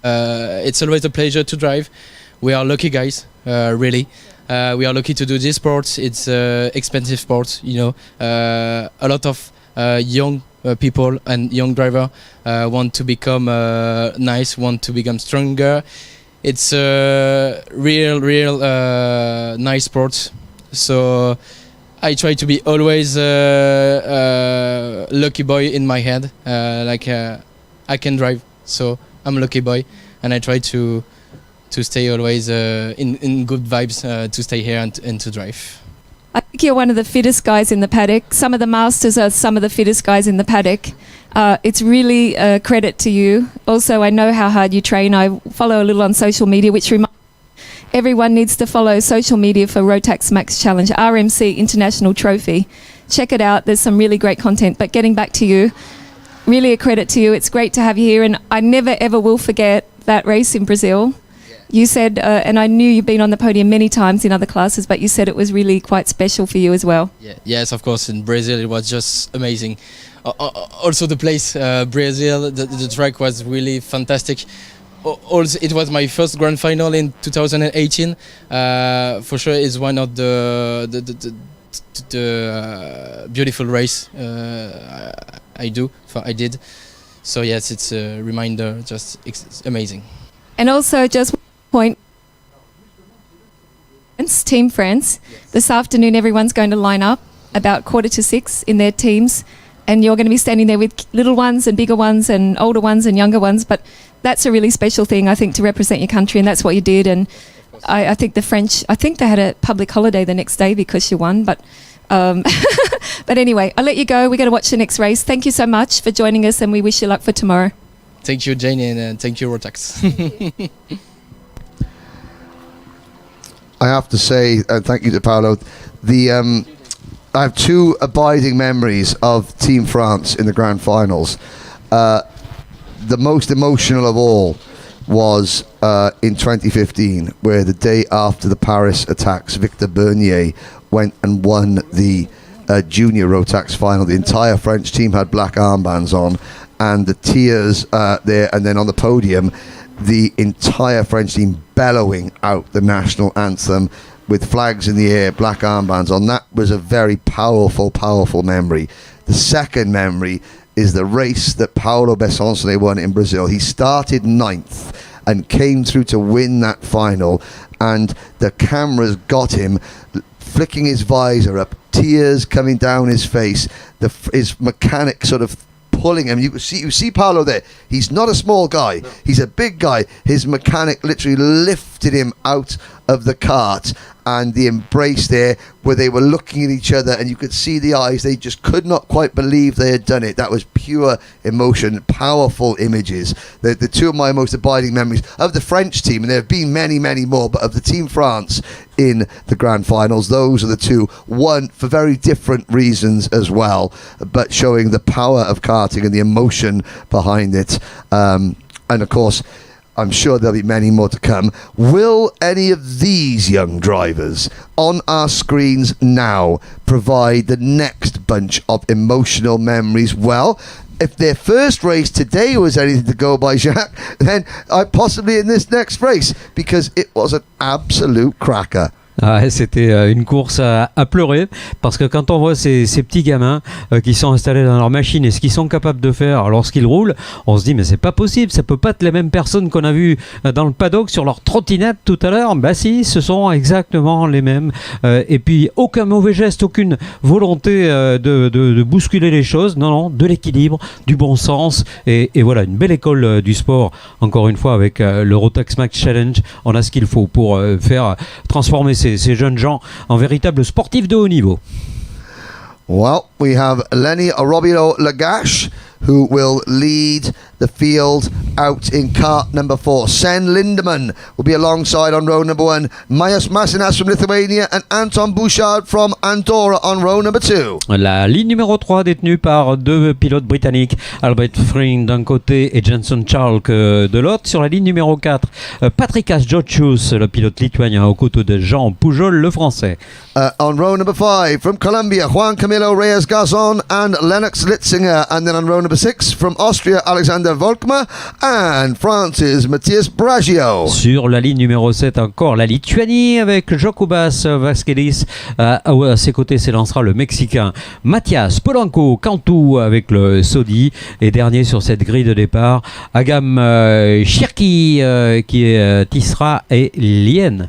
It's always a pleasure to drive. We are lucky guys, really. We are lucky to do this sport. It's expensive sport, A lot of young people and young driver want to become nice, want to become stronger. It's a real nice sport. So I try to be always lucky boy in my head. I can drive, so I'm a lucky boy, and I try to stay always in good vibes to stay here and to drive. I think you're one of the fittest guys in the paddock. Some of the masters are some of the fittest guys in the paddock. It's really a credit to you. Also, I know how hard you train. I follow a little on social media, which reminds everyone needs to follow social media for Rotax Max Challenge, RMC International Trophy. Check it out. There's some really great content. But getting back to you, really a credit to you. It's great to have you here. And I never, ever will forget that race in Brazil. You said, and I knew you've been on the podium many times in other classes, but you said it was really quite special for you as well. Yeah. Yes, of course. In Brazil, it was just amazing. Also, the place, Brazil, the track was really fantastic. Also, it was my first grand final in 2018. For sure, it's one of the beautiful race I did. So yes, it's a reminder. It's amazing. And also, just point, Team France. Yes. This afternoon, everyone's going to line up about 5:45 in their teams, and you're going to be standing there with little ones and bigger ones and older ones and younger ones. But that's a really special thing, I think, to represent your country, and that's what you did. And I think the French, I think they had a public holiday the next day because you won. But but anyway, I'll let you go. We're going to watch the next race. Thank you so much for joining us, and we wish you luck for tomorrow. Thank you, Jane, and thank you, Rotax. I have to say, thank you to Paolo. I have two abiding memories of Team France in the grand finals. The most emotional of all was in 2015, where the day after the Paris attacks, Victor Bernier went and won the junior Rotax final. The entire French team had black armbands on, and the tears there, and then on the podium, the entire French team bellowing out the national anthem with flags in the air, black armbands on. That was a very powerful, powerful memory. The second memory is the race that Paulo Besonsone won in Brazil. He started 9th and came through to win that final, and the cameras got him flicking his visor up, tears coming down his face, his mechanic sort of pulling him. You see Paulo there. He's not a small guy. No. He's a big guy. His mechanic literally lifted him out of the kart, and the embrace there where they were looking at each other and you could see the eyes. They just could not quite believe they had done it. That was pure emotion, powerful images. The two of my most abiding memories of the French team, and there have been many, many more, but of the Team France in the grand finals, those are the two. One for very different reasons as well, but showing the power of karting and the emotion behind it. And of course, I'm sure there'll be many more to come. Will any of these young drivers on our screens now provide the next bunch of emotional memories? Well, if their first race today was anything to go by, Jacques, then possibly in this next race, because it was an absolute cracker. Ah, c'était une course à pleurer, parce que quand on voit ces petits gamins qui sont installés dans leur machine et ce qu'ils sont capables de faire lorsqu'ils roulent, on se dit mais c'est pas possible, ça peut pas être les mêmes personnes qu'on a vues dans le paddock sur leur trottinette tout à l'heure. Bah si, ce sont exactement les mêmes, et puis aucun mauvais geste, aucune volonté de bousculer les choses, non, de l'équilibre, du bon sens, et voilà, une belle école du sport, encore une fois avec le Rotax Max Challenge. On a ce qu'il faut pour faire transformer ces jeunes gens en véritables sportifs de haut niveau. Well, we have Lenny Robilo Lagash, who will lead the field out in kart number 4. Sen Lindemann will be alongside on row number 1. Mayas Masinas from Lithuania and Anton Bouchard from Andorra on row number 2. La ligne numéro 3 détenue par deux pilotes britanniques, Albert Fring d'un côté et Jenson Charles de l'autre. Sur la ligne numéro 4, Patrikas Jocius, le pilote lituanien, aux côtés de Jean Pujol, le français. On row number 5 from Colombia, Juan Camilo Reyes Gazon and Lennox Litzinger. And then on row number 6 from Austria, Alexander Volkmer and France's Matthias Bragio. Sur la ligne numéro 7 encore, la Lituanie avec Jokubas Vasquelis. À ses côtés s'élancera le Mexicain Matthias Polanco Cantu avec le Saudi. Et dernier sur cette grille de départ, Agam Shirki qui est Tisra et Lien.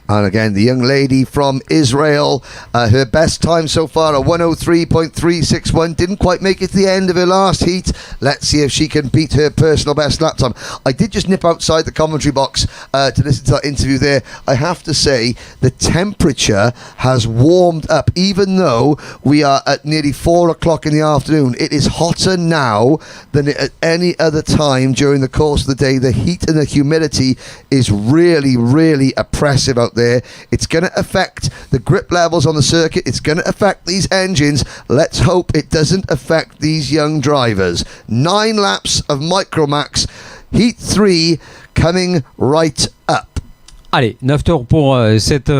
And again, the young lady from Israel, her best time so far, a 103.361. Didn't quite make it to the end of her last heat. Let's see if she can beat her personal best lap time. I did just nip outside the commentary box to listen to that interview there. I have to say, the temperature has warmed up. Even though we are at nearly 4 o'clock in the afternoon, it is hotter now than at any other time during the course of the day. The heat and the humidity is really, really oppressive out there. It's going to affect the grip levels on the circuit. It's going to affect these engines. Let's hope it doesn't affect these young drivers. 9 laps of Micromax. Heat 3 coming right up. Allez, 9 tours pour cette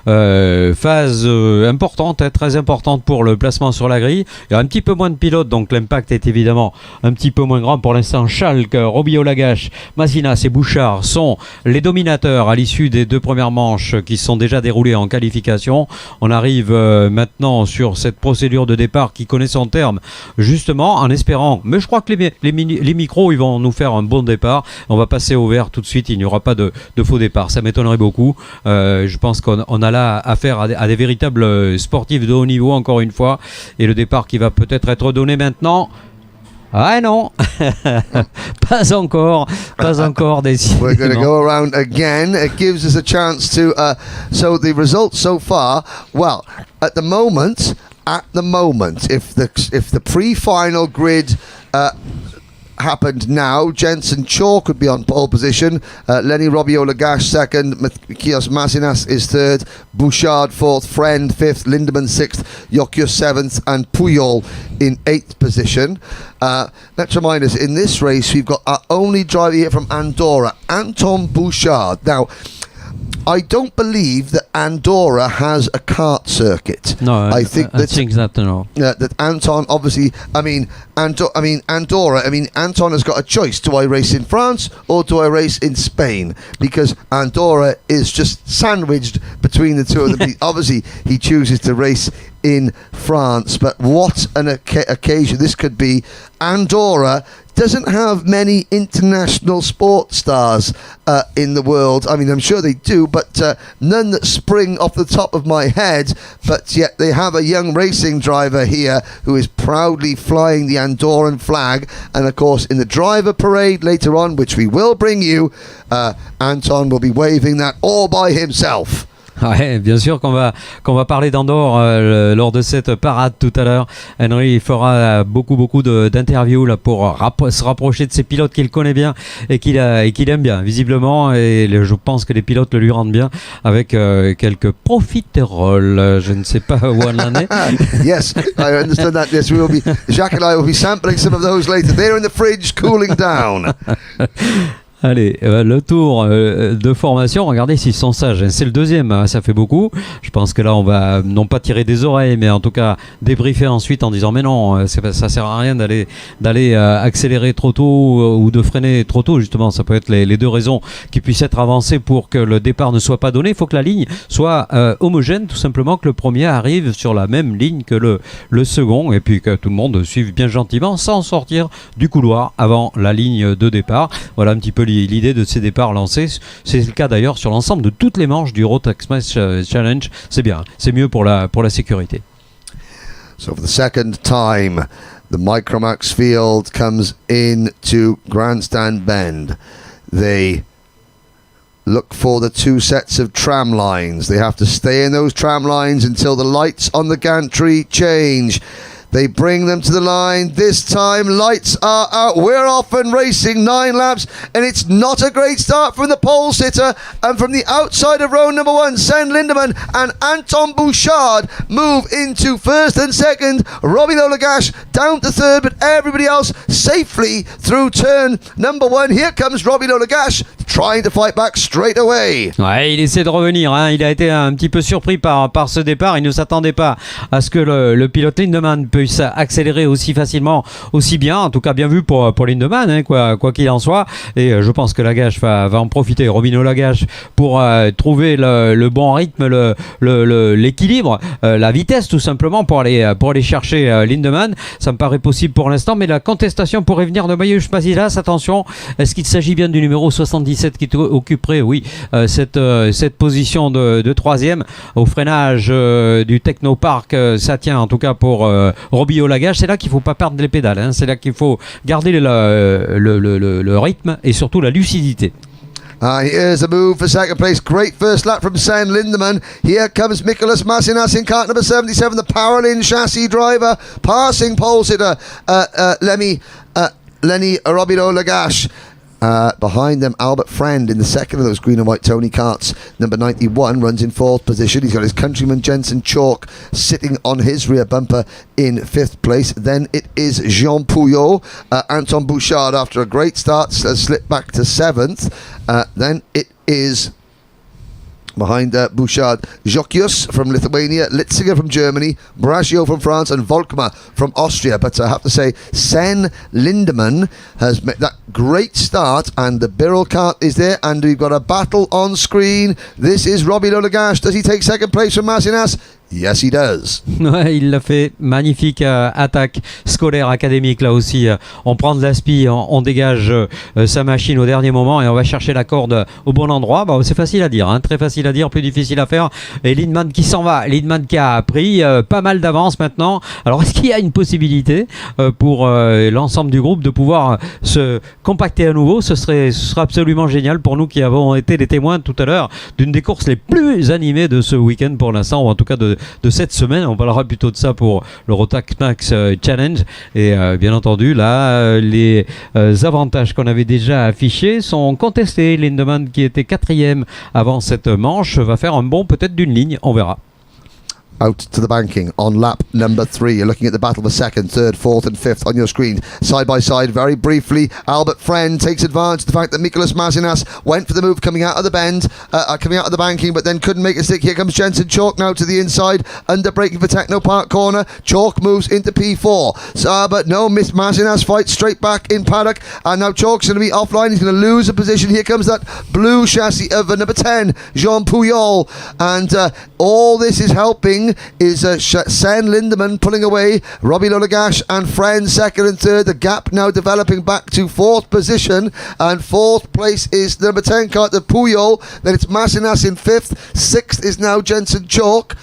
phase importante, très importante pour le placement sur la grille. Il y a un petit peu moins de pilotes, donc l'impact est évidemment un petit peu moins grand. Pour l'instant, Schalk, Robbio Lagache, Masinas et Bouchard sont les dominateurs à l'issue des 2 premières manches qui sont déjà déroulées en qualification. On arrive maintenant sur cette procédure de départ qui connaît son terme, justement en espérant, mais je crois que les micros ils vont nous faire un bon départ. On va passer au vert tout de suite, il n'y aura pas de faux départ. Ça m'étonnerait beaucoup. Je pense qu'on a là affaire à des véritables sportifs de haut niveau, encore une fois, et le départ qui va peut-être être donné maintenant. Ah non, pas encore, décidément. We're going to go around again. It gives us a chance to. So the results so far, well, at the moment, if the pre-final grid happened now, Jensen Chaw could be on pole position, Lenny Robbio Lagache second, Matthias Masinas is third, Bouchard fourth, Friend fifth, Lindemann sixth, Yokyus seventh, and Puyol in 8th position. Let's remind us, in this race we've got our only driver here from Andorra, Anton Bouchard. Now, I don't believe that Andorra has a kart circuit. No, I think that no. That Anton, obviously, Andorra. Anton has got a choice: do I race in France or do I race in Spain? Because Andorra is just sandwiched between the two of them. Obviously, he chooses to race in France. But what an occasion this could be! Andorra doesn't have many international sports stars in the world. I mean, I'm sure they do, but none that spring off the top of my head. But yet they have a young racing driver here who is proudly flying the Andorran flag. And of course, in the driver parade later on, which we will bring you, Anton will be waving that all by himself. Ouais, bien sûr qu'on va parler d'Andorre lors de cette parade tout à l'heure. Henry fera beaucoup d'interviews là pour se rapprocher de ces pilotes qu'il connaît bien et qu'il aime bien visiblement, et je pense que les pilotes le lui rendent bien avec quelques profiteroles. Je ne sais pas où on en est. Yes, I understand that. Yes, Jacques and I will be sampling some of those later. They're in the fridge cooling down. Allez, le tour de formation, regardez s'ils sont sages. C'est le deuxième, hein, ça fait beaucoup. Je pense que là, on va non pas tirer des oreilles, mais en tout cas débriefer ensuite en disant mais non, ça sert à rien d'aller accélérer trop tôt ou de freiner trop tôt. Justement, ça peut être les deux raisons qui puissent être avancées pour que le départ ne soit pas donné. Il faut que la ligne soit homogène, tout simplement, que le premier arrive sur la même ligne que le second, et puis que tout le monde suive bien gentiment sans sortir du couloir avant la ligne de départ. Voilà un petit peu l'idée de ces départs lancés. C'est le cas d'ailleurs sur l'ensemble de toutes les manches du Rotax Challenge. C'est bien, c'est mieux pour la sécurité. So for the second time, the Micromax field comes into Grandstand Bend. They look for the 2 sets of tram lines. They have to stay in those tram lines until the lights on the gantry change. They bring them to the line. This time, lights are out. We're off and racing 9 laps, and it's not a great start from the pole sitter. And from the outside of row number 1, Sven Lindemann and Anton Bouchard move into first and second. Robbie Lagache down to third, but everybody else safely through turn number 1. Here comes Robbie Lagache trying to fight back straight away. Ouais, il essaie de revenir, hein. Il a été un petit peu surpris par ce départ. Il ne s'attendait pas à ce que le pilote Lindemann puisse accélérer aussi facilement, aussi bien. En tout cas, bien vu pour Lindemann, hein, quoi qu'il en soit. Et je pense que Lagache va en profiter. Robino Lagache pour trouver le bon rythme, l'équilibre, la vitesse tout simplement pour aller chercher Lindemann. Ça me paraît possible pour l'instant, mais la contestation pourrait venir de Maïus Masilas. Attention, est-ce qu'il s'agit bien du numéro 77 77 qui occuperait, oui, cette position de troisième. Au freinage du Technopark, ça tient en tout cas pour Robillo Lagache. C'est là qu'il ne faut pas perdre les pédales, hein. C'est là qu'il faut garder le rythme et surtout la lucidité. Here's a move for second place. Great first lap from Sven Lindemann. Here comes Nicolas Masinas in kart number 77, the Paralin chassis driver, passing pole sitter Lenny Robido Lagache. Behind them, Albert Friend in the second of those green and white Tony karts. Number 91 runs in fourth position. He's got his countryman Jensen Chalk sitting on his rear bumper in fifth place. Then it is Jean Puyol. Anton Bouchard, after a great start, slipped back to seventh. Then it is... behind Bouchard, Jokius from Lithuania, Litzinger from Germany, Brasio from France, and Volkmar from Austria. But I have to say, Sven Lindemann has made that great start, and the Birrell kart is there, and we've got a battle on screen. This is Robbie Lolagash. Does he take second place from Masinas? Yes, he does. Ouais, il l'a fait. Magnifique attaque scolaire académique là aussi. On prend de l'aspi, on dégage sa machine au dernier moment et on va chercher la corde au bon endroit. Bah, c'est facile à dire, hein, très facile à dire, plus difficile à faire. Et Lindemann qui s'en va. Lindemann qui a pris pas mal d'avance maintenant. Alors est-ce qu'il y a une possibilité pour l'ensemble du groupe de pouvoir se compacter à nouveau? Ce serait absolument génial pour nous qui avons été les témoins tout à l'heure d'une des courses les plus animées de ce week-end pour l'instant, ou en tout cas de cette semaine. On parlera plutôt de ça pour le Rotax Challenge. Et bien entendu, là, les avantages qu'on avait déjà affichés sont contestés. Lindemann, qui était quatrième avant cette manche, va faire un bond peut-être d'une ligne. On verra. Out to the banking on lap number 3. You're looking at the battle for second, third, fourth and fifth on your screen. Side by side, very briefly, Albert Friend takes advantage of the fact that Nicolas Masinas went for the move coming out of the bend, coming out of the banking, but then couldn't make a stick. Here comes Jensen Chalk now to the inside, under braking for Technopark corner. Chalk moves into P4. But no, Miss Masinas fights straight back in paddock, and now Chalk's going to be offline. He's going to lose a position. Here comes that blue chassis of number 10, Jean Puyol, and all this is helping is Sven Lindemann pulling away Robbie Lolagash and Friend second and third. The gap now developing back to fourth position, and fourth place is number 10 kart, the Puyol. Then it's Masinas in fifth. Sixth is now Jensen Chalk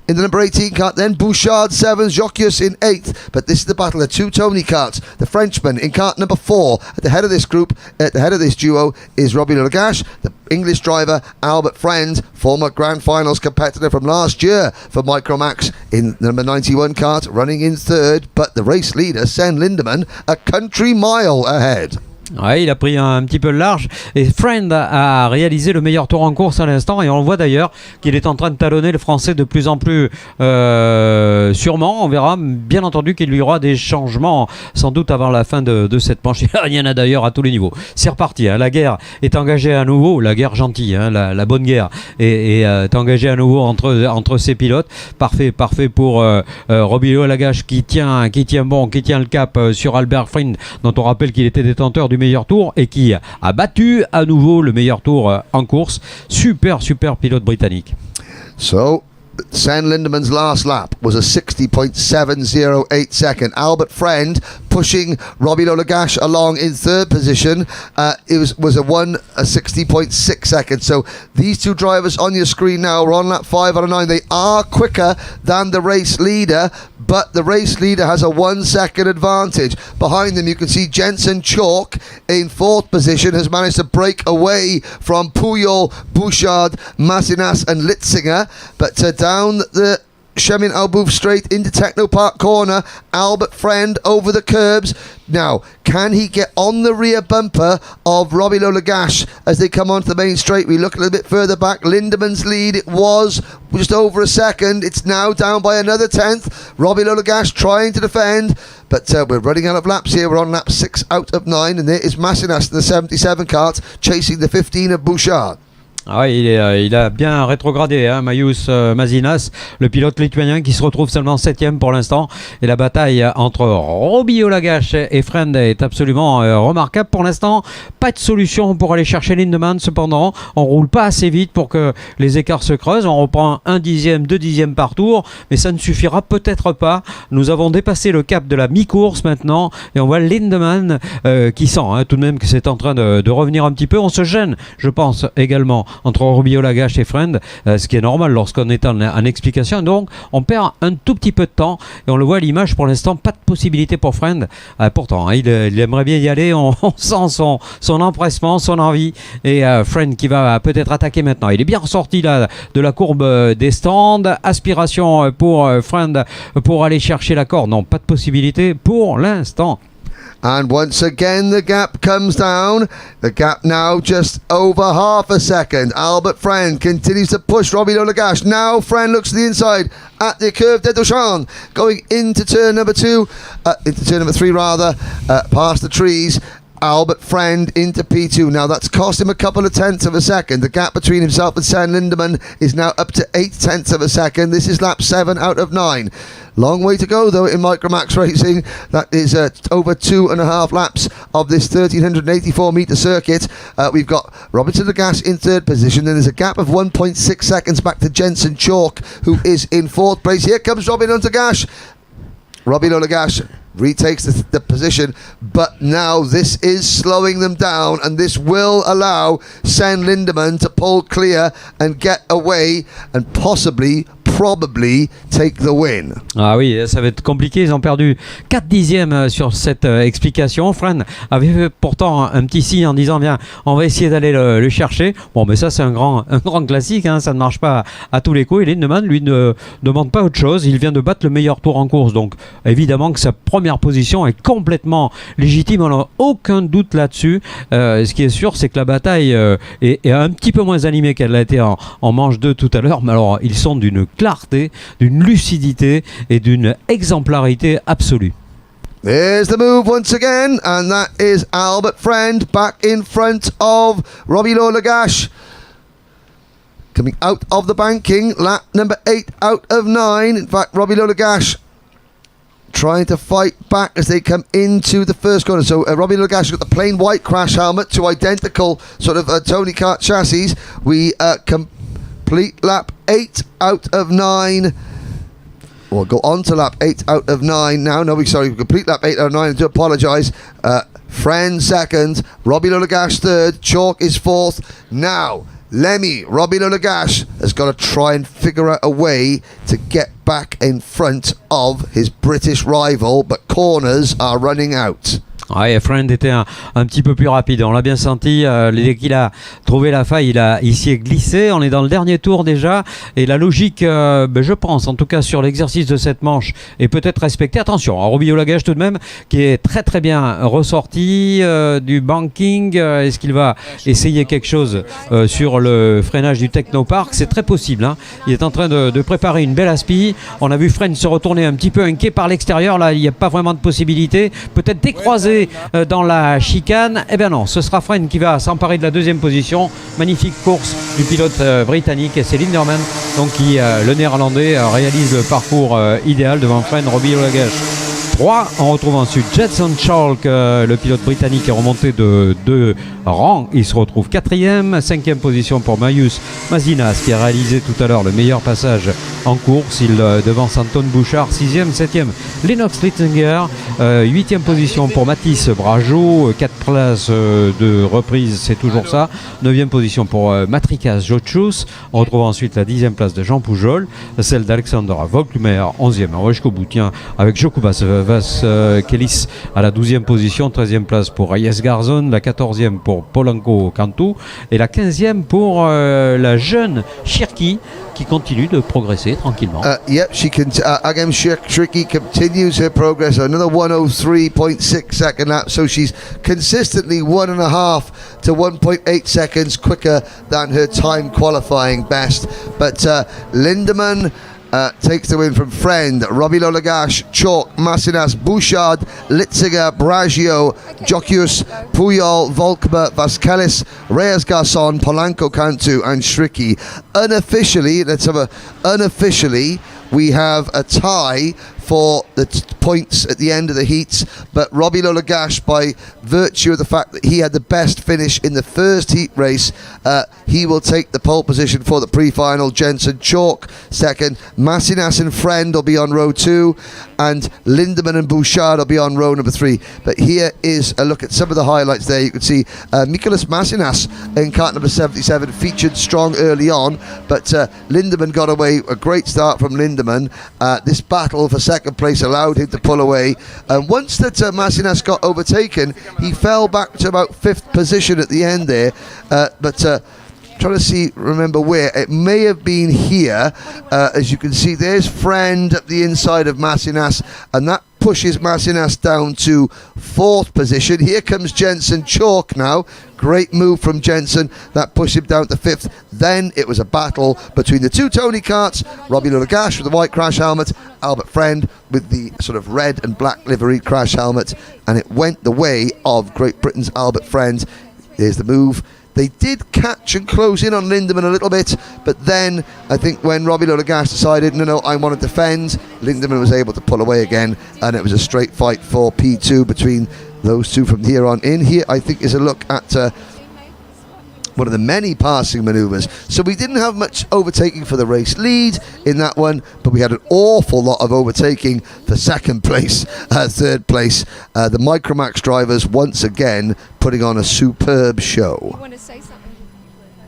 in the number 18 kart, then Bouchard 7th, Jokius in 8th. But this is the battle of two Tony karts. The Frenchman in kart number 4 at the head of this group, at the head of this duo is Robbie Lolagash. The English driver Albert Friend, former Grand Finals competitor from last year for Micromax in the number 91 kart, running in third. But the race leader, Sven Lindemann, a country mile ahead. Ouais, il a pris un petit peu le large et Friend a réalisé le meilleur tour en course à l'instant, et on le voit d'ailleurs qu'il est en train de talonner le français de plus en plus sûrement. On verra bien entendu qu'il y aura des changements sans doute avant la fin de cette manche. Il y en a d'ailleurs à tous les niveaux. C'est reparti, hein. La guerre est engagée à nouveau, la guerre gentille, hein, la bonne guerre est engagée à nouveau entre ces pilotes. Parfait pour Robillo Lagache qui tient le cap sur Albert Friend, dont on rappelle qu'il était détenteur du meilleur tour et qui a battu à nouveau le meilleur tour en course. Super pilote britannique. So Sven Lindemann's last lap was a 60.708 second. Albert Friend pushing Robbie Lolagash along in third position. It was a 60.6 seconds. So these two drivers on your screen now are on lap 5 out of 9. They are quicker than the race leader, but the race leader has a 1 second advantage. Behind them you can see Jensen Chalk in fourth position has managed to break away from Puyol, Bouchard, Masinas and Litzinger, but down the Chemin Albouf straight into Technopark corner, Albert Friend over the curbs. Now, can he get on the rear bumper of Robbie Lolagash as they come onto the main straight? We look a little bit further back. Lindemann's lead, it was just over a second. It's now down by another 10th. Robbie Lolagash trying to defend, but we're running out of laps here. We're on lap 6 out of 9, and there is Masinas in the 77 kart chasing the 15 of Bouchard. Ah ouais, il a bien rétrogradé, hein, Marius Mazinas, le pilote lituanien qui se retrouve seulement 7ème pour l'instant. Et la bataille entre Robbie Olagash et Friend est absolument remarquable. Pour l'instant, pas de solution pour aller chercher Lindemann. Cependant, on roule pas assez vite pour que les écarts se creusent. On reprend 1 dixième, 2 dixièmes par tour, mais ça ne suffira peut-être pas. Nous avons dépassé le cap de la mi-course maintenant et on voit Lindemann qui sent tout de même que c'est en train de revenir un petit peu. On se gêne, je pense, également entre Robbie Olagash et Friend, ce qui est normal lorsqu'on est en explication. Donc on perd un tout petit peu de temps et on le voit à l'image pour l'instant, pas de possibilité pour Friend. Pourtant, il aimerait bien y aller. On sent son empressement, son envie. Et Friend qui va peut-être attaquer maintenant. Il est bien ressorti là de la courbe des stands. Aspiration pour Friend pour aller chercher la corde. Non, pas de possibilité pour l'instant. And once again, the gap comes down. The gap now just over half a second. Albert Friend continues to push Robbie Olagash. Now Friend looks to the inside at the curve de Dushan, going into turn number 2, into turn number 3 rather, past the trees. Albert Friend into P2. Now that's cost him a couple of tenths of a second. The gap between himself and Sven Lindemann is now up to 8 tenths of a second. This is lap 7 out of 9. Long way to go though in Micromax Racing. That is over 2.5 laps of this 1384 metre circuit. We've got Robinson Lagash in third position. Then there's a gap of 1.6 seconds back to Jensen Chalk, who is in fourth place. Here comes Robin Lagash. Robbie Lagash retakes the position, but now this is slowing them down, and this will allow Sven Lindemann to pull clear and get away and probably take the win. Ah oui, ça va être compliqué. Ils ont perdu 4 dixièmes sur cette explication. Friend avait fait pourtant un petit signe en disant viens, on va essayer d'aller le chercher. Bon, mais ça c'est un grand classique, hein, ça ne marche pas à tous les coups. Et Lindemann lui ne demande pas autre chose. Il vient de battre le meilleur tour en course, donc évidemment que sa première position est complètement légitime. On n'a aucun doute là-dessus. Ce qui est sûr, c'est que la bataille est un petit peu moins animée qu'elle l'a été en manche 2 tout à l'heure. Mais alors, ils sont d'une clarté, d'une lucidité et d'une exemplarité absolue. There's the move once again, and that is Albert Friend back in front of Robbie Lagash. Coming out of the banking, lap number 8 out of 9. In fact, Robbie Lagash trying to fight back as they come into the first corner. So Robbie Lagash got the plain white crash helmet, two identical sort of Tony Kart chassis. We complete lap 8 out of 9. We'll go on to lap 8 out of 9 now. No, sorry, complete lap 8 out of 9. I do apologise. Friend second, Robbie Lagash third, Chalk is fourth. Now, Robbie Lagash has got to try and figure out a way to get back in front of his British rival, but corners are running out. Ouais, Friend était un petit peu plus rapide, on l'a bien senti, dès qu'il a trouvé la faille, il s'y est glissé. On est dans le dernier tour déjà et la logique, je pense en tout cas sur l'exercice de cette manche est peut-être respectée. Attention, Robbie Olagash tout de même qui est très très bien ressorti du banking. Est-ce qu'il va essayer quelque chose sur le freinage du Technopark? C'est très possible, hein. Il est en train de préparer une belle aspi. On a vu Friend se retourner un petit peu inquiet par l'extérieur, là il n'y a pas vraiment de possibilité, peut-être décroiser dans la chicane. Eh bien non, ce sera Friend qui va s'emparer de la deuxième position. Magnifique course du pilote britannique et c'est Lindemann donc qui, le néerlandais, réalise le parcours idéal devant Friend. Robbie Lagash 3. On retrouve ensuite Jensen Chalk, le pilote britannique est remonté de 2 rangs. Il se retrouve 4e. 5e position pour Marius Mazinas qui a réalisé tout à l'heure le meilleur passage en course. Il devance Anton Bouchard. 6e, 7e Lennox Litzinger. 8e position pour Mathis Brageau. 4 places de reprise, c'est toujours ça. 9e position pour Matrikas Jotchus. On retrouve ensuite la 10e place de Jean Poujol. Celle d'Alexander Vogtlumer. 11e. On va jusqu'au bout. Tiens, avec Jokubas Vaskelis à la 12e position, 13e place pour Reyes Garzon, la 14e pour Polanco Cantu et la 15e pour la jeune Shirky qui continue de progresser tranquillement. Yep, Agam Shirky continues her progress, another 103.6 second lap, so she's consistently 1.5 to 1.8 seconds quicker than her time qualifying best. But Lindemann takes the win from Friend, Robbie Lolagash, Chalk, Massinas, Bouchard, Litziger, Bragio, Jocius, Puyol, Volkmer, Vasquez, Reyes Garçon, Polanco Cantu, and Shriki. Unofficially, we have a tie for the points at the end of the heats, but Robbie Lolagash, by virtue of the fact that he had the best finish in the first heat race, he will take the pole position for the pre-final. Jensen Chalk second, Massinas and Friend will be on row 2, and Lindemann and Bouchard will be on row number 3. But here is a look at some of the highlights there. You can see Mikolas Massinas in kart number 77 featured strong early on, but Lindemann got away. A great start from Lindemann. This battle for second place allowed him to pull away, and once that Massinas got overtaken, he fell back to about 5th position at the end there, but trying to remember where it may have been here. As you can see, there's Friend at the inside of Massinas, and that pushes Massinas down to 4th position. Here comes Jensen Chalk now. Great move from Jensen. That pushed him down to 5th. Then it was a battle between the two Tony karts, Robbie Lolagash with the white crash helmet, Albert Friend with the sort of red and black livery crash helmet, and it went the way of Great Britain's Albert Friend. There's the move. They did catch and close in on Lindemann a little bit, but then I think when Robbie Lolagash decided, no, I want to defend, Lindemann was able to pull away again, and it was a straight fight for P2 between those two from here on in. Here, I think, is a look at one of the many passing manoeuvres. So we didn't have much overtaking for the race lead in that one, but we had an awful lot of overtaking for second place, third place. The Micromax drivers once again putting on a superb show.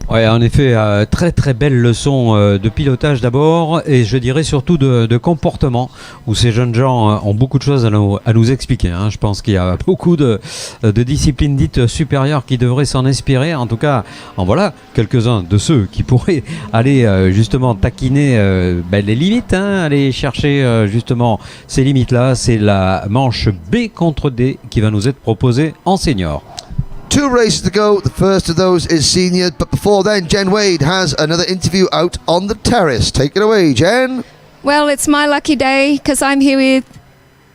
Ouais, en effet, très très belle leçon de pilotage d'abord, et je dirais surtout de comportement, où ces jeunes gens ont beaucoup de choses à nous expliquer. Hein. Je pense qu'il y a beaucoup de disciplines dites supérieures qui devraient s'en inspirer. En tout cas, en voilà quelques-uns de ceux qui pourraient aller justement taquiner les limites, hein, aller chercher justement ces limites-là. C'est la manche B contre D qui va nous être proposée en senior. 2 races to go. The first of those is senior, but before then, Jen Wade has another interview out on the terrace. Take it away, Jen. Well, it's my lucky day because I'm here with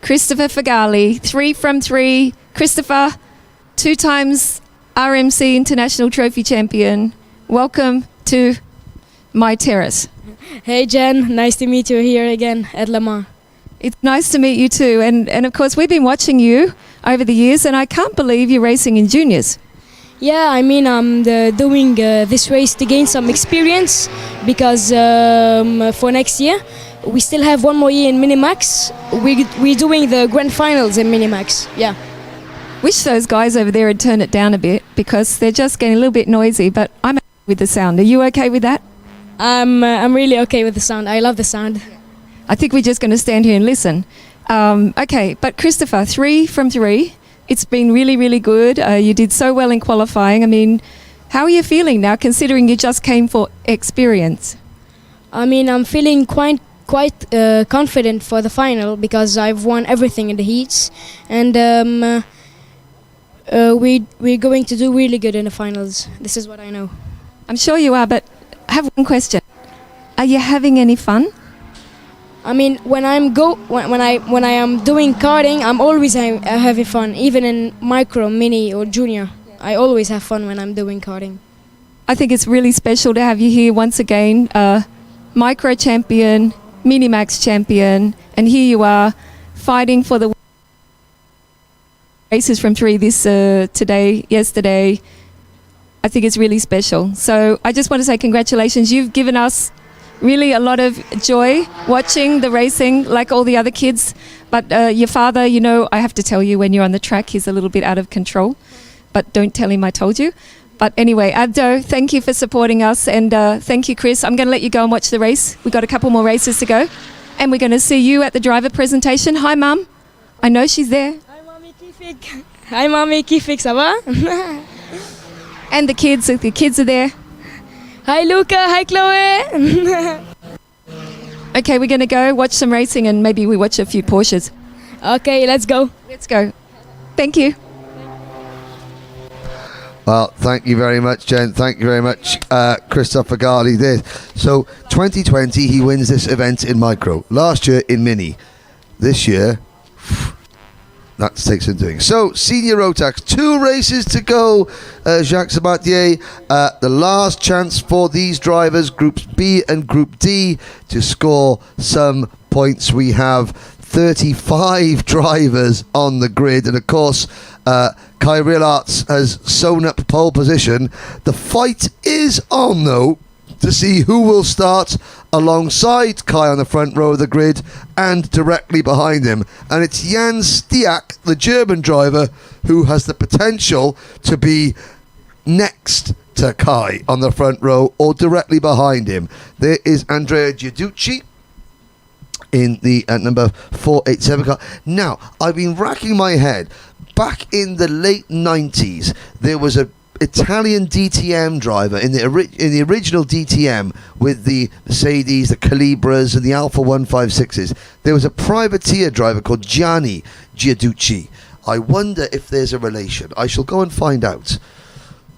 Christopher Fagali, 3 from 3. Christopher, 2 times RMC International Trophy Champion. Welcome to my terrace. Hey Jen, nice to meet you here again at Le Mans. It's nice to meet you too, and of course we've been watching you over the years, and I can't believe you're racing in juniors. Yeah, I mean I'm doing this race to gain some experience because for next year we still have 1 more year in Minimax. We're doing the grand finals in Minimax. Yeah. Wish those guys over there had turned it down a bit because they're just getting a little bit noisy, but I'm okay with the sound. Are you okay with that? I'm really okay with the sound. I love the sound. I think we're just going to stand here and listen. Okay, but Christopher, 3 from 3. It's been really, really good. You did so well in qualifying. I mean, how are you feeling now, considering you just came for experience? I mean, I'm feeling quite confident for the final because I've won everything in the heats, and we're going to do really good in the finals. This is what I know. I'm sure you are, but I have one question. Are you having any fun? I mean, when I am doing karting, I'm always having fun. Even in micro, mini, or junior, I always have fun when I'm doing karting. I think it's really special to have you here once again, micro champion, mini-max champion, and here you are fighting for the races from 3 yesterday. I think it's really special. So I just want to say congratulations. You've given us really a lot of joy watching the racing like all the other kids. But your father, you know, I have to tell you, when you're on the track, he's a little bit out of control. But don't tell him I told you. But anyway, Abdo, thank you for supporting us. And thank you, Chris. I'm going to let you go and watch the race. We've got a couple more races to go. And we're going to see you at the driver presentation. Hi, Mum. I know she's there. Hi, Mommy Kifik. Hi, Mommy Kifik. Ça va? And the kids are there. Hi Luca, hi Chloe. Okay, we're going to go watch some racing and maybe we watch a few Porsches. Okay, let's go. Let's go. Thank you. Well, thank you very much, Jen. Thank you very much, Christopher Garley there. So, 2020, he wins this event in micro. Last year in mini. This year, that takes some doing. So, Senior Rotax, 2 races to go, Jacques Sabatier. The last chance for these drivers, Groups B and Group D, to score some points. We have 35 drivers on the grid, and of course, Kai Real Arts has sewn up pole position. The fight is on, though, to see who will start alongside Kai on the front row of the grid and directly behind him. And it's Jan Stiak, the German driver, who has the potential to be next to Kai on the front row or directly behind him. There is Andrea Giudici in the number 487 car. Now, I've been racking my head. Back in the late 90s, there was a Italian DTM driver in the original DTM with the Mercedes, the Calibras, and the Alfa 156s. There was a privateer driver called Gianni Giudici. I wonder if there's a relation. I shall go and find out.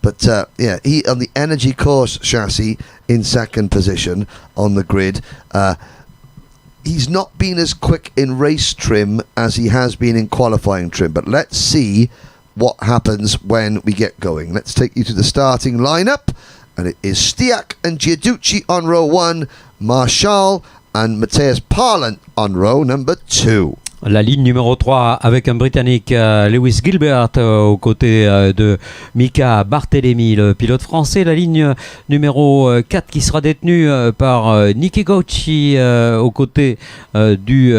But yeah, he on the Energy Course chassis in second position on the grid. He's not been as quick in race trim as he has been in qualifying trim, but let's see what happens when we get going. Let's take you to the starting lineup, and it is Stiak and Giudici on row 1, Marshall and Matthias Parlant on row number 2. La ligne numéro 3 avec un Britannique, Lewis Gilbert, aux côtés de Mika Barthélémy, le pilote français. La ligne numéro 4 qui sera détenue par Niki Gauchi, aux côtés du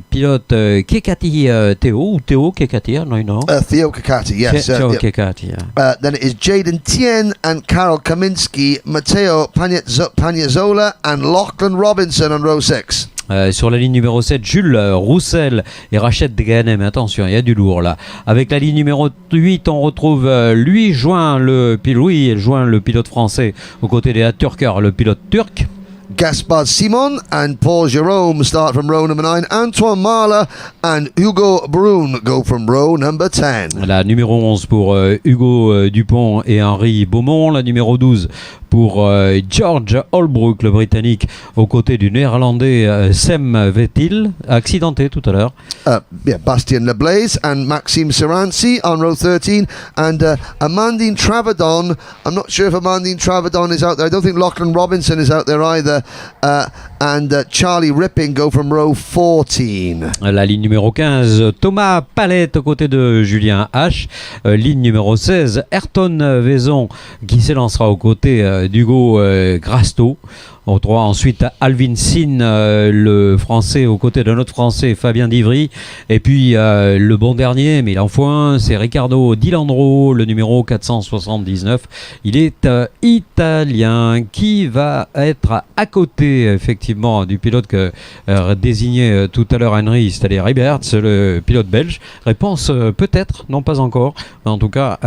pilote Kekati Theo, ou Theo Kekati, I don't know. Theo Kekati, yes. Theo Kekati, yeah. Then it is Jaden Tien and Karol Kaminski, Matteo Pagnazola and Lachlan Robinson on row 6. Sur la ligne numéro 7, Jules Roussel et Rachid Deganem. Attention, il y a du lourd là. Avec la ligne numéro 8, on retrouve Louis joint le pilote français aux côtés des Turkers, le pilote turc. Gaspard Simon and Paul Jerome start from row number 9. Antoine Mahler and Hugo Brun go from row number 10. La numéro 11 pour Hugo Dupont et Henri Beaumont. La numéro 12 pour George Holbrook, le Britannique, aux côtés du Néerlandais Sem Vettil, accidenté tout à l'heure. Bastien Leblaise and Maxime Seranci on row 13. And Amandine Travadon. I'm not sure if Amandine Travadon is out there. I don't think Lachlan Robinson is out there either. And Charlie Ripping go from row 14. La ligne numéro 15, Thomas Palette aux côtés de Julien H. Ligne numéro 16, Ayrton Vaison qui s'élancera aux côtés d'Hugo Grasto. On retrouvera ensuite Alvin Sin, le français, aux côtés d'un autre français, Fabien Divry. Et puis le bon dernier, mais il en faut un, c'est Riccardo Di Landro, le numéro 479. Il est italien, qui va être à côté, effectivement, du pilote que désignait tout à l'heure Henry, c'est-à-dire Riberts, le pilote belge. Réponse peut-être, non pas encore, mais en tout cas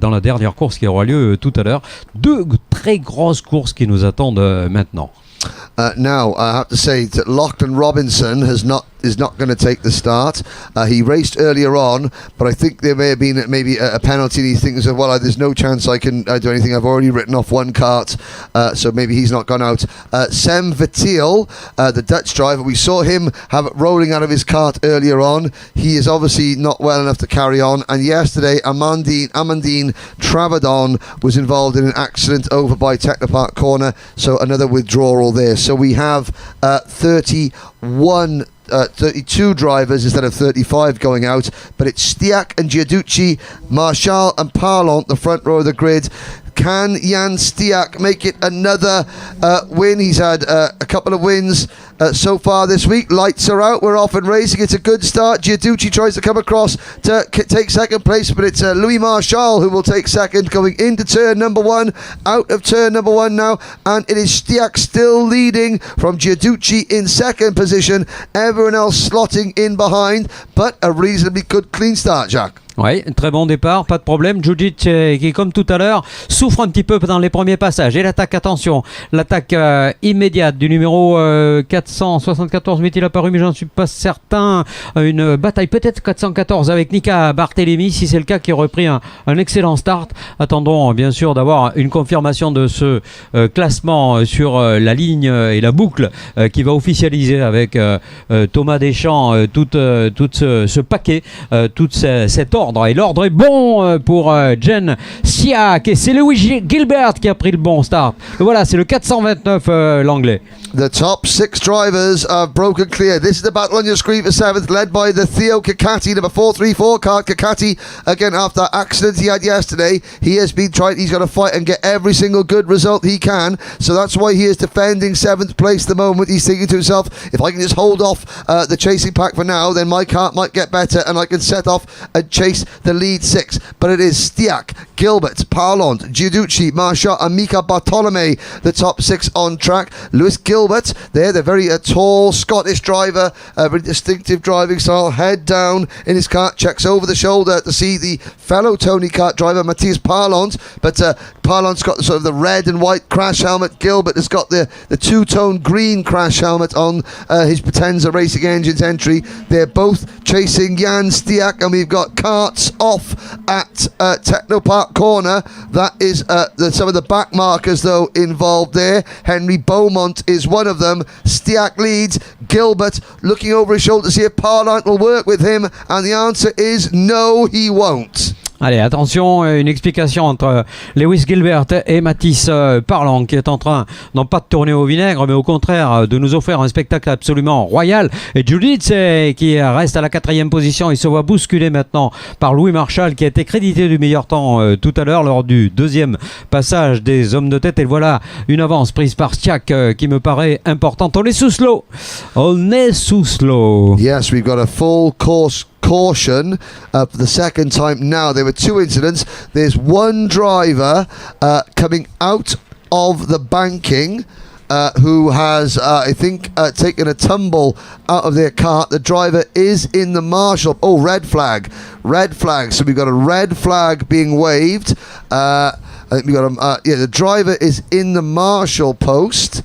dans la dernière course qui aura lieu tout à l'heure. 2 très grosses courses qui nous attendent maintenant. Now, I have to say that Lachlan Robinson is not going to take the start. He raced earlier on, but I think there may have been maybe a penalty. And he thinks, well, there's no chance I can do anything. I've already written off one kart, so maybe he's not gone out. Sem Vettil, the Dutch driver, we saw him have it rolling out of his kart earlier on. He is obviously not well enough to carry on. And yesterday, Amandine Travadon was involved in an accident over by Technopark Corner, so another withdrawal there. So we have 32 drivers instead of 35 going out, but it's Stiak and Giudici, Marshall and Parlant, the front row of the grid. Can Jan Stiak make it another win? He's had a couple of wins so far this week. Lights are out, we're off and racing. It's a good start. Giudici tries to come across to take second place, but it's Louis Marshall who will take second, going into turn number 1, out of turn number 1 now, and it is Stiak still leading from Giudici in second position. Everyone else slotting in behind, but a reasonably good clean start, Jacques. Oui, très bon départ, pas de problème. Judic qui, comme tout à l'heure, souffre un petit peu dans les premiers passages. Et l'attaque, attention, l'attaque immédiate du numéro 474 m'est-il apparu, mais j'en suis pas certain. Une bataille peut-être 414 avec Nika Barthélémy, si c'est le cas, qui aurait pris un excellent start. Attendons bien sûr d'avoir une confirmation de ce classement sur la ligne et la boucle qui va officialiser avec Thomas Deschamps tout ce paquet, toute cette ordre. Et l'ordre est bon pour Jen Siak. Et c'est Lewis Gilbert qui a pris le bon start. Et voilà, c'est le 429 l'anglais. The top 6 drivers have broken clear. This is the battle on your screen for 7th, led by the Theo Kakati, number 434 kart. Kakati, again, after that accident he had yesterday, he has been trying, he's got to fight and get every single good result he can. So that's why he is defending 7th place at the moment. He's thinking to himself, if I can just hold off the chasing pack for now, then my kart might get better and I can set off and chase the lead 6. But it is Stiak, Gilbert, Parlond, Giuducci, Marchand and Mika Bartolome, the top 6 on track. Lewis Gilbert there, the very tall Scottish driver, very distinctive driving style, head down in his kart, checks over the shoulder to see the fellow Tony kart driver Matthias Parlond, but Parlond's got sort of the red and white crash helmet. Gilbert has got the two-tone green crash helmet on his Potenza Racing Engines entry. They're both chasing Jan Stiak, and we've got karts off at Technopark Corner. That is some of the back markers though involved there. Henry Beaumont is one of them. Stiak leads. Gilbert looking over his shoulder to see if Parlant will work with him, and the answer is no, he won't. Allez, attention, une explication entre Lewis Gilbert et Mathis Parlant, qui est en train, non pas de tourner au vinaigre, mais au contraire de nous offrir un spectacle absolument royal. Et Judith, qui reste à la 4e position, il se voit bousculé maintenant par Louis Marchal, qui a été crédité du meilleur temps tout à l'heure lors du 2e passage des hommes de tête. Et voilà une avance prise par Stiak qui me paraît importante. On est sous slow. On est sous slow. Yes, we've got a full course caution for the second time now. There were 2 incidents. There's one driver coming out of the banking who has, I think, taken a tumble out of their kart. The driver is in the marshal. Oh, red flag. Red flag. So we've got a red flag being waved. I think we got the driver is in the marshal post.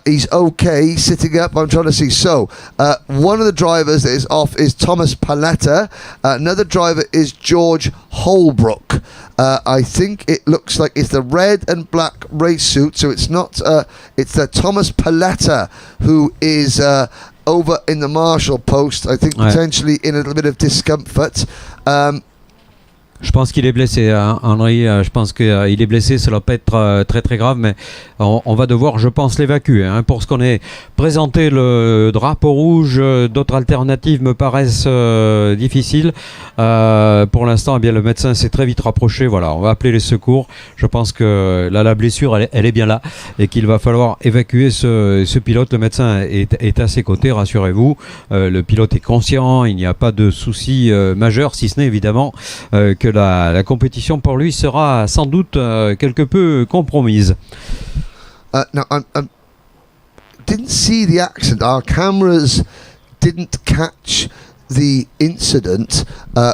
He's okay, sitting up. I'm trying to see. So, one of the drivers that is off is Thomas Paletta. Another driver is George Holbrook. I think it looks like it's the red and black race suit. So it's not. It's the Thomas Paletta who is over in the marshal post. I think potentially in a little bit of discomfort. Je pense qu'il est blessé, hein, Henri. Je pense qu'il est blessé. Ça ne va pas être très très grave, mais on va devoir, je pense, l'évacuer. Hein. Pour ce qu'on est présenté, le drapeau rouge, d'autres alternatives me paraissent difficiles. Pour l'instant, eh bien, le médecin s'est très vite rapproché. Voilà, on va appeler les secours. Je pense que là, la blessure, elle est bien là et qu'il va falloir évacuer ce pilote. Le médecin est à ses côtés, rassurez-vous. Le pilote est conscient. Il n'y a pas de souci majeur, si ce n'est évidemment que la compétition pour lui sera sans doute quelque peu compromise. Now, I didn't see the accident. Our cameras didn't catch the incident.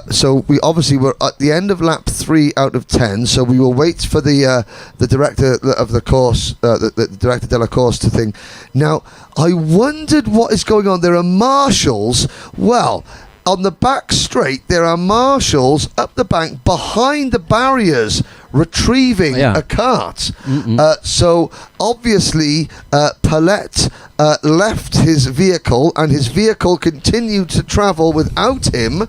So we obviously were at the end of lap 3 out of 10. So we will wait for the director of the course, the director de la course to think. Now, I wondered what is going on. There are marshals. Well, on the back straight, there are marshals up the bank behind the barriers retrieving a kart. So obviously Palette left his vehicle, and his vehicle continued to travel without him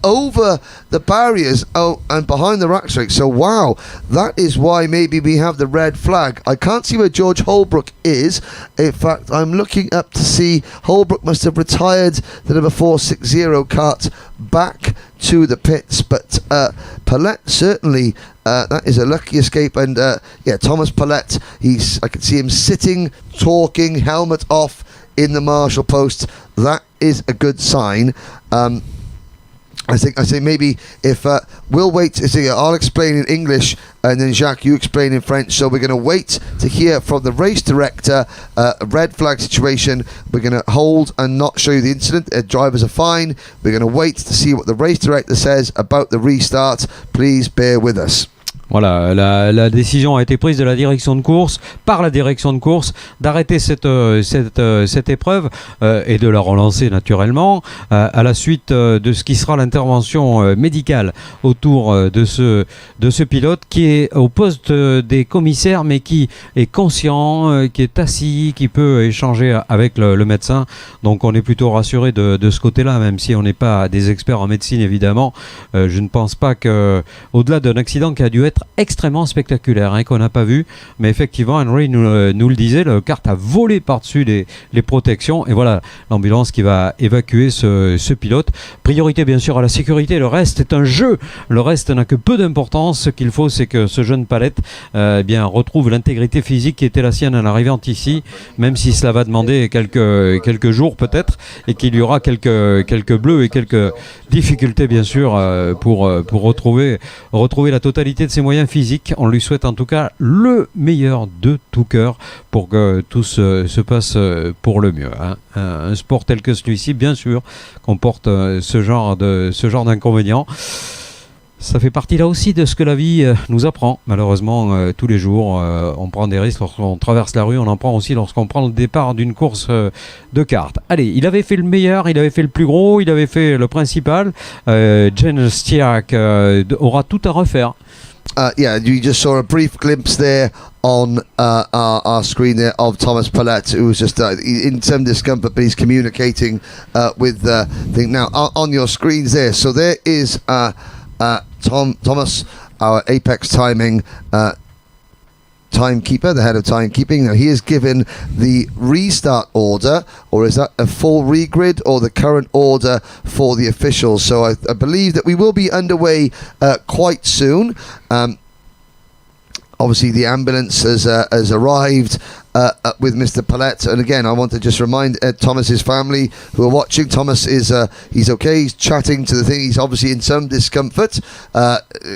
over the barriers and behind the rack straight. So wow, that is why maybe we have the red flag. I can't see where George Holbrook is. In fact, I'm looking up to see Holbrook must have retired the number 460 kart back to the pits, but Palette certainly that is a lucky escape. And Thomas Palette, I can see him sitting, talking, helmet off in the marshal post. That is a good sign. I say maybe if we'll wait. I'll explain in English and then Jacques, you explain in French. So we're going to wait to hear from the race director. A red flag situation. We're going to hold and not show you the incident. Drivers are fine. We're going to wait to see what the race director says about the restart. Please bear with us. Voilà, la décision a été prise de la direction de course, par la direction de course, d'arrêter cette épreuve et de la relancer naturellement à la suite de ce qui sera l'intervention médicale autour de ce pilote qui est au poste des commissaires mais qui est conscient, qui est assis, qui peut échanger avec le médecin. Donc on est plutôt rassuré de ce côté-là, même si on n'est pas des experts en médecine évidemment. Je ne pense pas qu'au-delà d'un accident qui a dû être extrêmement spectaculaire, qu'on n'a pas vu, mais effectivement Henry nous le disait, le kart a volé par-dessus les protections et voilà l'ambulance qui va évacuer ce pilote. Priorité bien sûr à la sécurité, le reste est un jeu, le reste n'a que peu d'importance. Ce qu'il faut, c'est que ce jeune palette retrouve l'intégrité physique qui était la sienne en arrivant ici, même si cela va demander quelques jours peut-être, et qu'il y aura quelques bleus et quelques difficultés bien sûr pour retrouver la totalité de ses moyens physiques. On lui souhaite en tout cas le meilleur de tout cœur pour que tout se passe pour le mieux. Un sport tel que celui-ci, bien sûr, comporte ce genre d'inconvénients. Ça fait partie là aussi de ce que la vie nous apprend. Malheureusement, tous les jours, on prend des risques lorsqu'on traverse la rue. On en prend aussi lorsqu'on prend le départ d'une course de kart. Allez, il avait fait le meilleur, il avait fait le plus gros, il avait fait le principal. Jen Stiak aura tout à refaire. Yeah, you just saw a brief glimpse there on our screen there of Thomas Pallette, who was just in some discomfort, but he's communicating with the thing now on your screens there. So there is Thomas, our Apex timing timekeeper, the head of timekeeping. Now he is given the restart order, or is that a full regrid or the current order for the officials? So I believe that we will be underway quite soon. Obviously the ambulance has arrived with Mr. Pallette, and again I want to just remind Thomas's family who are watching, Thomas is he's okay, he's chatting to the thing, he's obviously in some discomfort.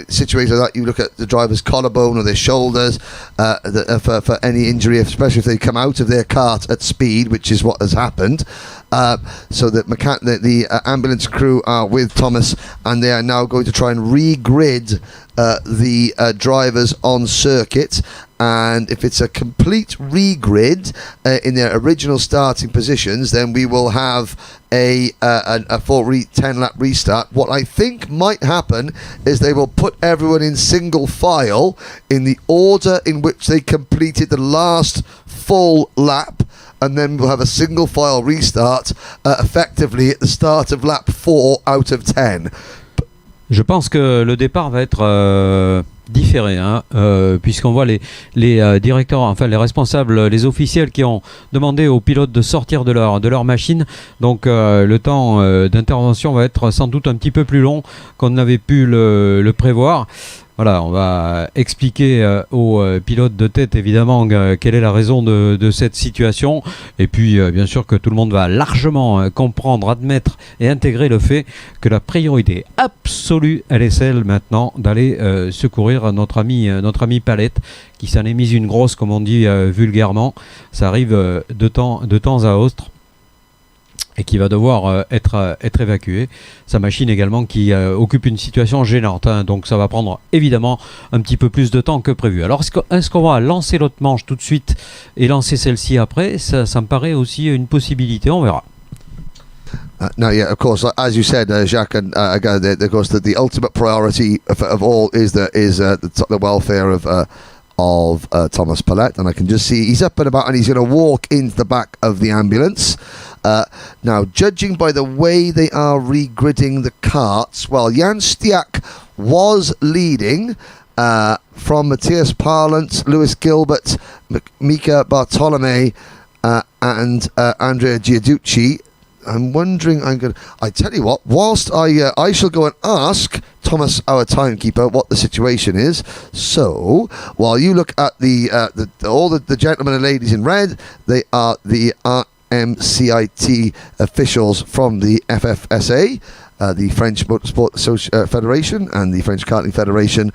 Situations like that, you look at the driver's collarbone or their shoulders for any injury, especially if they come out of their cart at speed, which is what has happened. So the ambulance crew are with Thomas, and they are now going to try and regrid the drivers on circuit. And if it's a complete regrid in their original starting positions, then we will have a full 10-lap restart. What I think might happen is they will put everyone in single file in the order in which they completed the last full lap, and then we'll have a single file restart effectively at the start of lap 4 out of 10. Je pense que le départ va être différé, puisqu'on voit les directeurs, enfin les responsables, les officiels qui ont demandé aux pilotes de sortir de leur machine. Donc le temps d'intervention va être sans doute un petit peu plus long qu'on n'avait pu le prévoir. Voilà, on va expliquer aux pilotes de tête évidemment quelle est la raison de cette situation, et puis bien sûr que tout le monde va largement comprendre, admettre et intégrer le fait que la priorité absolue, elle est celle maintenant d'aller secourir notre ami Pallette, qui s'en est mise une grosse, comme on dit vulgairement. Ça arrive de temps à autre, et qui va devoir être évacué. Sa machine également qui occupe une situation gênante, donc ça va prendre évidemment un petit peu plus de temps que prévu. Alors est-ce qu'on va lancer l'autre manche tout de suite et lancer celle-ci après? Ça me paraît aussi une possibilité, on verra. No, yeah, of course, as you said, Jacques, and of course, the ultimate priority of all is the welfare of Thomas Pallette, and I can just see he's up and about, and he's going to walk into the back of the ambulance. Now, judging by the way they are regridding the carts, well, Jan Stiak was leading from Matthias Parlant, Lewis Gilbert, Mika Bartolome, and Andrea Giaducci. I'm wondering, I tell you what, whilst I shall go and ask Thomas, our timekeeper, what the situation is. So, while you look at all the gentlemen and ladies in red, they are the RMCIT officials from the FFSA. the French Motorsport Federation and the French Karting Federation.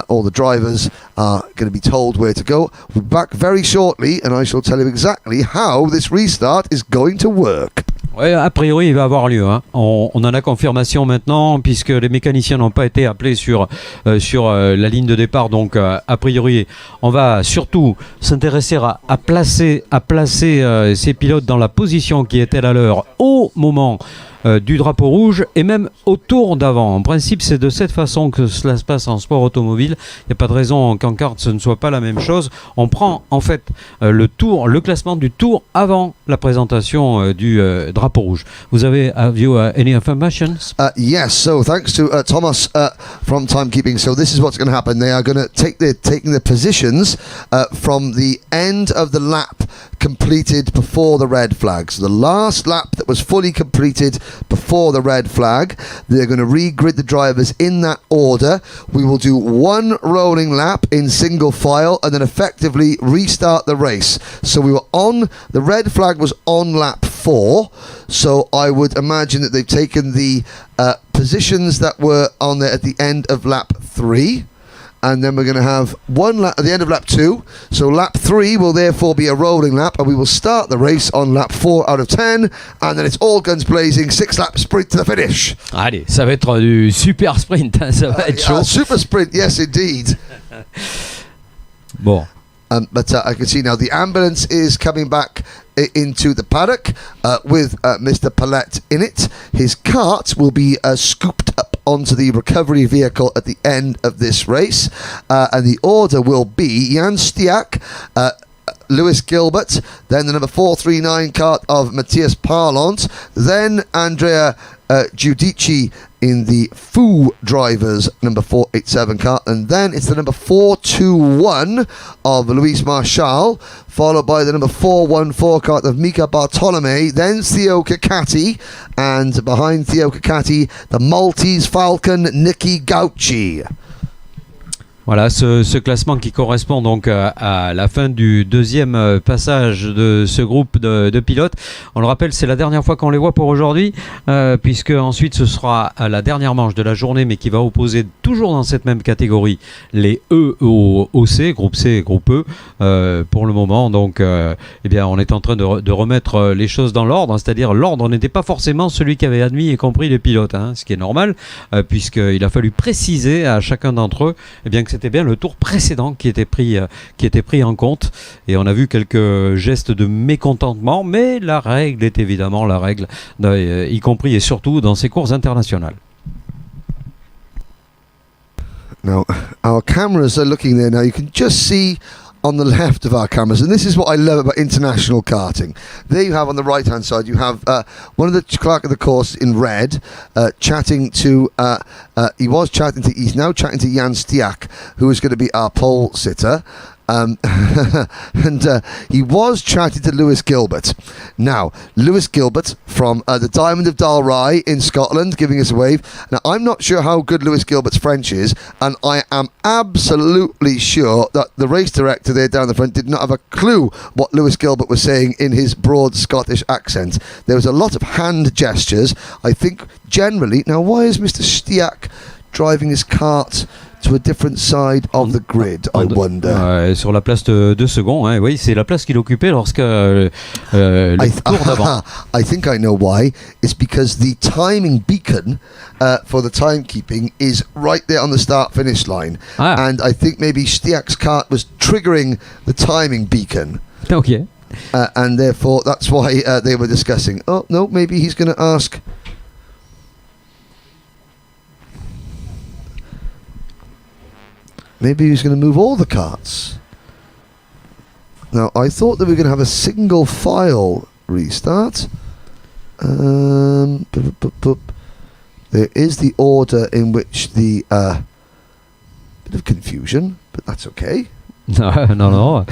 All the drivers are going to be told where to go. We'll be back very shortly, and I shall tell you exactly how this restart is going to work. Ouais, a priori, il va avoir lieu. Hein. On a la confirmation maintenant, puisque les mécaniciens n'ont pas été appelés sur la ligne de départ. Donc, a priori, on va surtout s'intéresser à placer ces pilotes dans la position qui était la leur au moment du drapeau rouge et même au tour d'avant. En principe, c'est de cette façon que cela se passe en sport automobile. Il n'y a pas de raison qu'en kart ce ne soit pas la même chose. On prend en fait le classement du tour avant la présentation du drapeau rouge. Vous avez have you any informations? Yes, so thanks to Thomas from Timekeeping. So this is what's going to happen. They are going to taking the positions from the end of the lap completed before the red flag. So the last lap that was fully completed before the red flag, they're going to re-grid the drivers in that order. We will do one rolling lap in single file and then effectively restart the race. So the red flag was on lap 4, so I would imagine that they've taken the positions that were on there at the end of lap 3. And then we're going to have one lap at the end of lap 2. So lap 3 will therefore be a rolling lap, and we will start the race on lap 4 out of 10. And then it's all guns blazing, 6-lap sprint to the finish. Allez, ça va être du super sprint, hein, ça va être chaud. Super sprint, yes indeed. Bon. But I can see now the ambulance is coming back into the paddock with Mr. Palette in it. His cart will be scooped up onto the recovery vehicle at the end of this race. And the order will be Jan Stiak, Lewis Gilbert, then the number 439 kart of Matthias Parlant, then Andrea Giudici in the Foo Drivers number 487 kart, and then it's the number 421 of Luis Marchal, followed by the number 414 kart of Mika Bartolome, then Theo Kakati, and behind Theo Kakati, the Maltese Falcon Nicky Gauci. Voilà, ce classement qui correspond donc à la fin du deuxième passage de ce groupe de pilotes. On le rappelle, c'est la dernière fois qu'on les voit pour aujourd'hui, puisque ensuite ce sera la dernière manche de la journée, mais qui va opposer toujours dans cette même catégorie les E au C, groupe C et groupe E pour le moment. Donc, eh bien, on est en train de remettre les choses dans l'ordre, c'est-à-dire l'ordre n'était pas forcément celui qui avait admis et compris les pilotes, hein, ce qui est normal, puisqu'il a fallu préciser à chacun d'entre eux, eh bien, que c'était bien le tour précédent qui était pris en compte, et on a vu quelques gestes de mécontentement, mais la règle est évidemment la règle, y compris et surtout dans ces courses internationales. Now, our cameras are looking there now. You can just see on the left of our cameras, and this is what I love about international karting. There you have on the right hand side, you have one of the clerk of the course in red chatting to he's now chatting to Jan Stiak, who is going to be our pole sitter. And he was chatting to Lewis Gilbert. Now, Lewis Gilbert from the Diamond of Dalry in Scotland, giving us a wave. Now, I'm not sure how good Lewis Gilbert's French is, and I am absolutely sure that the race director there down the front did not have a clue what Lewis Gilbert was saying in his broad Scottish accent. There was a lot of hand gestures, I think, generally. Now, why is Mr. Stiak driving his cart to a different side of the grid, I wonder? Sur la place de second, hein, oui, c'est la place qu'il occupait lorsque le tour d'avant. I think I know why. It's because the timing beacon for the timekeeping is right there on the start-finish line. And I think maybe Stiak's cart was triggering the timing beacon. Okay. And therefore, that's why they were discussing, oh, no, maybe he's going to ask... Maybe he's going to move all the carts. Now, I thought that we were going to have a single file restart. There is the order in which the... bit of confusion, but that's okay. No.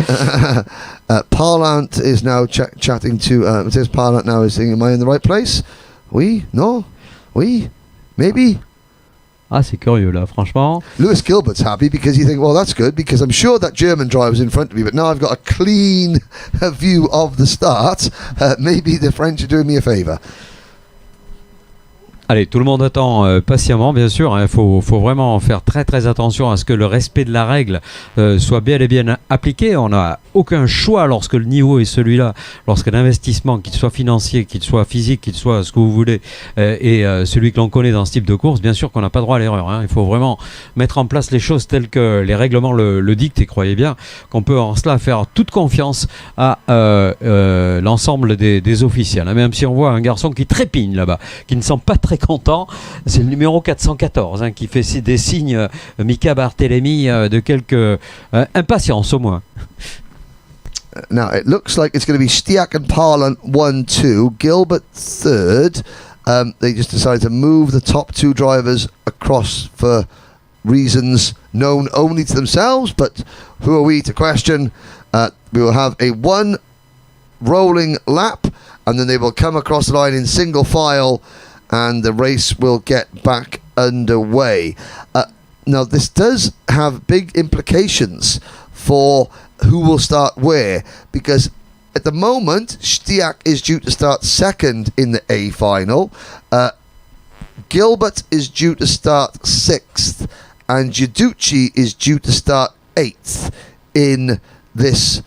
Parlant is now chatting to... Matthias Parlant now is saying, am I in the right place? Oui? No? Oui? Maybe? Ah, c'est curieux là, franchement. Lewis Gilbert's happy because you think, well, that's good because I'm sure that German driver's in front of me, but now I've got a clean view of the start. Maybe the French are doing me a favour. Allez, tout le monde attend patiemment, bien sûr. Il faut vraiment faire très très attention à ce que le respect de la règle soit bien et bien appliqué. On n'a aucun choix lorsque le niveau est celui-là, lorsque l'investissement, qu'il soit financier, qu'il soit physique, qu'il soit ce que vous voulez, est celui que l'on connaît dans ce type de course. Bien sûr qu'on n'a pas droit à l'erreur. Hein. Il faut vraiment mettre en place les choses telles que les règlements le dictent. Et croyez bien qu'on peut en cela faire toute confiance à l'ensemble des officiels. Hein. Même si on voit un garçon qui trépigne là-bas, qui ne semble pas très content, c'est le numéro 414 hein, qui fait des signes, Mika Barthélémy, de quelque impatience au moins. Now it looks like it's going to be Stiak and Parlan 1-2, Gilbert third. They just decided to move the top two drivers across for reasons known only to themselves, but who are we to question? We will have a one rolling lap, and then they will come across the line in single file, and the race will get back underway. Now this does have big implications for who will start where, because at the moment Stiak is due to start second in the A final, Gilbert is due to start sixth, and Giudici is due to start eighth in this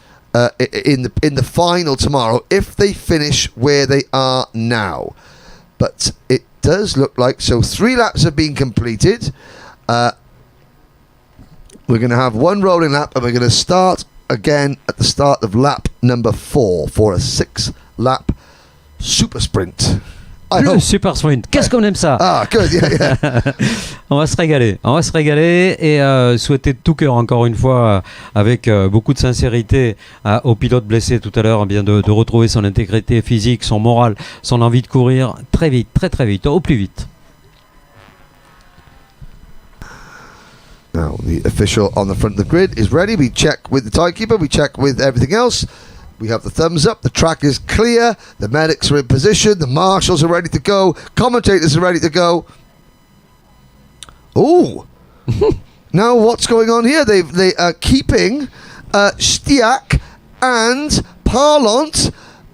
in the final tomorrow if they finish where they are now. But it does look like, so 3 laps have been completed. We're going to have one rolling lap, and we're going to start again at the start of lap number 4 for a 6-lap super sprint. Le super sprint, qu'est-ce qu'on aime ça. Ah, good, yeah. On va se régaler et souhaiter de tout cœur encore une fois avec beaucoup de sincérité au pilote blessé tout à l'heure bien de retrouver son intégrité physique, son moral, son envie de courir très vite, très vite, au plus vite. Now the official on the front of the grid is ready. We check with the timekeeper, we check with everything else. We have the thumbs up, the track is clear, the medics are in position, the marshals are ready to go, commentators are ready to go. Oh, now what's going on here? They are keeping Stiak and Parlant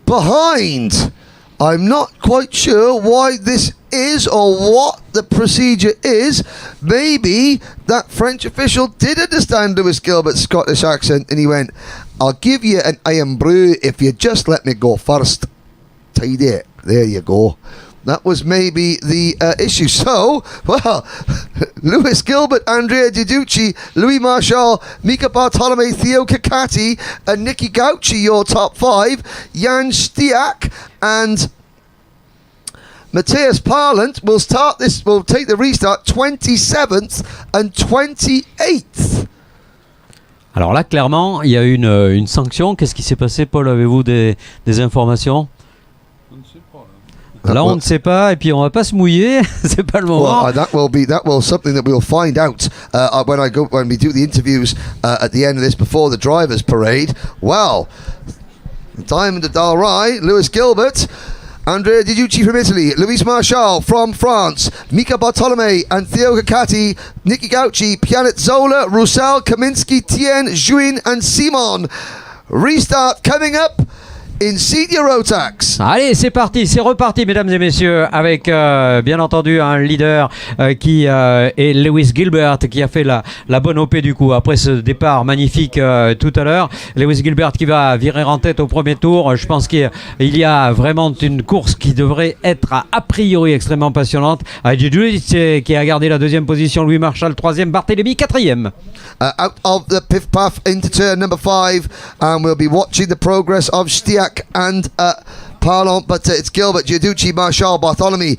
behind. I'm not quite sure why this is or what the procedure is. Maybe that French official did understand Lewis Gilbert's Scottish accent and he went, I'll give you an iron brew if you just let me go first. Tidy it. There you go. That was maybe the issue. So, well, Lewis Gilbert, Andrea Giudici, Louis Marchal, Mika Bartolome, Theo Kakati, and Nicky Gauci, your top 5. Jan Stiak and Matthias Parlant will take the restart 27th and 28th. Alors là, clairement, il y a une sanction. Qu'est-ce qui s'est passé, Paul? Avez-vous des informations? Là, on ne sait pas, et puis on va pas se mouiller. C'est pas le moment. Well, that will something that we'll find out when we do the interviews at the end of this before the drivers' parade. Well, Diamond of Dalrai, Lewis Gilbert, Andrea Giudici from Italy, Luis Marchal from France, Mika Bartolome and Theo Kakati, Nicky Gauci, Pianet Zola, Roussel, Kaminsky, Tien, Juin and Simon. Restart coming up in Senior Rotax. Allez, c'est parti, c'est reparti, mesdames et messieurs, avec bien entendu un leader qui est Lewis Gilbert, qui a fait la bonne OP du coup après ce départ magnifique tout à l'heure. Lewis Gilbert qui va virer en tête au premier tour. Je pense qu'il y a vraiment une course qui devrait être a priori extrêmement passionnante. Giudici qui a gardé la deuxième position, Louis Marchal troisième, Barthélémy quatrième. Out of the piff puff into turn number 5, and we'll be watching the progress of Stiak and Parlant, but it's Gilbert, Giudici, Marchal, Bartholomew,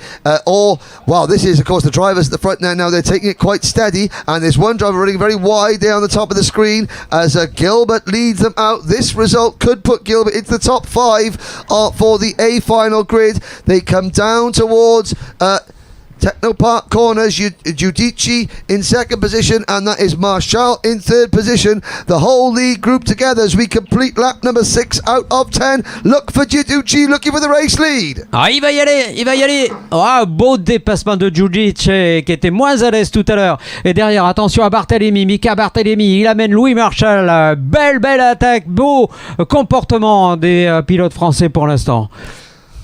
wow, this is of course the drivers at the front now they're taking it quite steady, and there's one driver running very wide there on the top of the screen as Gilbert leads them out. This result could put Gilbert into the top 5 for the A final grid. They come down towards Techno Park corners, Giudici in second position, and that is Marchal in third position. The whole league group together as we complete lap number 6 out of 10. Look for Giudici, looking for the race lead. Ah, il va y aller. Ah, beau dépassement de Giudici qui était moins à l'aise tout à l'heure. Et derrière, attention à Barthélémy, Mika Barthélémy, il amène Louis Marchal. Belle attaque, beau comportement des pilotes français pour l'instant.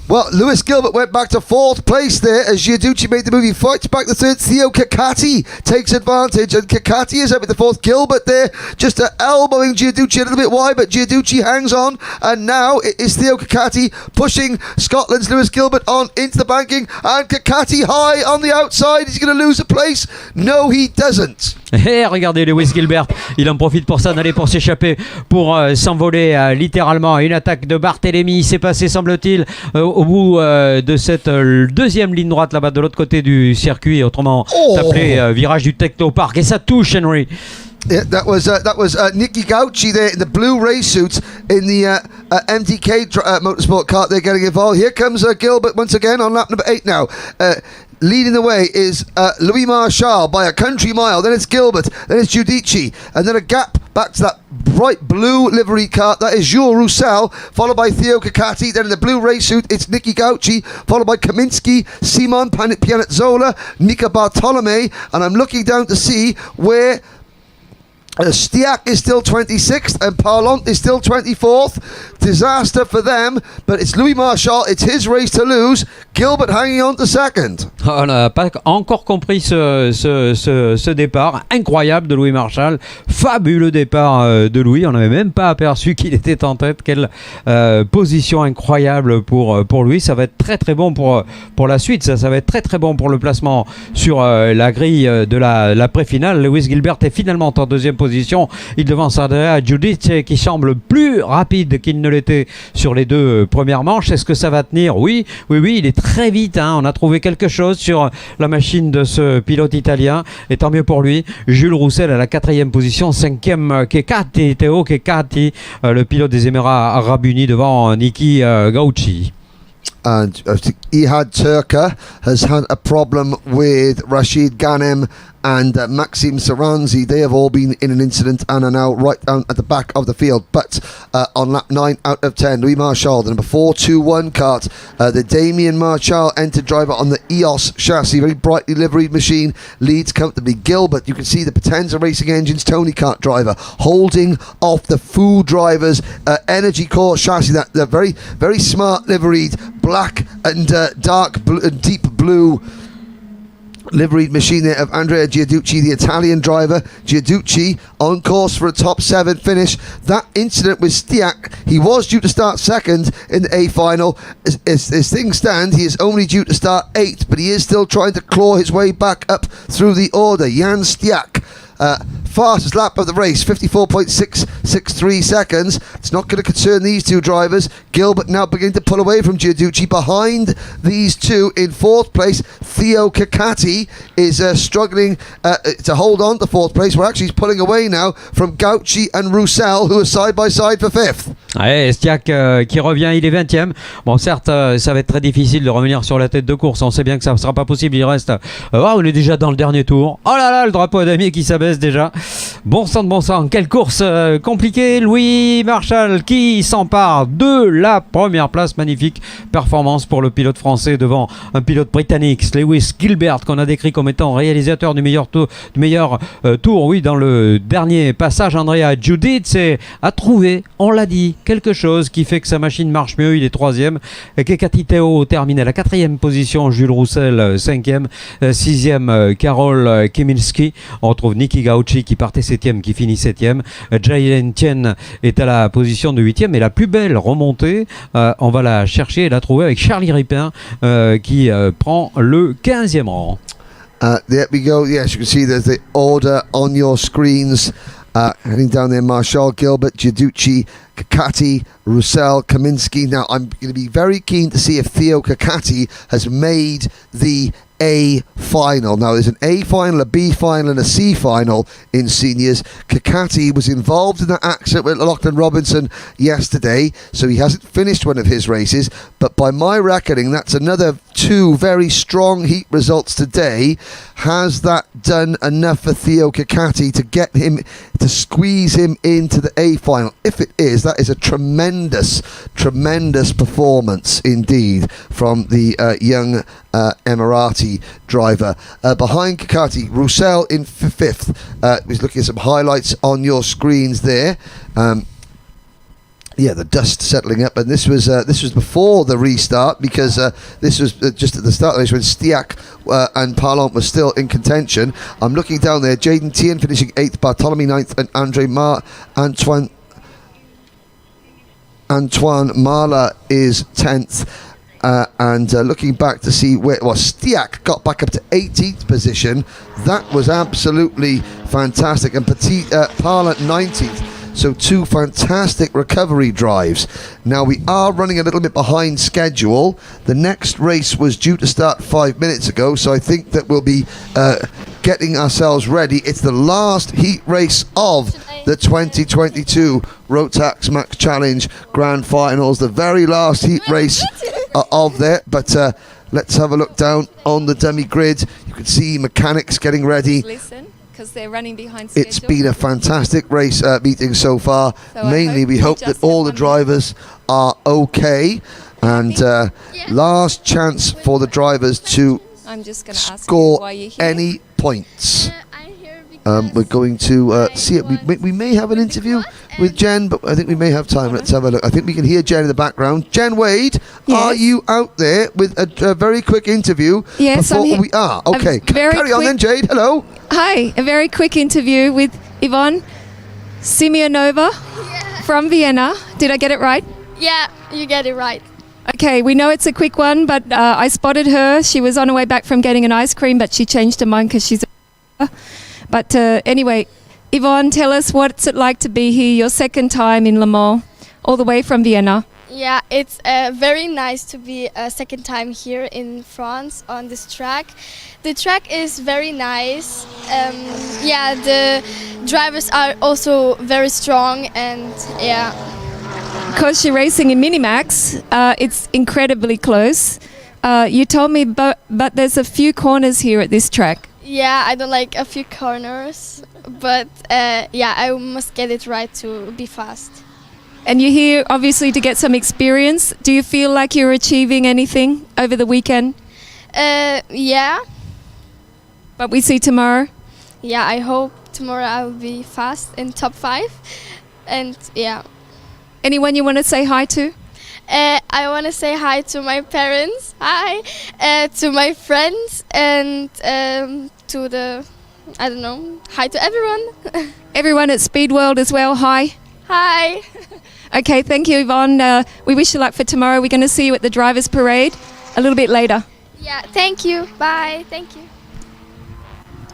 Well, Lewis Gilbert went back to 4th place there as Giudici made the move. He fights back to 3rd. Theo Kakati takes advantage, and Kakati is up at the 4th. Gilbert there just elbowing Giudici a little bit wide, but Giudici hangs on, and now it is Theo Kakati pushing Scotland's Lewis Gilbert on into the banking, and Kakati high on the outside. Is he going to lose a place? No, he doesn't. Et regardez Lewis Gilbert, il en profite pour ça, d'aller pour s'échapper, pour s'envoler littéralement. Une attaque de Barthélemy s'est passée, semble-t-il, au bout de cette deuxième ligne droite là-bas de l'autre côté du circuit, autrement appelé virage du Technopark. Et ça touche Henry. Yeah, that was Nicky Gauchi there in the blue race suit in the MDK motorsport kart. They're getting involved. Here comes Gilbert once again on lap number 8 now. Leading the way is Louis Marchal by a country mile. Then it's Gilbert. Then it's Giudici. And then a gap back to that bright blue livery kart. That is Jules Roussel, followed by Theo Kakati. Then in the blue race suit, it's Nicky Gauchi, followed by Kaminski, Simon Pianazzola, Mika Bartolome. And I'm looking down to see where Stiak is still 26th and Parlant is still 24th. Disaster for them, but it's Louis Marchal, it's his race to lose. Gilbert hanging on to 2nd. On n'a pas encore compris ce départ incroyable de Louis Marchal. Fabuleux départ de Louis. On n'avait même pas aperçu qu'il était en tête. Quelle position incroyable pour lui. Ça va être très très bon pour la suite. Ça va être très très bon pour le placement sur la grille de la pré-finale. Lewis Gilbert est finalement en deuxième position. Il devance Andrea Giudici qui semble plus rapide qu'il ne l'était sur les deux premières manches. Est-ce que ça va tenir? Oui, il est très vite. On a trouvé quelque chose sur la machine de ce pilote italien. Et tant mieux pour lui. Jules Roussel à la 4e position. 5e Kekati, Theo Kekati, le pilote des Émirats Arabes Unis devant Nicky Gauchi. And Ihad Turka has had a problem with Rashid Ghanem and Maxim Saranzi. They have all been in an incident and are now right down at the back of the field. But on lap 9 out of 10, Louis Marchal, the number 421 kart, the Damien Marchal entered driver on the EOS chassis, very brightly liveried machine, leads comfortably. Gilbert, you can see the Potenza Racing Engines Tony kart driver holding off the Foo drivers Energy Core chassis, that the very, very smart liveried black and dark blue, deep blue liveried machine there of Andrea Giudici, the Italian driver. Giudici on course for a top 7 finish. That incident with Stiak, he was due to start 2nd in the A final. As things stand, he is only due to start 8th, but he is still trying to claw his way back up through the order. Jan Stiak, fastest lap of the race, 54.663 seconds. It's not going to concern these two drivers. Gilbert now beginning to pull away from Giudici. Behind these two in 4th place, Theo Kakati is struggling to hold on to 4th place. Well, actually, he's pulling away now from Gauchi and Roussel, who are side by side for 5th. Ouais, Stiak qui revient, il est 20e. Bon, certes, ça va être très difficile de revenir sur la tête de course. On sait bien que ça ne sera pas possible. Il reste. On est déjà dans le dernier tour. Oh là là, le drapeau à damier qui s'abaisse déjà. Bon sang, quelle course compliquée. Louis Marchal qui s'empare de la première place. Magnifique performance pour le pilote français devant un pilote britannique, Lewis Gilbert, qu'on a décrit comme étant réalisateur du meilleur tour. Oui, dans le dernier passage, Andrea Giudici a trouvé, on l'a dit, quelque chose qui fait que sa machine marche mieux. Il est 3e. Kekati Theo termine à la 4e position. Jules Roussel 5e. 6e Karol Kiminski. On retrouve Nicky Gauchi qui partait 7e, qui finit 7e. Jalen Tien est à la position de 8e. Et la plus belle remontée, on va la chercher et la trouver avec Charlie Ripin qui prend le 15e rang. There we go. Yes, you can see there's the order on your screens. Heading down there, Marchal, Gilbert, Giudici, Kakati, Roussel, Kaminski. Now, I'm going to be very keen to see if Theo Kakati has made the A final. Now, there's an A final, a B final, and a C final in seniors. Kakati was involved in that accident with Lachlan Robinson yesterday, so he hasn't finished one of his races. But by my reckoning, that's another 2 very strong heat results today. Has that done enough for Theo Kakati to get him, to squeeze him into the A final? If it is, that is a tremendous performance indeed from the young Emirati driver. Behind Kakati, Roussel in 5th. He's looking at some highlights on your screens there. Yeah, the dust settling up, and this was before the restart, because this was just at the start of the race when Stiak and Parlant were still in contention. I'm looking down there, Jaden Tien finishing 8th, Bartholomew 9th, and Antoine Marla is 10th. And looking back to see where Stiak got back up to 18th position. That was absolutely fantastic, and Parlant 19th. So 2 fantastic recovery drives. Now we are running a little bit behind schedule. The next race was due to start 5 minutes ago, so I think that we'll be getting ourselves ready. It's the last heat race of the 2022 Rotax Max Challenge Grand Finals. The very last heat race of there. But let's have a look down on the dummy grid. You can see mechanics getting ready. Listen, because they're running behind schedule. It's been a fantastic race meeting so far. So Mainly we hope that all the drivers are okay. And last chance for the drivers to I'm just going to ask score you why you're here. any points. We're going to see it. We may have an interview with Jen, but I think we may have time. Let's have a look. I think we can hear Jen in the background. Jen Wade, are you out there with a very quick interview? Yes, I'm here. We are. Okay, carry on then, Jade. Hello. Hi, a very quick interview with Yvonne Simeonova from Vienna. Did I get it right? Yeah, you get it right. Okay, we know it's a quick one, but I spotted her. She was on her way back from getting an ice cream, but she changed her mind because she's a... But anyway, Yvonne, tell us what's it like to be here, your second time in Le Mans, all the way from Vienna. Yeah, it's very nice to be a second time here in France on this track. The track is very nice. Yeah, the drivers are also very strong, and yeah. Because you're racing in Minimax, it's incredibly close. You told me, but there's a few corners here at this track. Yeah, I don't like a few corners, but yeah, I must get it right to be fast. And you're here obviously to get some experience. Do you feel like you're achieving anything over the weekend? Yeah. But we see tomorrow? Yeah, I hope tomorrow I will be fast in top 5. And yeah. Anyone you want to say hi to? I want to say hi to my parents, hi, to my friends, and to the, I don't know, hi to everyone. Everyone at Speed World as well, hi. Hi. Okay, thank you, Yvonne. We wish you luck for tomorrow. We're going to see you at the Drivers' Parade a little bit later. Yeah, thank you. Bye. Thank you.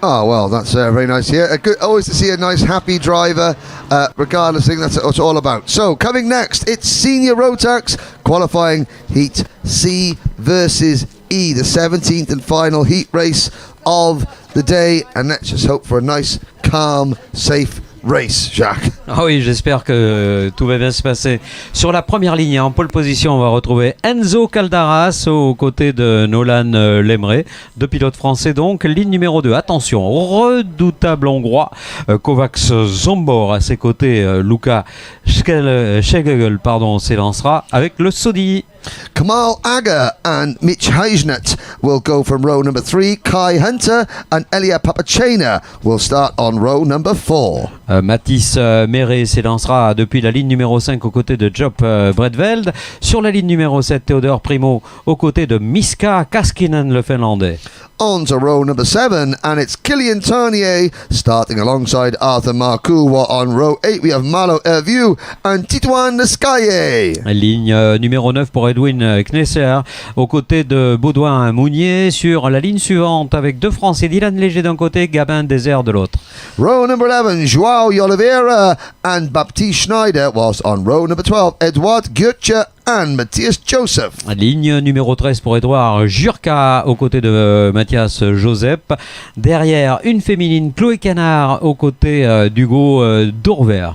Oh, well, that's very nice here. Good, always to see a nice, happy driver, regardless. I think that's what it's all about. So, coming next, it's Senior Rotax qualifying Heat C versus E, the 17th and final heat race of the day. And let's just hope for a nice, calm, safe race, Jacques. Ah oui, j'espère que tout va bien se passer. Sur la première ligne, en pole position, on va retrouver Enzo Caldaras aux côtés de Nolan Lemre, deux pilotes français donc. Ligne numéro 2, attention, redoutable hongrois, Kovacs Zombor à ses côtés, Luca Schegel s'élancera avec le Sodi. Kamal Aga and Mitch Heisnett will go from row number 3. Kai Hunter and Elia Papachena will start on row number 4. Mathis Meret s'élancera depuis la ligne numéro 5 aux côtés de Job Bredveld. Sur la ligne numéro 7, Theodor Primo aux côtés de Miska Kaskinen, le Finlandais. On to row number 7, and it's Killian Tarnier starting alongside Arthur Marcoux. While on row 8 we have Malo Hervieux and Titouan Nescaye. Ligne numéro 9 pour Edwin Knesser aux côtés de Baudouin Mounier. Sur la ligne suivante avec deux Français, Dylan Léger d'un côté, Gabin Désert de l'autre. Row number 11, Joao Oliveira and Baptiste Schneider, whilst on row number 12, Edouard Goethe and Matthias Joseph. Ligne numéro 13 pour Edouard Jurka aux côtés de Mathias Joseph. Derrière, une féminine, Chloé Canard aux côtés d'Hugo Dorver.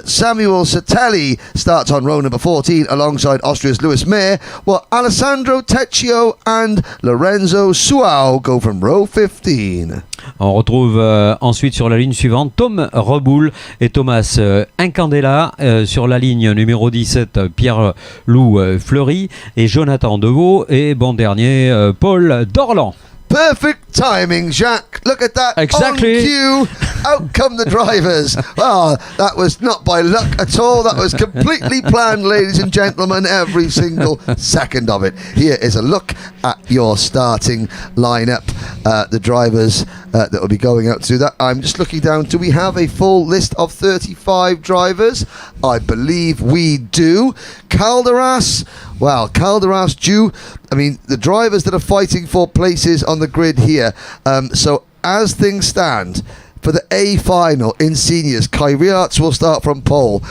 Samuel Satelli starts on row number 14 alongside Austria's Lewis Mayer, while Alessandro Tecchio and Lorenzo Suau go from row 15. On retrouve ensuite sur la ligne suivante Tom Reboul et Thomas Incandela. Sur la ligne numéro 17, Pierre-Loup Fleury et Jonathan Deveau. Et bon dernier, Paul Dorlan. Perfect timing, Jacques. Look at that. Exactly. On cue. Out come the drivers. Well, that was not by luck at all. That was completely planned, ladies and gentlemen, every single second of it. Here is a look at your starting lineup. The drivers that will be going out to that. I'm just looking down. Do we have a full list of 35 drivers? I believe we do. Calderas. Well, Calderas due. I mean, the drivers that are fighting for places on the grid here. So as things stand, for the A final in seniors, Kai Riarts will start from pole.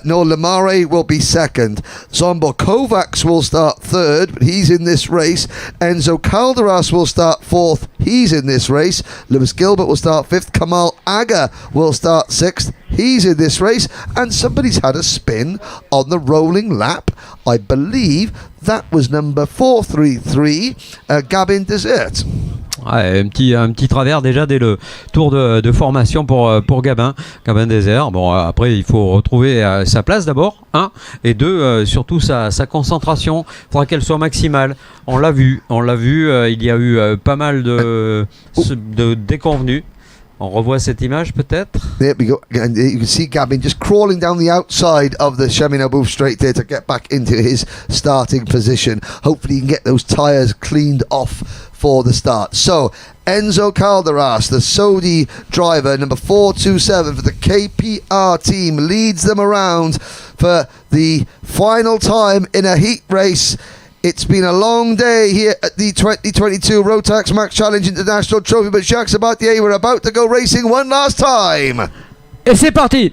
Noel Lemare will be second. Zombo Kovacs will start third, but he's in this race. Enzo Calderas will start fourth. He's in this race. Lewis Gilbert will start fifth. Kamal Aga will start sixth. He's in this race. And somebody's had a spin on the rolling lap. I believe that was number 433, Gabin Desert. Ouais, un petit travers déjà dès le tour de formation pour Gabin Désert. Bon, après il faut retrouver sa place d'abord, un, et deux, surtout sa concentration. Il faudra qu'elle soit maximale. On l'a vu, il y a eu pas mal de déconvenus. On revoit cette image peut-être. There we go. And you can see Gabin just crawling down the outside of the Chemin Booth straight there to get back into his starting position. Hopefully he can get those tyres cleaned off for the start. So Enzo Calderas, the Saudi driver, number 427 for the KPR team, leads them around for the final time in a heat race. It's been a long day here at the 2022 Rotax Max Challenge International Trophy, but Jacques Sabatier, we're about to go racing one last time. Et c'est parti.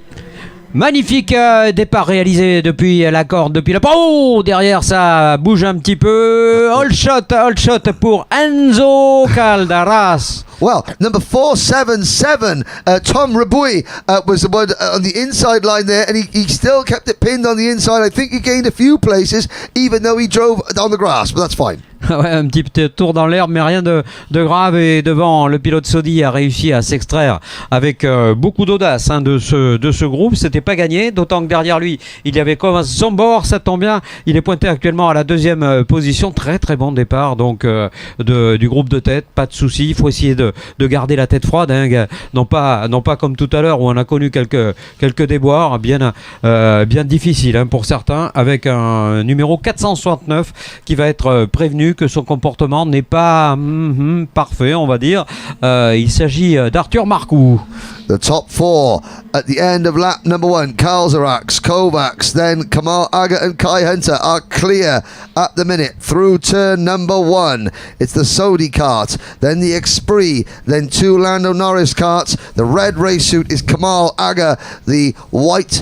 Magnifique départ réalisé depuis la corde, depuis la... Oh, derrière ça bouge un petit peu. All shot pour Enzo Calderas. Well, number 477, Tom Rabouille was the one on the inside line there, and he still kept it pinned on the inside. I think he gained a few places, even though he drove on the grass, but that's fine. Ouais, un petit tour dans l'herbe, mais rien de grave. Et devant, le pilote Saudi a réussi à s'extraire avec beaucoup d'audace de ce groupe. C'était pas gagné, d'autant que derrière lui, il y avait comme un Zombor. Ça tombe bien, il est pointé actuellement à la deuxième position. Très très bon départ donc du groupe de tête. Pas de souci, il faut essayer de garder la tête froide. Non pas comme tout à l'heure où on a connu quelques déboires bien difficiles pour certains, avec un numéro 469 qui va être prévenu que son comportement n'est pas parfait, on va dire. Il s'agit d'Arthur Marcoux. The top four at the end of lap number one, Calzerax, Kovacs, then Kamal Aga and Kai Hunter are clear at the minute through turn number one. It's the Saudi kart, then the Esprit, then two Lando Norris karts. The red race suit is Kamal Aga, the white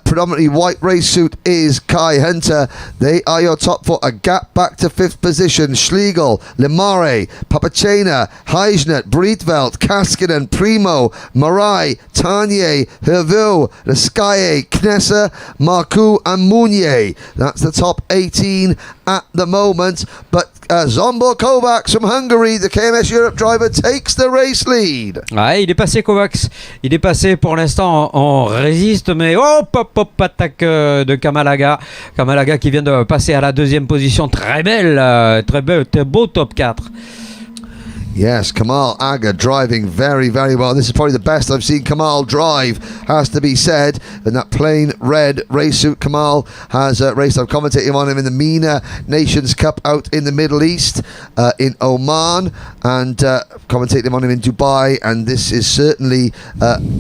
predominantly white race suit is Kai Hunter. They are your top four. A gap back to fifth position. Schlegel, Lemare, Papachena, Heisnert, Breedveld, Kaskinen, Primo, Marai, Tanier, Herville, Lescaye, Knesser, Marcoux and Mounier. That's the top 18 at the moment. But Zombo Kovacs from Hungary, the KMS Europe driver, takes the race lead. Ouais, il est passé Kovacs. Il est passé pour l'instant, on résiste, mais hop, attaque de Kamalaga. Kamalaga qui vient de passer à la deuxième position. Très beau top 4. Yes, Kamal Aga driving very, very well. This is probably the best I've seen Kamal drive, has to be said. In that plain red race suit, Kamal has raced. I'm commentating on him in the MENA Nations Cup out in the Middle East, in Oman, and commentating on him in Dubai. And this is certainly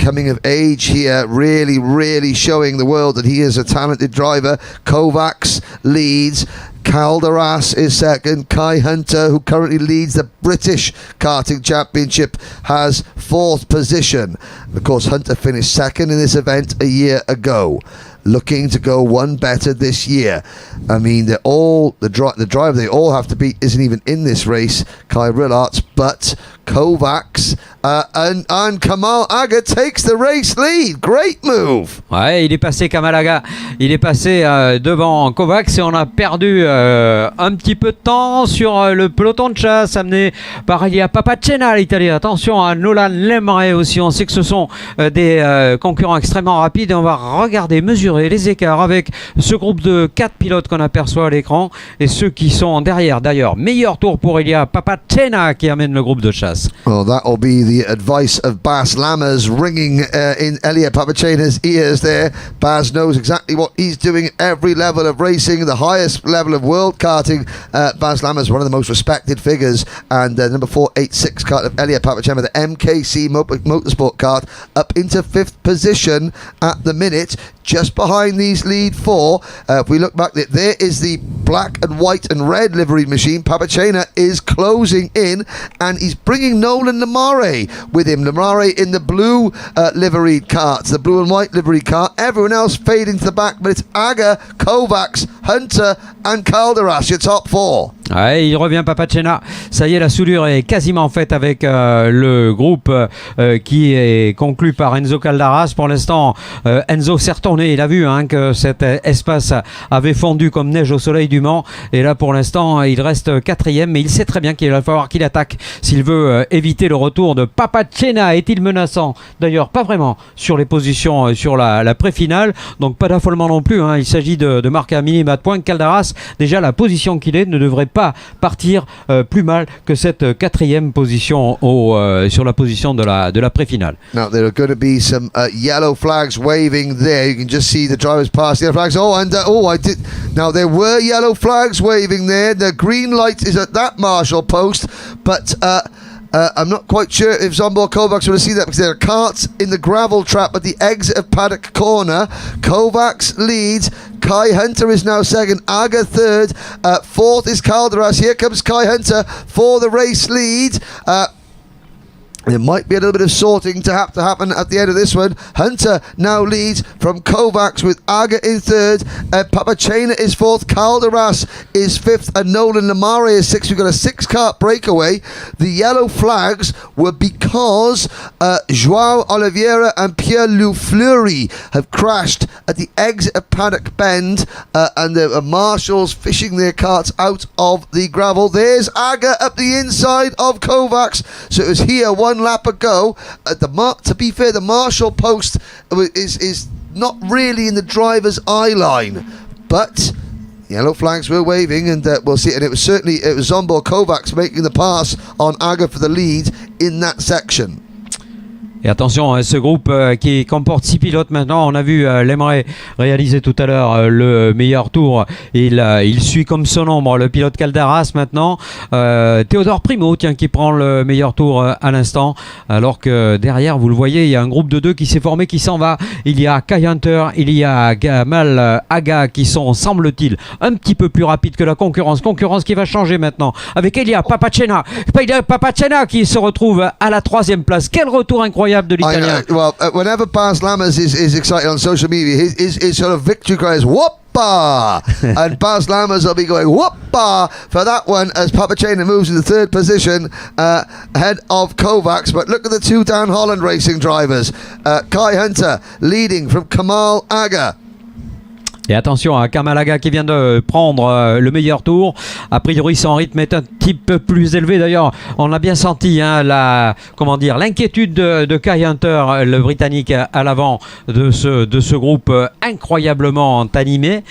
coming of age here, really, really showing the world that he is a talented driver. Kovacs leads. Calderas is second. Kai Hunter, who currently leads the British Karting Championship, has fourth position. And of course, Hunter finished second in this event a year ago. Looking to go one better this year. I mean, they're all the driver they all have to beat isn't even in this race, Kai Rillarts, but Kovacs and Kamal Aga takes the race lead. Great move. Ouais, il est passé Kamalaga. Il est passé devant Kovacs et on a perdu un petit peu de temps sur le peloton de chasse amené par Elia Papacena, l'Italien. Attention à Nolan Lemre aussi. On sait que ce sont des concurrents extrêmement rapides et on va regarder, mesurer les écarts avec ce groupe de 4 pilotes qu'on aperçoit à l'écran et ceux qui sont derrière. D'ailleurs, meilleur tour pour Elia Papacena qui a amène le groupe de chasse. Well, that will be the advice of Bas Lammers ringing in Elia Papacena's ears there. Bas knows exactly what he's doing at every level of racing, the highest level of world karting. Bas Lammers, one of the most respected figures, and number 486 kart of Elia Papacena, the MKC Motorsport kart, up into 5th position at the minute, just behind these lead four. If we look back, there is the black and white and red livery machine. Papacena is closing in, and he's bringing Nolan Lamare with him. Lamare in the blue liveried karts, the blue and white liveried kart. Everyone else fading to the back, but it's Aga, Kovacs, Hunter and Calderas, your top four. Ouais, il revient Papacena. Ça y est, la soudure est quasiment faite avec le groupe qui est conclu par Enzo Calderas. Pour l'instant, Enzo s'est retourné. Il a vu que cet espace avait fondu comme neige au soleil du Mans. Et là, pour l'instant, il reste 4e. Mais il sait très bien qu'il va falloir qu'il attaque s'il veut éviter le retour de Papacena. Est-il menaçant? D'ailleurs, pas vraiment sur les positions sur la pré-finale. Donc, pas d'affolement non plus. Il s'agit de marquer un minima de points. Calderas, déjà, la position qu'il est, ne devrait pas partir plus mal que cette 4e position sur la position de la pré-finale. Now there are going to be some yellow flags waving there. You can just see the drivers pass the yellow flags. Now there were yellow flags waving there. The green light is at that marshal post, but I'm not quite sure if Zsombor Kovacs will see that, because there are karts in the gravel trap at the exit of Paddock Corner. Kovacs leads. Kai Hunter is now second. Aga third. Fourth is Calderas. Here comes Kai Hunter for the race lead. There might be a little bit of sorting to have to happen at the end of this one. Hunter now leads from Kovacs with Aga in third. Papacena is fourth. Calderas is fifth. And Nolan Lamare is sixth. We've got a 6-kart breakaway. The yellow flags were because Joao Oliveira and Pierre-Loup Fleury have crashed at the exit of Paddock Bend. And the marshals fishing their karts out of the gravel. There's Aga up the inside of Kovacs. So it was here one lap ago. To be fair, the marshal post is not really in the driver's eye line, but yellow flags were waving, and we'll see. And it was Zsombor Kovacs making the pass on Aga for the lead in that section. Et attention, ce groupe qui comporte 6 pilotes maintenant. On a vu Lemray réaliser tout à l'heure le meilleur tour. Il suit comme son ombre le pilote Calderas maintenant. Théodore Primo, qui prend le meilleur tour à l'instant. Alors que derrière, vous le voyez, il y a un groupe de 2 qui s'est formé, qui s'en va. Il y a Kai Hunter, il y a Gamal Aga qui sont, semble-t-il, un petit peu plus rapides que la concurrence. Concurrence qui va changer maintenant avec Elia Papacena. Papacena qui se retrouve à la 3e place. Quel retour incroyable de l'Italien. Whenever Bas Lammers is excited on social media, his sort of victory cry is whoopah, and Bas Lammers will be going whoopah for that one as Papacena moves into 3rd position ahead of Kovacs. But look at the 2 Dan Holland Racing drivers. Kai Hunter leading from Kamal Aga. Et attention à Kamalaga qui vient de prendre le meilleur tour. A priori, son rythme est un petit peu plus élevé. D'ailleurs, on a bien senti l'inquiétude de Kai Hunter, le Britannique, à l'avant de ce groupe incroyablement animé.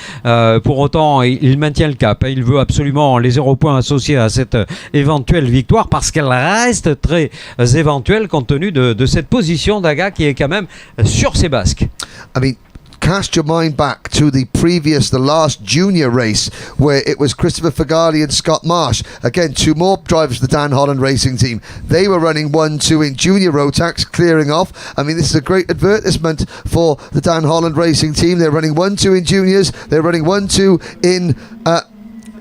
Pour autant, il maintient le cap. Il veut absolument les 0 points associés à cette éventuelle victoire, parce qu'elle reste très éventuelle compte tenu de cette position d'Aga qui est quand même sur ses basques. Cast your mind back to the last junior race, where it was Christopher Fagali and Scott Marsh. Again, 2 more drivers for the Dan Holland Racing team. They were running 1-2 in junior Rotax, clearing off. This is a great advertisement for the Dan Holland Racing team. They're running 1-2 in juniors. They're running 1-2 in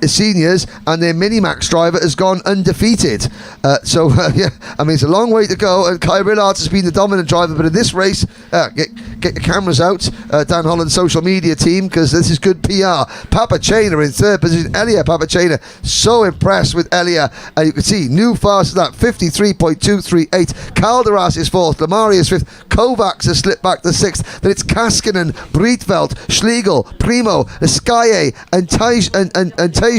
seniors, and their Minimax driver has gone undefeated. It's a long way to go, and Kai Rillards has been the dominant driver, but in this race, get your cameras out, Dan Holland's social media team, because this is good PR. Papacena in 3rd position. Elia Papacena, so impressed with Elia, and you can see new fast that 53.238. Calderas is 4th, Lamari is 5th, Kovacs has slipped back to 6th. Then it's Kaskinen, Breedveld, Schlegel, Primo, Escaille, and Tajnet,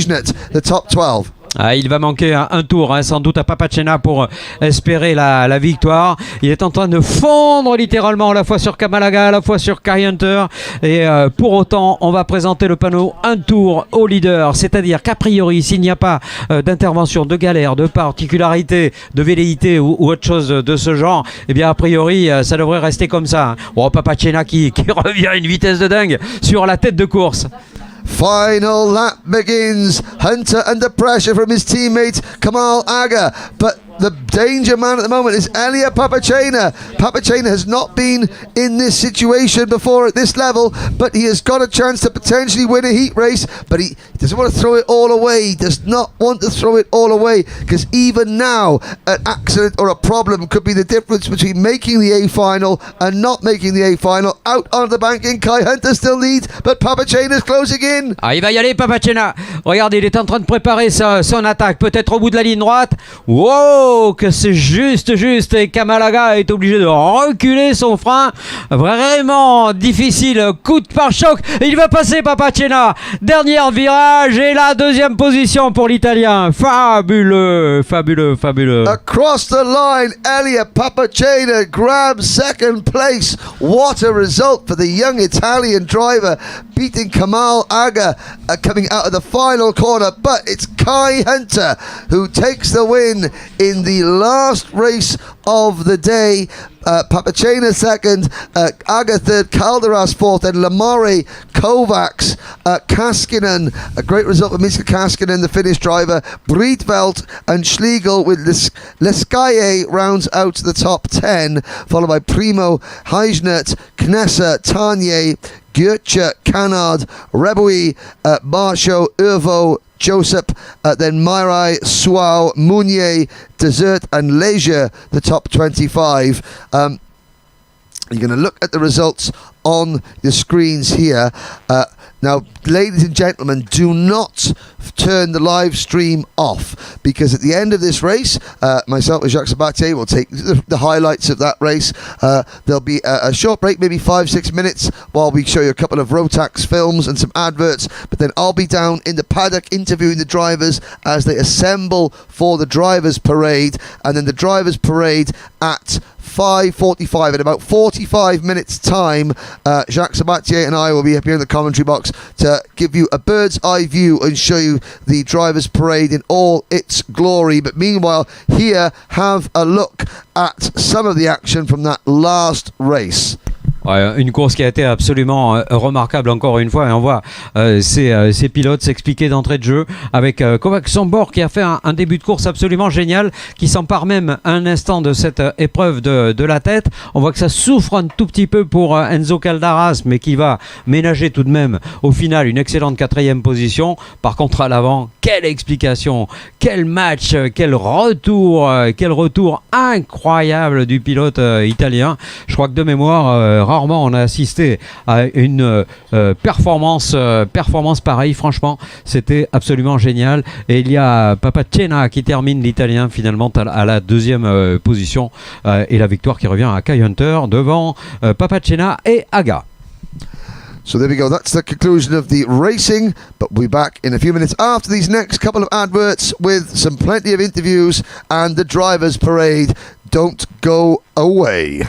the top 12. Ah, il va manquer un tour, sans doute à Papacena pour espérer la victoire. Il est en train de fondre littéralement à la fois sur Kamalaga, à la fois sur Kai Hunter. Et pour autant, on va présenter le panneau un tour au leader. C'est-à-dire qu'a priori, s'il n'y a pas d'intervention, de galère, de particularité, de velléité ou autre chose de ce genre, eh bien a priori, ça devrait rester comme ça. Oh, Papacena qui revient à une vitesse de dingue sur la tête de course. Final lap begins. Hunter under pressure from his teammate Kamal Aga, but the danger man at the moment is Elia Papacena. Papacena has not been in this situation before at this level, but he has got a chance to potentially win a heat race, but he doesn't want to throw it all away. He does not want to throw it all away, because even now an accident or a problem could be the difference between making the A final and not making the A final. Out on the banking, Kai Hunter still leads, but Papacena is closing in. Ah, il va y aller Papacena. Regardez, il est en train de préparer son attaque, peut-être au bout de la ligne droite. Wow, que c'est juste et Kamalaga est obligé de reculer son frein. Vraiment difficile, coup de pare-choc. Il va passer Papacena. Dernier virage et la deuxième position pour l'Italien. Fabuleux. Across the line, Elia Papacena grabs second place. What a result for the young Italian driver, beating Kamal Aga coming out of the final corner. But it's Kai Hunter who takes the win in the last race of the day. Papacena second, Aga third, Calderas fourth, and Lamore, Kovacs, Kaskinen, a great result for Mr. Kaskinen, the Finnish driver. Breedveld and Schlegel with Leskaye rounds out the top 10, followed by Primo, Heijnert, Knesser, Tanye, Goethe, Canard, Rebui, Marsho, Urvo, Joseph, then Mirai, Suau, Mounier, Desert and Leisure, the top 25. You're going to look at the results on the screens here. Now, ladies and gentlemen, do not turn the live stream off, because at the end of this race, myself and Jacques Sabatier will take the highlights of that race. There'll be a short break, maybe 5-6 minutes, while we show you a couple of Rotax films and some adverts, but then I'll be down in the paddock interviewing the drivers as they assemble for the drivers' parade, and then the drivers' parade at 5:45. In about 45 minutes time, Jacques Sabatier and I will be up here in the commentary box to give you a bird's eye view and show you the drivers' parade in all its glory. But meanwhile, here, have a look at some of the action from that last race. Ouais, une course qui a été absolument remarquable encore une fois, et on voit ces pilotes s'expliquer d'entrée de jeu avec Kovac Sombor qui a fait un début de course absolument génial, qui s'empare même un instant de cette épreuve de la tête. On voit que ça souffre un tout petit peu pour Enzo Caldaras, mais qui va ménager tout de même au final une excellente 4e position. Par contre à l'avant, quelle explication, quel match, quel retour incroyable du pilote italien. Je crois que de mémoire, rarement on a assisté à une performance pareille. Franchement, c'était absolument génial. Et il y a Papacena qui termine l'Italien finalement à la 2e position, et la victoire qui revient à Kai Hunter devant Papacena et Aga. So there we go, that's the conclusion of the racing, but we'll be back in a few minutes after these next couple of adverts with some plenty of interviews and the drivers' parade. Don't go away.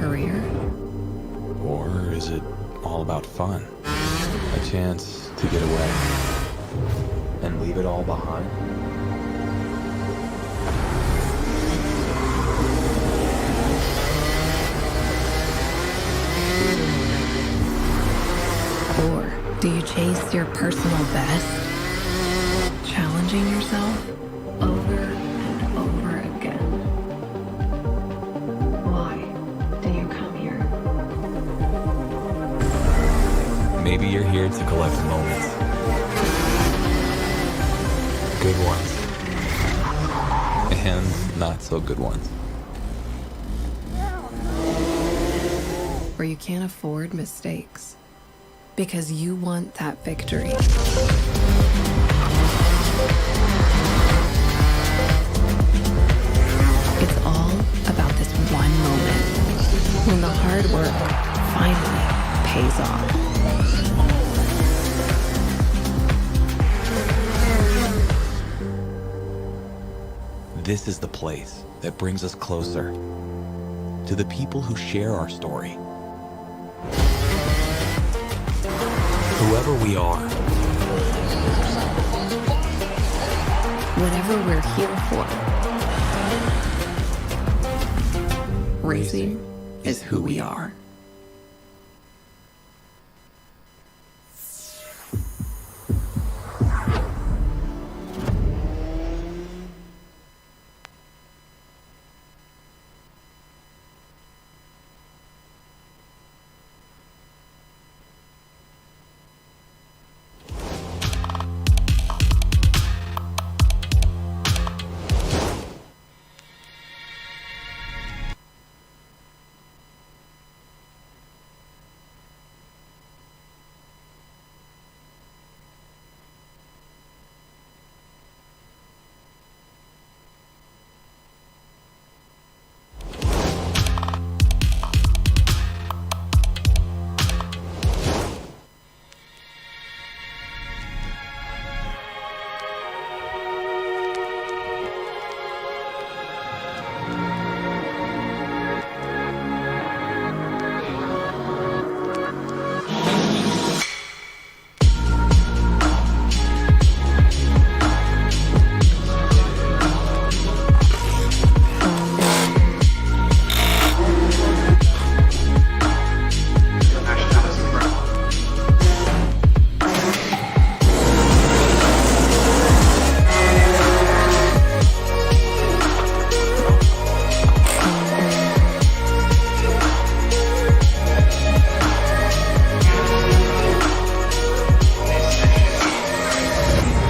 career? Or is it all about fun? A chance to get away and leave it all behind? Or do you chase your personal best, challenging yourself over and over again? Why do you come here? Maybe you're here to collect moments. Good ones. And not so good ones. Or you can't afford mistakes because you want that victory. It's all about this one moment when the hard work finally pays off. This is the place that brings us closer to the people who share our story. Whoever we are, Whatever we're here for, racing is who we are.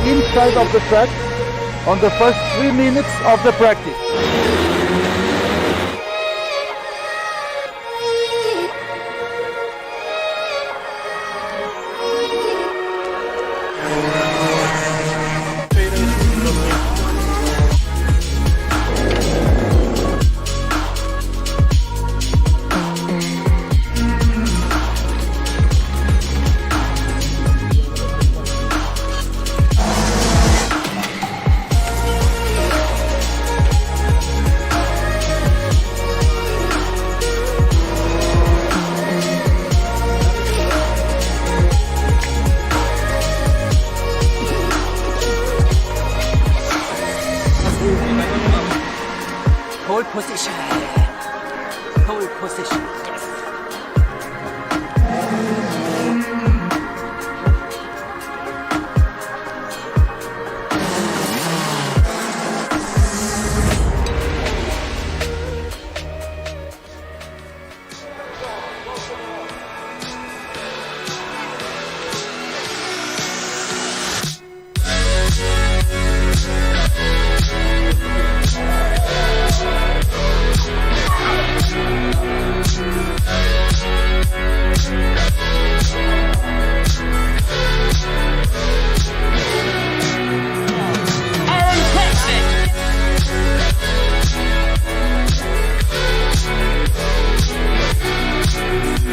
Inside of the track on the first 3 minutes of the practice. Pole position. Pole position. Yes.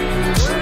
Texas.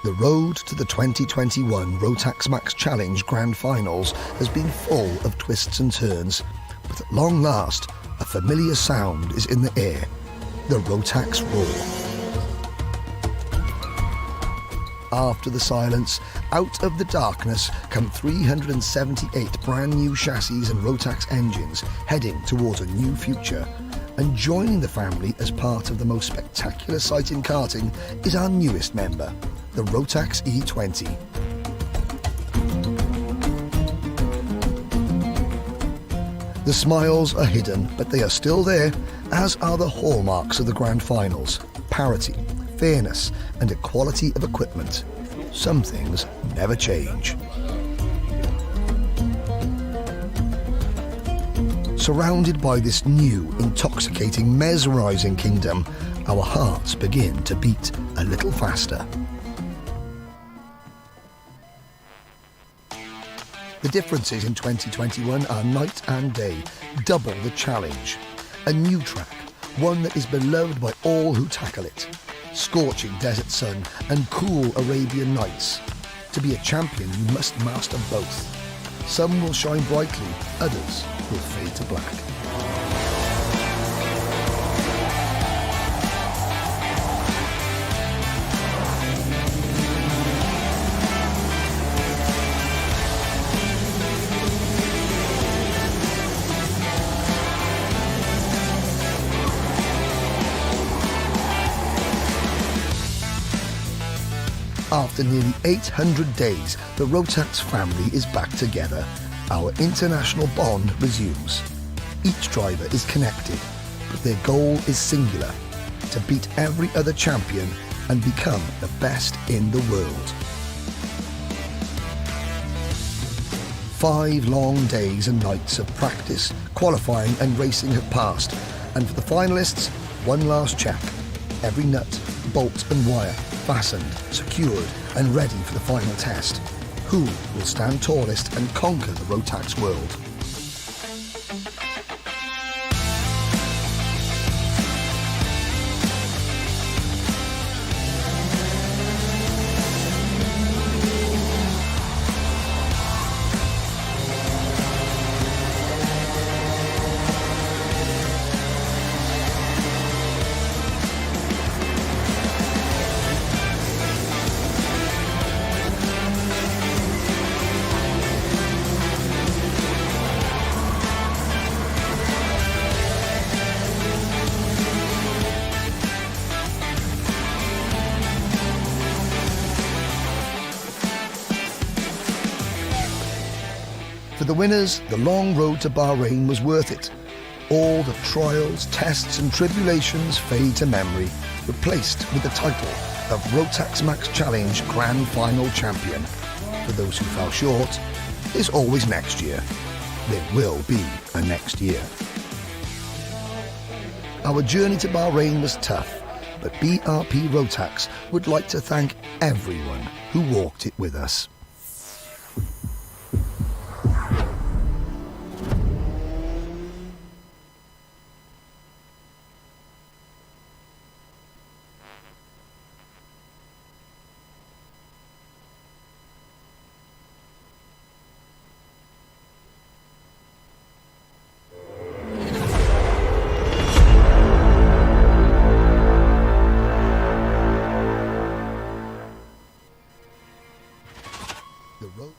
The road to the 2021 Rotax Max Challenge Grand Finals has been full of twists and turns, but at long last, a familiar sound is in the air, the Rotax roar. After the silence, out of the darkness come 378 brand new chassis and Rotax engines heading towards a new future. And joining the family as part of the most spectacular sight in karting is our newest member, the Rotax E20. The smiles are hidden, but they are still there, as are the hallmarks of the Grand Finals: parity, fairness, and equality of equipment. Some things never change. Surrounded by this new, intoxicating, mesmerizing kingdom, our hearts begin to beat a little faster. The differences in 2021 are night and day, double the challenge. A new track, one that is beloved by all who tackle it. Scorching desert sun and cool Arabian nights. To be a champion, you must master both. Some will shine brightly, others will fade to black. After After nearly 800 days, the Rotax family is back together. Our international bond resumes. Each driver is connected, but their goal is singular: to beat every other champion and become the best in the world. 5 long days and nights of practice, qualifying and racing have passed, and for the finalists, one last check. Every nut, bolt and wire fastened, secured and ready for the final test. Who will stand tallest and conquer the Rotax world? For the winners, the long road to Bahrain was worth it. All the trials, tests and tribulations fade to memory, replaced with the title of Rotax Max Challenge Grand Final Champion. For those who fell short, there's always next year. There will be a next year. Our journey to Bahrain was tough, but BRP Rotax would like to thank everyone who walked it with us. The road.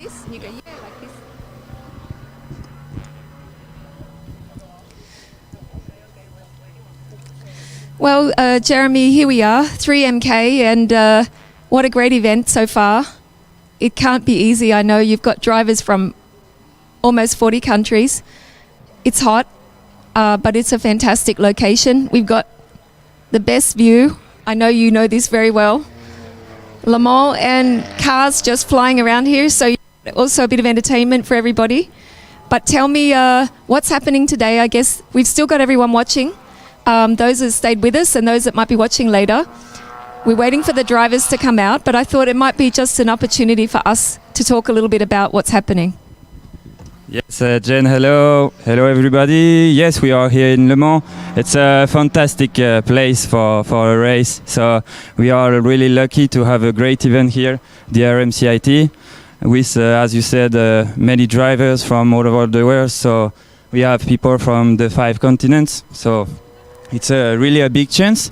This, you go, yeah, like this. Well, Jeremy, here we are, 3MK, and what a great event so far. It can't be easy. I know you've got drivers from almost 40 countries. It's hot, but it's a fantastic location. We've got the best view. I know you know this very well. Le Mans and cars just flying around here, so also a bit of entertainment for everybody. But tell me what's happening today. I guess we've still got everyone watching. Those that stayed with us and those that might be watching later. We're waiting for the drivers to come out, but I thought it might be just an opportunity for us to talk a little bit about what's happening. Yes, Jen, hello. Hello, everybody. Yes, we are here in Le Mans. It's a fantastic place for a race. So we are really lucky to have a great event here, the RMCIT, with, as you said, many drivers from all over the world. So we have people from the 5 continents. So it's really a big chance.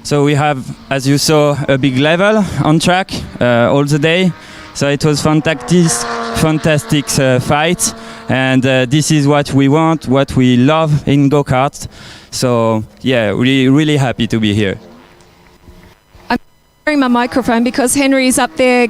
So we have, as you saw, a big level on track all the day. So it was fantastic fight. And this is what we want, what we love in go-kart. So yeah, really happy to be here. I'm wearing my microphone because Henry's up there.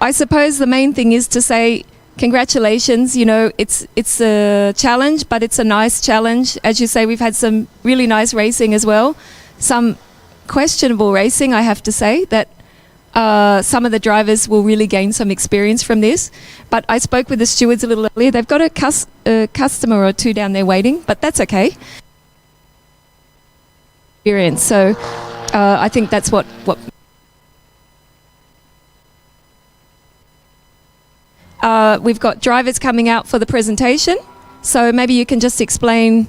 I suppose the main thing is to say congratulations. You know, it's a challenge, but it's a nice challenge. As you say, we've had some really nice racing as well. Some questionable racing, I have to say, that some of the drivers will really gain some experience from this. But I spoke with the stewards a little earlier. They've got a customer or two down there waiting, but that's okay. Experience. So I think that's what we've got drivers coming out for the presentation. So maybe you can just explain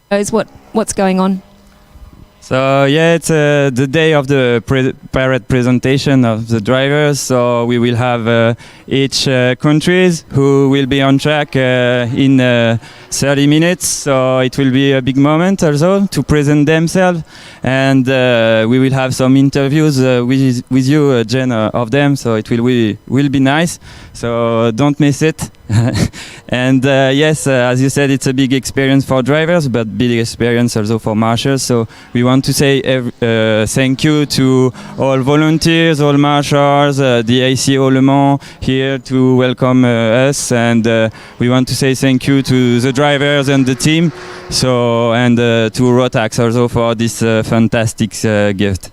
what's going on. So yeah, it's the day of the parade presentation of the drivers. So we will have each countries who will be on track in 30 minutes. So it will be a big moment also to present themselves, and we will have some interviews with you, Jen, of them. So it will be nice. So don't miss it. And yes, as you said, it's a big experience for drivers, but big experience also for marshals. So we want to say thank you to all volunteers, all marshals, the ACO Le Mans here to welcome us, and we want to say thank you to the drivers and the team. So and to Rotax also for this fantastic gift.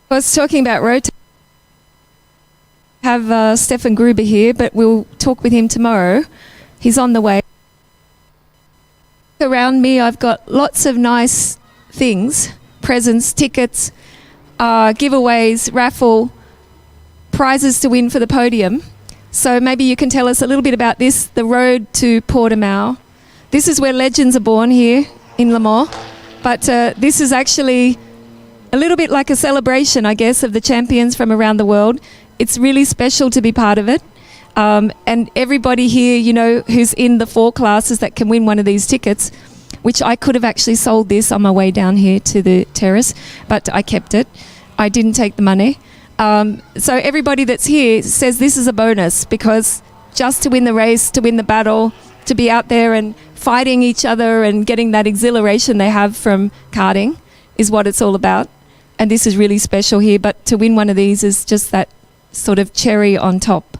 I was talking about Rotax. Have Stefan Gruber here, but we'll talk with him tomorrow. He's on the way. Around me, I've got lots of nice things, presents, tickets, giveaways, raffle, prizes to win for the podium. So maybe you can tell us a little bit about this, the road to Portimao. This is where legends are born here in Le Mans, but this is actually a little bit like a celebration, I guess, of the champions from around the world. It's really special to be part of it. And everybody here, you know, who's in the 4 classes that can win one of these tickets, which I could have actually sold this on my way down here to the terrace, but I kept it. I didn't take the money. So everybody that's here says this is a bonus, because just to win the race, to win the battle, to be out there and fighting each other and getting that exhilaration they have from karting is what it's all about. And this is really special here, but to win one of these is just that sort of cherry on top.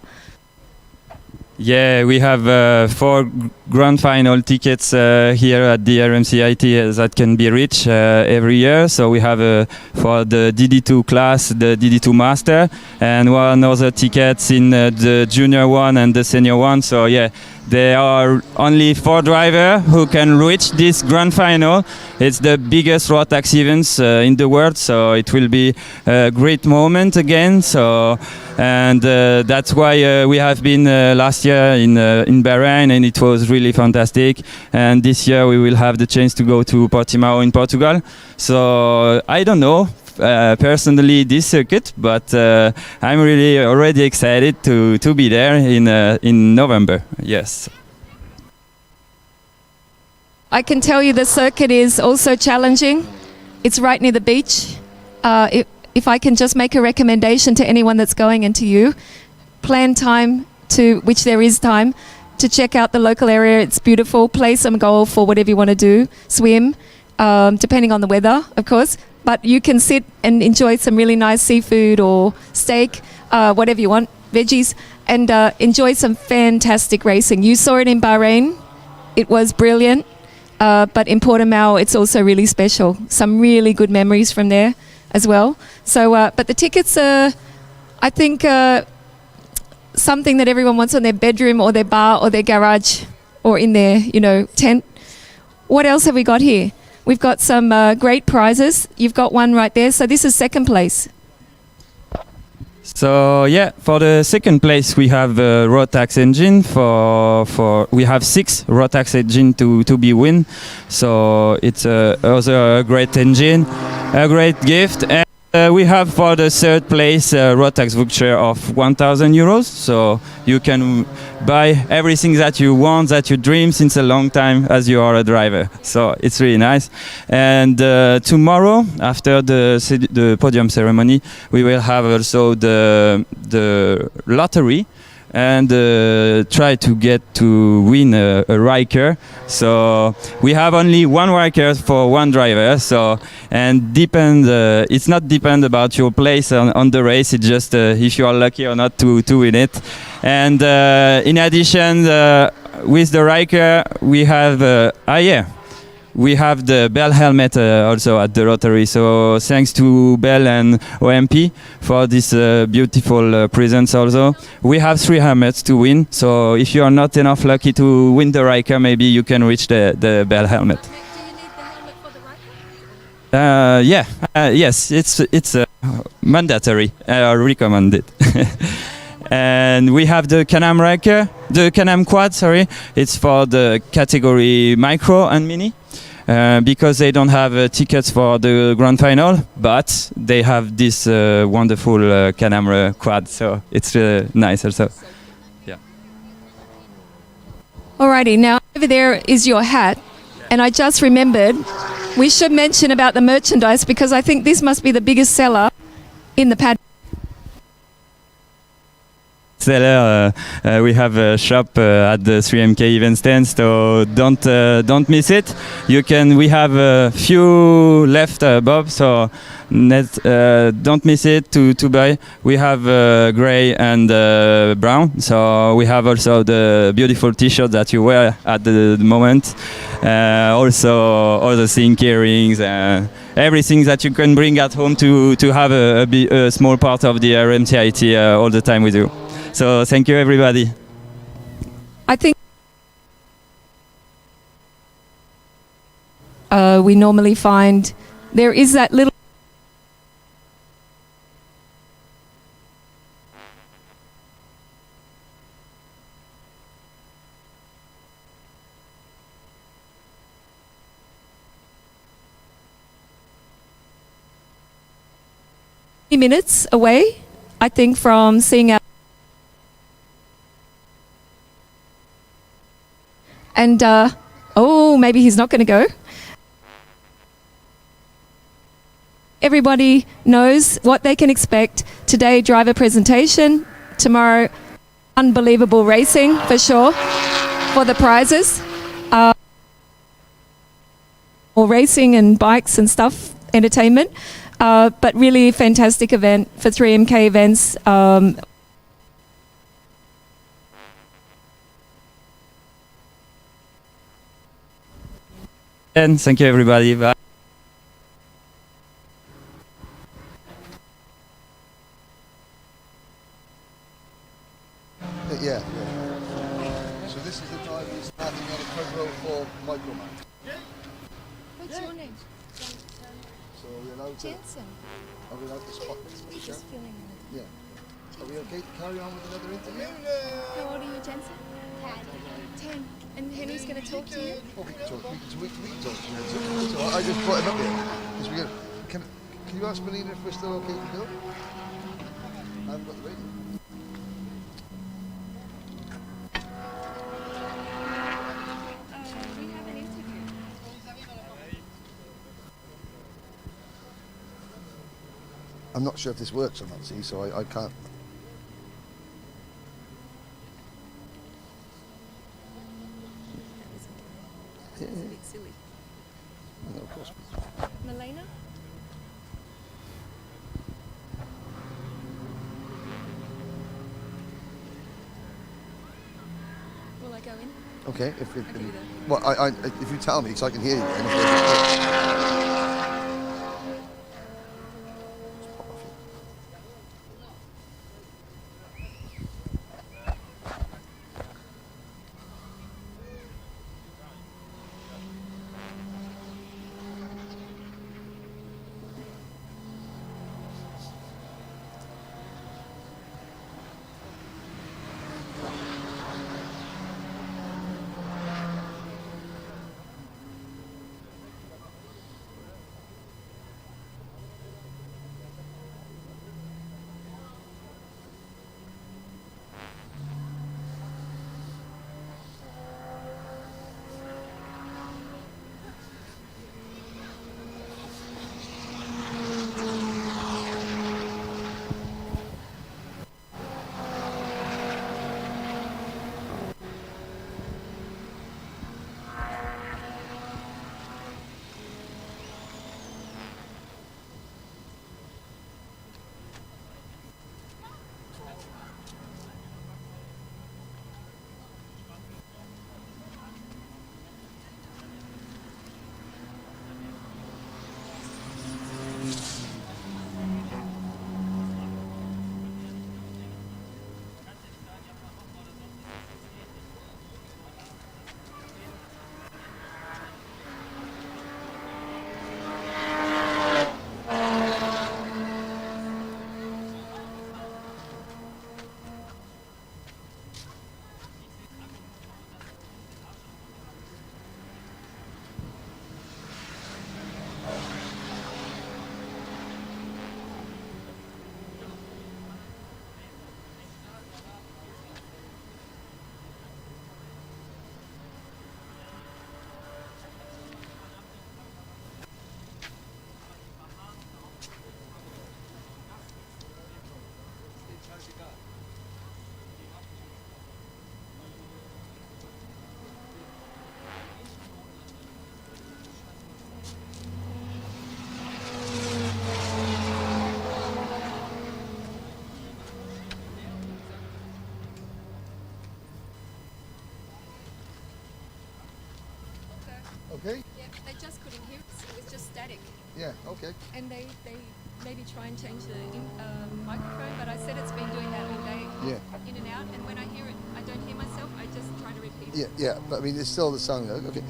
Yeah, we have 4 grand final tickets here at the RMCIT that can be reached every year. So we have for the DD2 class, the DD2 Master, and one other tickets in the Junior one and the Senior one. So yeah, there are only 4 drivers who can reach this grand final. It's the biggest Rotax events in the world, so it will be a great moment again. So, and that's why we have been last year in Bahrain, and it was really fantastic. And this year we will have the chance to go to Portimao in Portugal. So I don't know personally this circuit, but I'm really already excited to be there in November. Yes. I can tell you the circuit is also challenging. It's right near the beach. If I can just make a recommendation to anyone that's going and to you, plan time to, which there is time, to check out the local area. It's beautiful. Play some golf or whatever you want to do. Swim, depending on the weather, of course. But you can sit and enjoy some really nice seafood or steak, whatever you want, veggies, and enjoy some fantastic racing. You saw it in Bahrain. It was brilliant. But in Portimao, it's also really special. Some really good memories from there as well. So, but the tickets are, I think, something that everyone wants on their bedroom or their bar or their garage or in their, you know, tent. What else have we got here? We've got some great prizes. You've got one right there. So this is second place. So yeah, for the second place we have a Rotax engine. For we have 6 Rotax engine to be win. So it's also a great engine, a great gift. And we have for the third place a Rotax voucher of 1,000 euros. So you can buy everything that you want, that you dream since a long time as you are a driver. So it's really nice. And tomorrow, after the podium ceremony, we will have also the lottery and try to get to win a Riker. So we have only one Riker for one driver. So and it's not depend about your place on the race. It's just if you are lucky or not to win it. And in addition, with the Riker, we have we have the Bell helmet also at the Rotary. So thanks to Bell and OMP for this beautiful presents also. We have 3 helmets to win. So if you are not enough lucky to win the Riker, maybe you can reach the Bell helmet. Yes, it's mandatory, recommended. And we have the Can-Am Riker, the Can-Am Quad, sorry. It's for the category Micro and Mini. Because they don't have tickets for the grand final, but they have this wonderful Can-Am quad, so it's nice also. Yeah. Alrighty, now over there is your hat, and I just remembered we should mention about the merchandise because I think this must be the biggest seller in the paddock. Seller, we have a shop at the 3MK event stand, so don't miss it. We have a few left, Bob, so don't miss it to buy. We have gray and brown, so we have also the beautiful t-shirt that you wear at the moment. Also all the sync earrings, everything that you can bring at home to have a small part of the RMCIT all the time with you. So thank you, everybody. I think we normally find there is that little minutes away, I think, from seeing our and maybe he's not going to go. Everybody knows what they can expect. Today, driver presentation. Tomorrow, unbelievable racing for sure for the prizes. Or racing and bikes and stuff, entertainment. But really fantastic event for 3MK events. And thank you, everybody. Bye. Yeah. So this is the driver who's starting on the front row for Microman. What's your name? So are we allowed to? Jensen. Are we allowed to spot this? Just feeling it. Yeah. Are we okay to carry on with another interview? How old are you, Jensen? 10. And Henry's going to talk to you? Oh, we can talk. We can talk to you. So I just brought him up here. Can you ask Melina if we're still okay to go? I haven't got the radio. We have an interview. I'm not sure if this works or not, see, so I can't. Yeah. It's a bit silly. No, of course. Melina? Will I go in? Okay, if you tell me, because I can hear you. Okay. Yeah, they just couldn't hear us. It was just static. Yeah. Okay. And they maybe try and change the microphone, but I said it's been doing that all day. Yeah. In and out, and when I hear it, I don't hear myself. I just try to repeat it. Yeah. Yeah. But I mean, it's still the sound. Okay.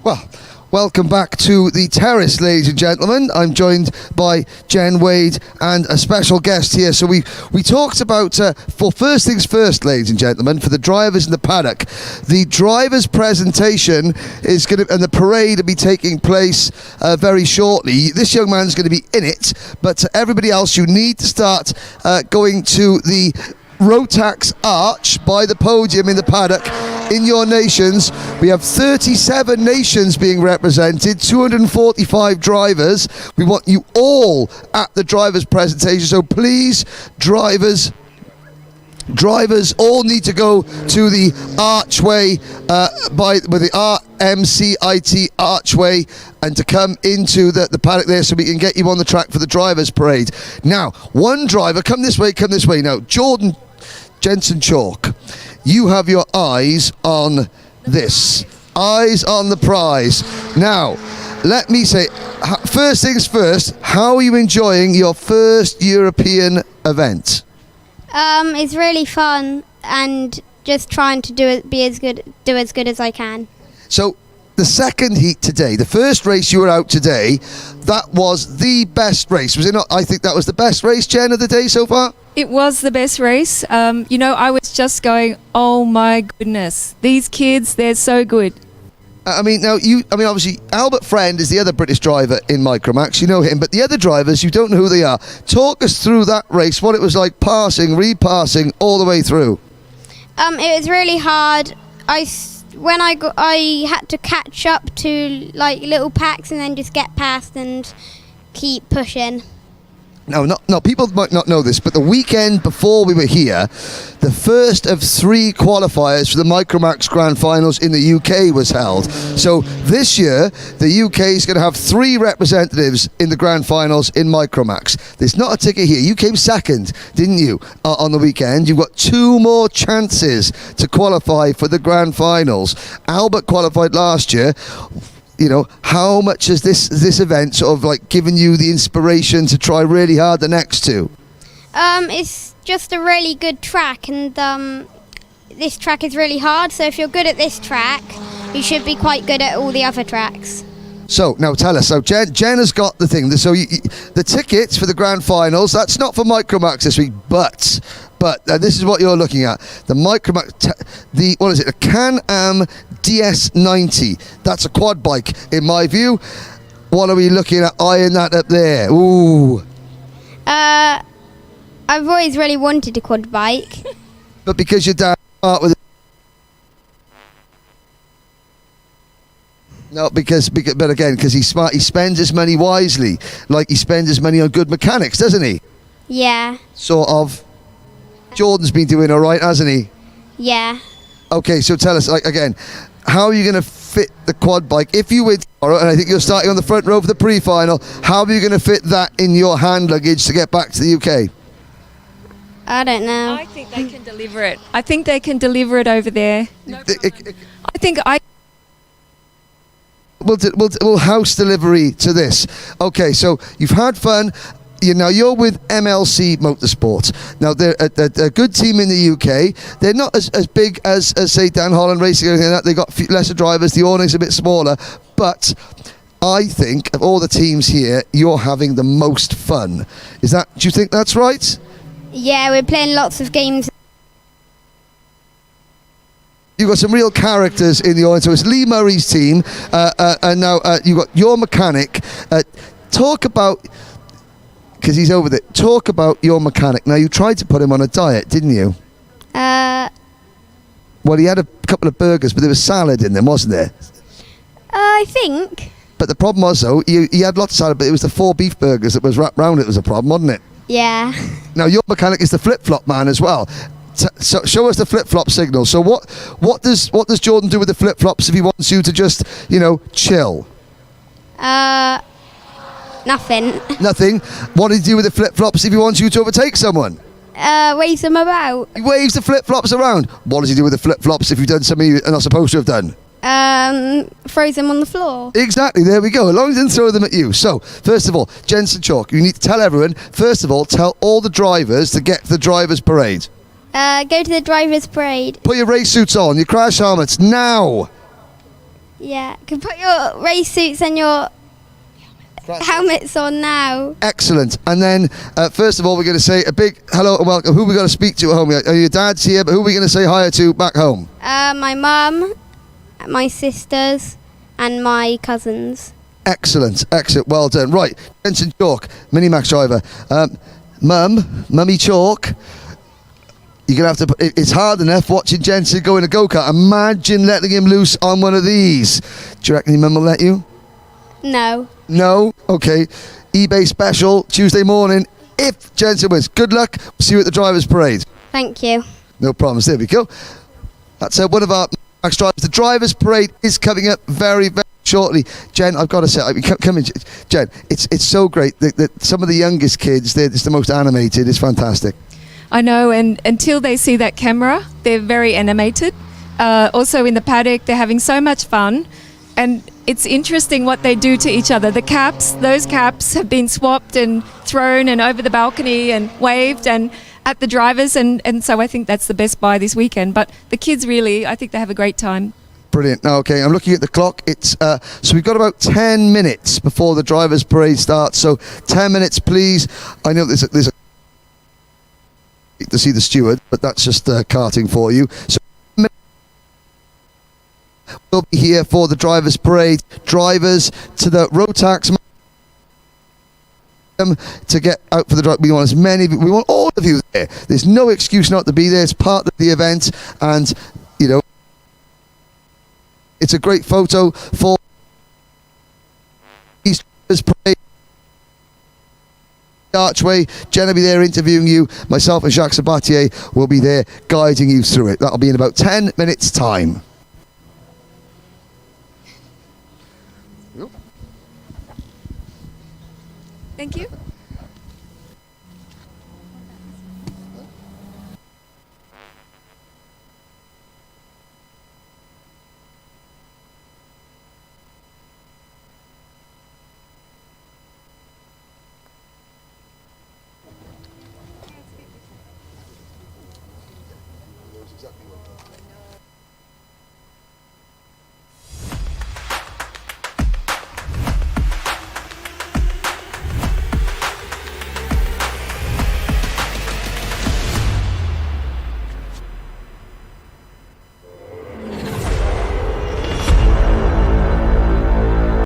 Well, welcome back to the terrace, ladies and gentlemen. I'm joined by Jen Wade and a special guest here. So we talked about, for first things first, ladies and gentlemen, for the drivers in the paddock, the drivers' presentation is going to, and the parade will be taking place very shortly. This young man's going to be in it, but everybody else, you need to start going to the Rotax arch by the podium in the paddock in your nations. We have 37 nations being represented, 245 drivers. We want you all at the drivers' presentation, so please, drivers all need to go to the archway with the RMCIT archway and to come into the paddock there so we can get you on the track for the drivers' parade. Now, one driver, come this way. Now, Jordan Jensen Chalk, you have your eyes on this. Eyes on the prize. Now, let me say, first things first, how are you enjoying your first European event? It's really fun and just trying to do as good as I can. So, the second heat today, the first race you were out today, that was the best race, was it not? I think that was the best race, Jen, of the day so far? It was the best race. I was just going, oh my goodness, these kids, they're so good. Obviously, Albert Friend is the other British driver in Micromax. You know him, but the other drivers, you don't know who they are. Talk us through that race, what it was like passing, repassing, all the way through. It was really hard. I had to catch up to like little packs and then just get past and keep pushing. No, people might not know this, but the weekend before we were here, the first of 3 qualifiers for the Micromax Grand Finals in the UK was held. So this year, the UK is going to have 3 representatives in the Grand Finals in Micromax. There's not a ticket here. You came second, didn't you, on the weekend? You've got 2 more chances to qualify for the Grand Finals. Albert qualified last year. You know, how much has this event sort of like given you the inspiration to try really hard the next 2? It's just a really good track, and this track is really hard, so if you're good at this track, you should be quite good at all the other tracks. So, now tell us, so Jen has got the thing, so the tickets for the Grand Finals, that's not for Micromax this week, but this is what you're looking at. The Micromax, what is it, a Can-Am DS90. That's a quad bike, in my view. What are we looking at eyeing that up there? Ooh. I've always really wanted a quad bike. But because you're down with it. No, because he's smart. He spends his money wisely. Like he spends his money on good mechanics, doesn't he? Yeah. Sort of. Jordan's been doing all right, hasn't he? Yeah. Okay, so tell us, again, how are you going to fit the quad bike? If you win tomorrow, and I think you're starting on the front row for the pre-final, how are you going to fit that in your hand luggage to get back to the UK? I don't know. I think they can deliver it. I think they can deliver it over there. I think I... We'll house delivery to this. Okay, so you've had fun. You're with MLC Motorsport. Now, they're a good team in the UK. They're not as big as say, Dan Holland Racing or anything like that. They've got lesser drivers. The awning's a bit smaller. But I think of all the teams here, you're having the most fun. Do you think that's right? Yeah, we're playing lots of games. You've got some real characters in the audience. So it's Lee Murray's team. And now you've got your mechanic. Talk about... because he's over there. Talk about your mechanic. Now, you tried to put him on a diet, didn't you? Well, he had a couple of burgers, but there was salad in them, wasn't there? I think. But the problem was, though, he had lots of salad, but it was the 4 beef burgers that was wrapped round it was a problem, wasn't it? Yeah. Now, your mechanic is the flip-flop man as well. So show us the flip-flop signal. So what does Jordan do with the flip-flops if he wants you to just, chill? Nothing. Nothing. What does he do with the flip-flops if he wants you to overtake someone? Waves them about. He waves the flip-flops around. What does he do with the flip-flops if you've done something you're not supposed to have done? throws them on the floor. Exactly, there we go. As long as he didn't throw them at you. So, first of all, Jensen Chalk, you need to tell everyone, first of all, tell all the drivers to get to the drivers' parade. Go to the driver's parade. Put your race suits on, your crash helmets, now! Yeah, can put your race suits and your helmets on now. Excellent. And then, first of all, we're going to say a big hello and welcome. Who are we going to speak to at home? Your dad's here, but who are we going to say hi to back home? My mum, my sisters, and my cousins. Excellent, excellent. Well done. Right, Jensen Chalk, Minimax driver. Mummy Chalk. You're going to have to... It's hard enough watching Jensen go in a go-kart. Imagine letting him loose on one of these. Do you reckon your mum will let you? No. No? Okay. eBay special, Tuesday morning. If Jensen wins, good luck. See you at the drivers' parade. Thank you. No problems. There we go. That's one of our Max drivers. The drivers' parade is coming up very, very shortly. Jen, I've got to say, come in, Jen. It's so great that some of the youngest kids, they're just the most animated. It's fantastic. I know, and until they see that camera, they're very animated. Also in the paddock, they're having so much fun. And it's interesting what they do to each other. The caps, those caps have been swapped and thrown and over the balcony and waved and at the drivers. And so I think that's the best buy this weekend. But the kids really, I think they have a great time. Brilliant. Okay, I'm looking at the clock. It's so we've got about 10 minutes before the drivers' parade starts. So 10 minutes, please. I know there's a to see the steward, but that's just karting for you. So we'll be here for the drivers' parade. Drivers to the Rotax to get out for the drive. We want as many. We want all of you there. There's no excuse not to be there. It's part of the event, and you know it's a great photo for these drivers' parade. Archway. Jen will be there interviewing you. Myself and Jacques Sabatier will be there guiding you through it. That'll be in about 10 minutes time. Thank you.